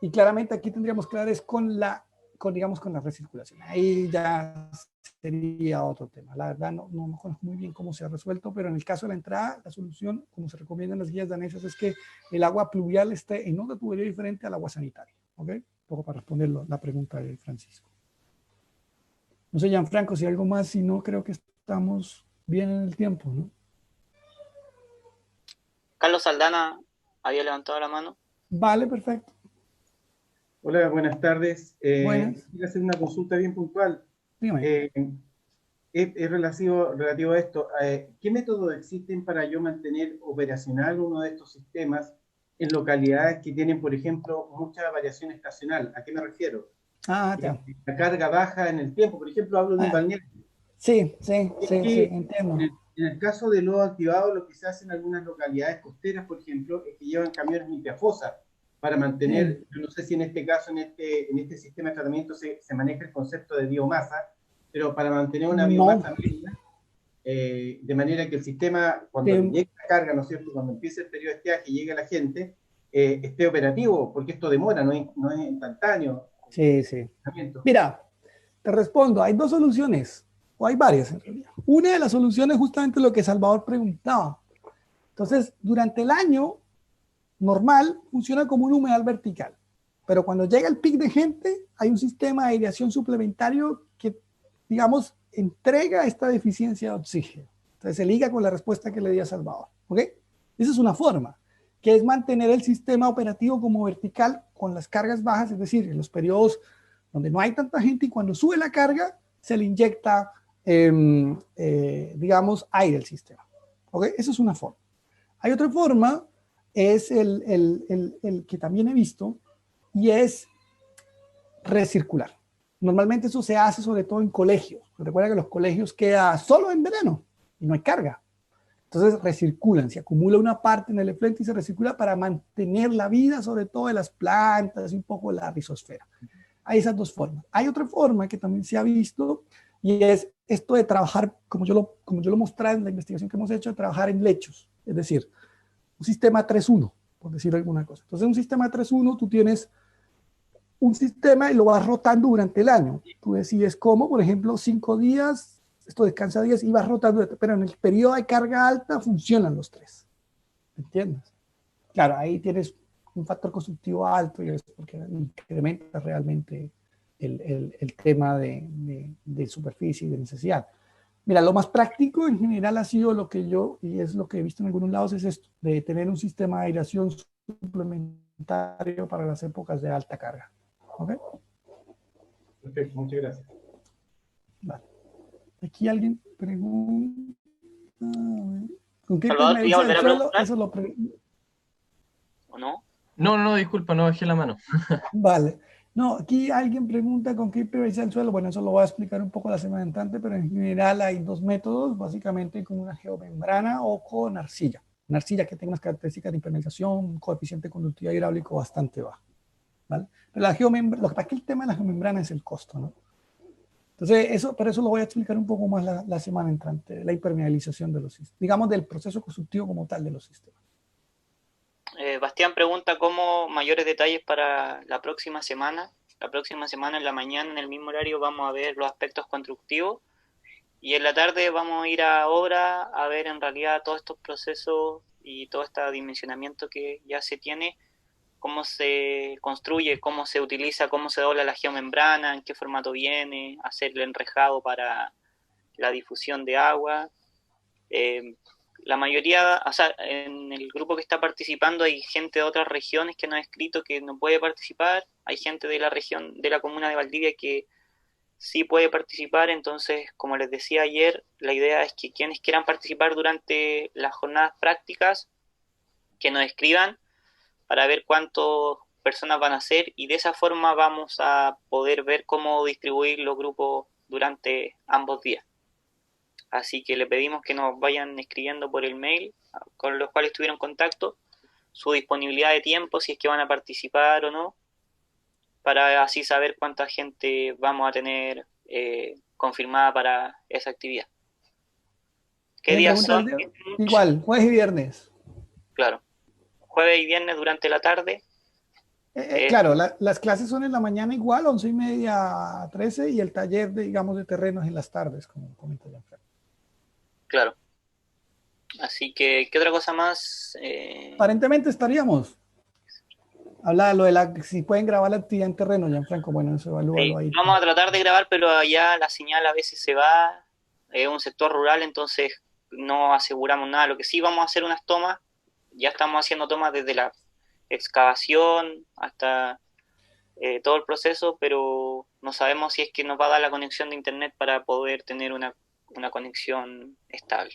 Y claramente aquí tendríamos que hablar con la recirculación. Ahí ya sería otro tema. La verdad no conozco muy bien cómo se ha resuelto, pero en el caso de la entrada, la solución, como se recomienda en las guías danesas, es que el agua pluvial esté en otra tubería diferente al agua sanitaria. ¿Ok? Un poco para responder la pregunta de Francisco. No sé, Gianfranco, si algo más, si no, creo que estamos bien en el tiempo, ¿no? Carlos Aldana había levantado la mano. Vale, perfecto. Hola, buenas tardes. Buenas. Quiero hacer una consulta bien puntual. Dígame. Es relativo a esto. ¿Qué métodos existen para yo mantener operacional uno de estos sistemas en localidades que tienen, por ejemplo, mucha variación estacional? ¿A qué me refiero? La carga baja en el tiempo. Por ejemplo, hablo de un balneario. Sí, entiendo. En el caso de lodo activado, lo que se hace en algunas localidades costeras, por ejemplo, es que llevan camiones limpiafosas para mantener, yo no sé si en este caso, en este sistema de tratamiento se maneja el concepto de biomasa, pero para mantener una biomasa mínima, de manera que el sistema, cuando llegue la carga, ¿no es cierto?, cuando empiece el periodo de estiaje y llegue a la gente, esté operativo, porque esto demora, no es instantáneo. Sí. Mira, te respondo, hay dos soluciones, o hay varias en realidad. Una de las soluciones es justamente lo que Salvador preguntaba. Entonces, durante el año normal funciona como un humedal vertical, pero cuando llega el pic de gente, hay un sistema de aireación suplementario que, digamos, entrega esta deficiencia de oxígeno. Entonces se liga con la respuesta que le di a Salvador. ¿Ok? Esa es una forma, que es mantener el sistema operativo como vertical con las cargas bajas, es decir, en los periodos donde no hay tanta gente y cuando sube la carga, se le inyecta, digamos, aire al sistema. ¿Ok? Esa es una forma. Hay otra forma, es el que también he visto, y es recircular. Normalmente eso se hace sobre todo en colegios. Recuerda que los colegios quedan solo en verano y no hay carga. Entonces recirculan, se acumula una parte en el efluente y se recircula para mantener la vida, sobre todo de las plantas y un poco de la rizosfera. Hay esas dos formas. Hay otra forma que también se ha visto y es esto de trabajar, como yo lo mostré en la investigación que hemos hecho, de trabajar en lechos. Es decir, un sistema 3-1, por decir alguna cosa. Entonces, un sistema 3-1, tú tienes un sistema y lo vas rotando durante el año. Tú decides cómo, por ejemplo, 5 días, esto descansa 10 y vas rotando, pero en el periodo de carga alta funcionan los 3. ¿Entiendes? Claro, ahí tienes un factor constructivo alto y es porque incrementa realmente el tema de superficie y de necesidad. Mira, lo más práctico en general ha sido lo que yo, y es lo que he visto en algunos lados, es esto, de tener un sistema de aireación suplementario para las épocas de alta carga. ¿Ok? Perfecto, muchas gracias. Vale. Aquí alguien pregunta, ¿con qué Salvador, ¿te iba a volver a preguntar? Eso lo ¿O no? No, disculpa, no bajé la mano. Vale. No, aquí alguien pregunta con qué hipervisa el suelo. Bueno, eso lo voy a explicar un poco la semana entrante, pero en general hay dos métodos, básicamente con una geomembrana o con arcilla. Una arcilla que tenga unas características de impermeabilización, un coeficiente de conductividad hidráulico bastante bajo. ¿Vale? Pero la geomembrana, lo que pasa es que el tema de la geomembrana es el costo, ¿no? Entonces, pero eso lo voy a explicar un poco más la semana entrante, la impermeabilización de los sistemas, digamos del proceso constructivo como tal de los sistemas. Bastián pregunta cómo mayores detalles para la próxima semana. La próxima semana en la mañana, en el mismo horario, vamos a ver los aspectos constructivos y en la tarde vamos a ir a obra a ver en realidad todos estos procesos y todo este dimensionamiento que ya se tiene, cómo se construye, cómo se utiliza, cómo se dobla la geomembrana, en qué formato viene, hacer el enrejado para la difusión de agua. La mayoría, o sea, en el grupo que está participando hay gente de otras regiones que no ha escrito que no puede participar, hay gente de la región, de la comuna de Valdivia que sí puede participar, entonces, como les decía ayer, la idea es que quienes quieran participar durante las jornadas prácticas, que nos escriban para ver cuántas personas van a ser y de esa forma vamos a poder ver cómo distribuir los grupos durante ambos días. Así que le pedimos que nos vayan escribiendo por el mail con los cuales tuvieron contacto, su disponibilidad de tiempo, si es que van a participar o no, para así saber cuánta gente vamos a tener confirmada para esa actividad. ¿Qué días son? Igual, jueves y viernes. Claro, jueves y viernes durante la tarde. Claro, las clases son en la mañana igual, 11:30 a 13, y el taller, digamos, de terrenos en las tardes, como comenta Gianfranco. Claro. Así que, ¿qué otra cosa más? Aparentemente estaríamos. Habla lo de si pueden grabar la actividad en terreno, Gianfranco. Bueno, eso evalúalo ahí. Vamos a tratar de grabar, pero allá la señal a veces se va. Es un sector rural, entonces no aseguramos nada. Lo que sí vamos a hacer unas tomas. Ya estamos haciendo tomas desde la excavación hasta todo el proceso, pero no sabemos si es que nos va a dar la conexión de internet para poder tener una conexión estable.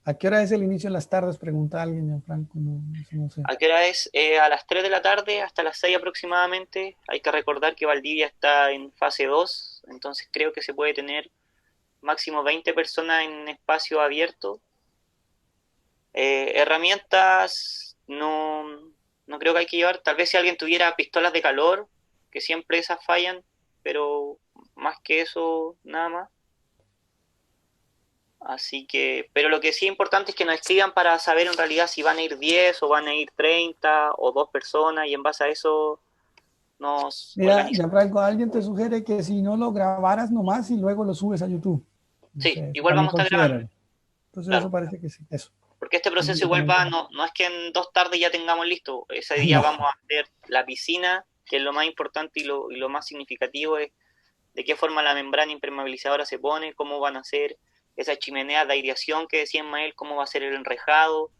¿A qué hora es el inicio en las tardes? Pregunta alguien, Gianfranco. No sé. ¿A qué hora es? A las 3 de la tarde hasta las 6 aproximadamente. Hay que recordar que Valdivia está en fase 2, entonces creo que se puede tener máximo 20 personas en espacio abierto. Herramientas, no no creo que hay que llevar, tal vez si alguien tuviera pistolas de calor, que siempre esas fallan, pero más que eso, nada más. Así que, pero lo que sí es importante es que nos escriban para saber en realidad si van a ir 10 o van a ir 30 o 2 personas, y en base a eso nos Mira, organizamos. Gianfranco, alguien te sugiere que si no lo grabaras nomás y luego lo subes a YouTube. No Sí, sé, igual también vamos a estar grabando. considéralo. Entonces Claro. eso parece que sí, eso. Porque este proceso igual va, no es que en 2 tardes ya tengamos listo. Ese día No. vamos a hacer la piscina, que es lo más importante y lo más significativo es de qué forma la membrana impermeabilizadora se pone, cómo van a ser esas chimeneas de aireación que decía Ismael, cómo va a ser el enrejado,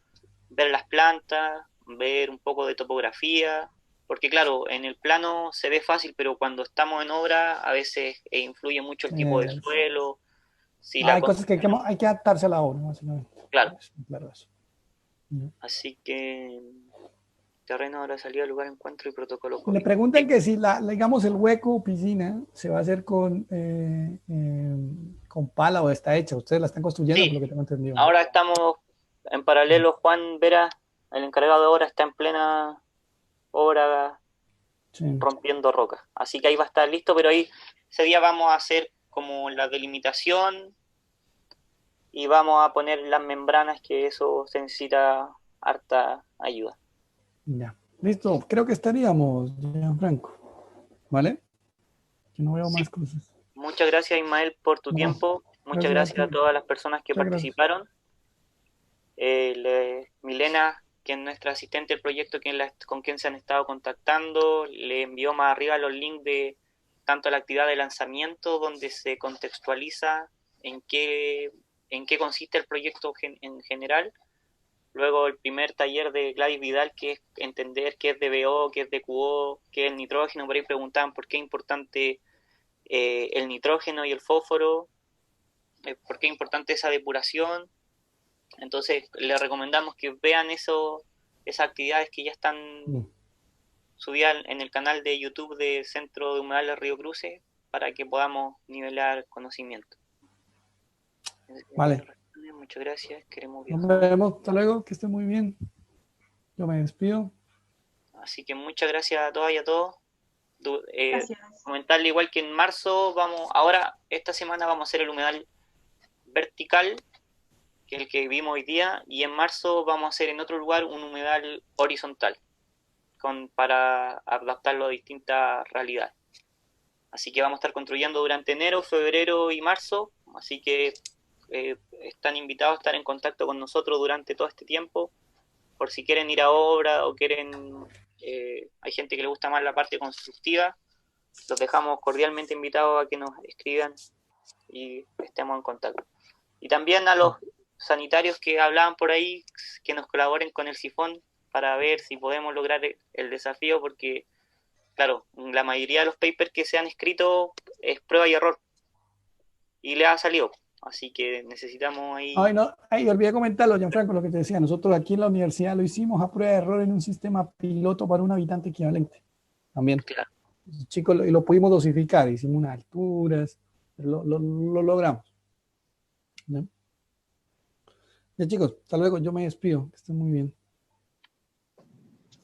ver las plantas, ver un poco de topografía, porque claro, en el plano se ve fácil, pero cuando estamos en obra a veces influye mucho el tipo de suelo. Si hay cosas que hay que adaptarse a la obra, básicamente. Claro. Claro eso. Así que terreno, hora de salida, lugar de encuentro y protocolo COVID. Le preguntan que si, digamos, el hueco piscina se va a hacer con pala o está hecha. Ustedes la están construyendo, Sí. por lo que tengo entendido. Ahora estamos en paralelo, Juan Vera, el encargado de obra, está en plena obra rompiendo rocas. Así que ahí va a estar listo, pero ahí ese día vamos a hacer como la delimitación y vamos a poner las membranas, que eso se necesita harta ayuda. Ya. Listo, creo que estaríamos, Gianfranco. ¿Vale? Yo no veo más cosas. Muchas gracias, Ismael, por tu tiempo. Muchas gracias a todas las personas que participaron. Milena, que es nuestra asistente del proyecto, con quien se han estado contactando, le envió más arriba los links de tanto la actividad de lanzamiento, donde se contextualiza en qué consiste el proyecto en general. Luego el primer taller de Gladys Vidal, que es entender qué es DBO, qué es DQO, qué es el nitrógeno. Por ahí preguntaban por qué es importante el nitrógeno y el fósforo, por qué es importante esa depuración. Entonces les recomendamos que vean esas actividades que ya están subidas en el canal de YouTube de Centro de Humedales Río Cruces, para que podamos nivelar conocimiento. Vale. Muchas gracias, queremos viajar. Nos vemos, hasta luego, que esté muy bien. Yo me despido. Así que muchas gracias a todas y a todos. Comentarle igual que en marzo ahora esta semana vamos a hacer el humedal vertical, que es el que vimos hoy día, y en marzo vamos a hacer en otro lugar un humedal horizontal, para adaptarlo a distintas realidades. Así que vamos a estar construyendo durante enero, febrero y marzo, así que están invitados a estar en contacto con nosotros durante todo este tiempo, por si quieren ir a obra o hay gente que le gusta más la parte constructiva. Los dejamos cordialmente invitados a que nos escriban y estemos en contacto. Y también a los sanitarios que hablaban por ahí, que nos colaboren con el sifón para ver si podemos lograr el desafío, porque claro, la mayoría de los papers que se han escrito es prueba y error y le ha salido, así que necesitamos ahí... Olvidé comentarlo, Gianfranco, lo que te decía. Nosotros aquí en la universidad lo hicimos a prueba de error en un sistema piloto para un habitante equivalente también. Claro. Chicos, y lo pudimos dosificar, hicimos unas alturas, lo logramos. ¿Ya? Ya, chicos, hasta luego, yo me despido, que estén muy bien.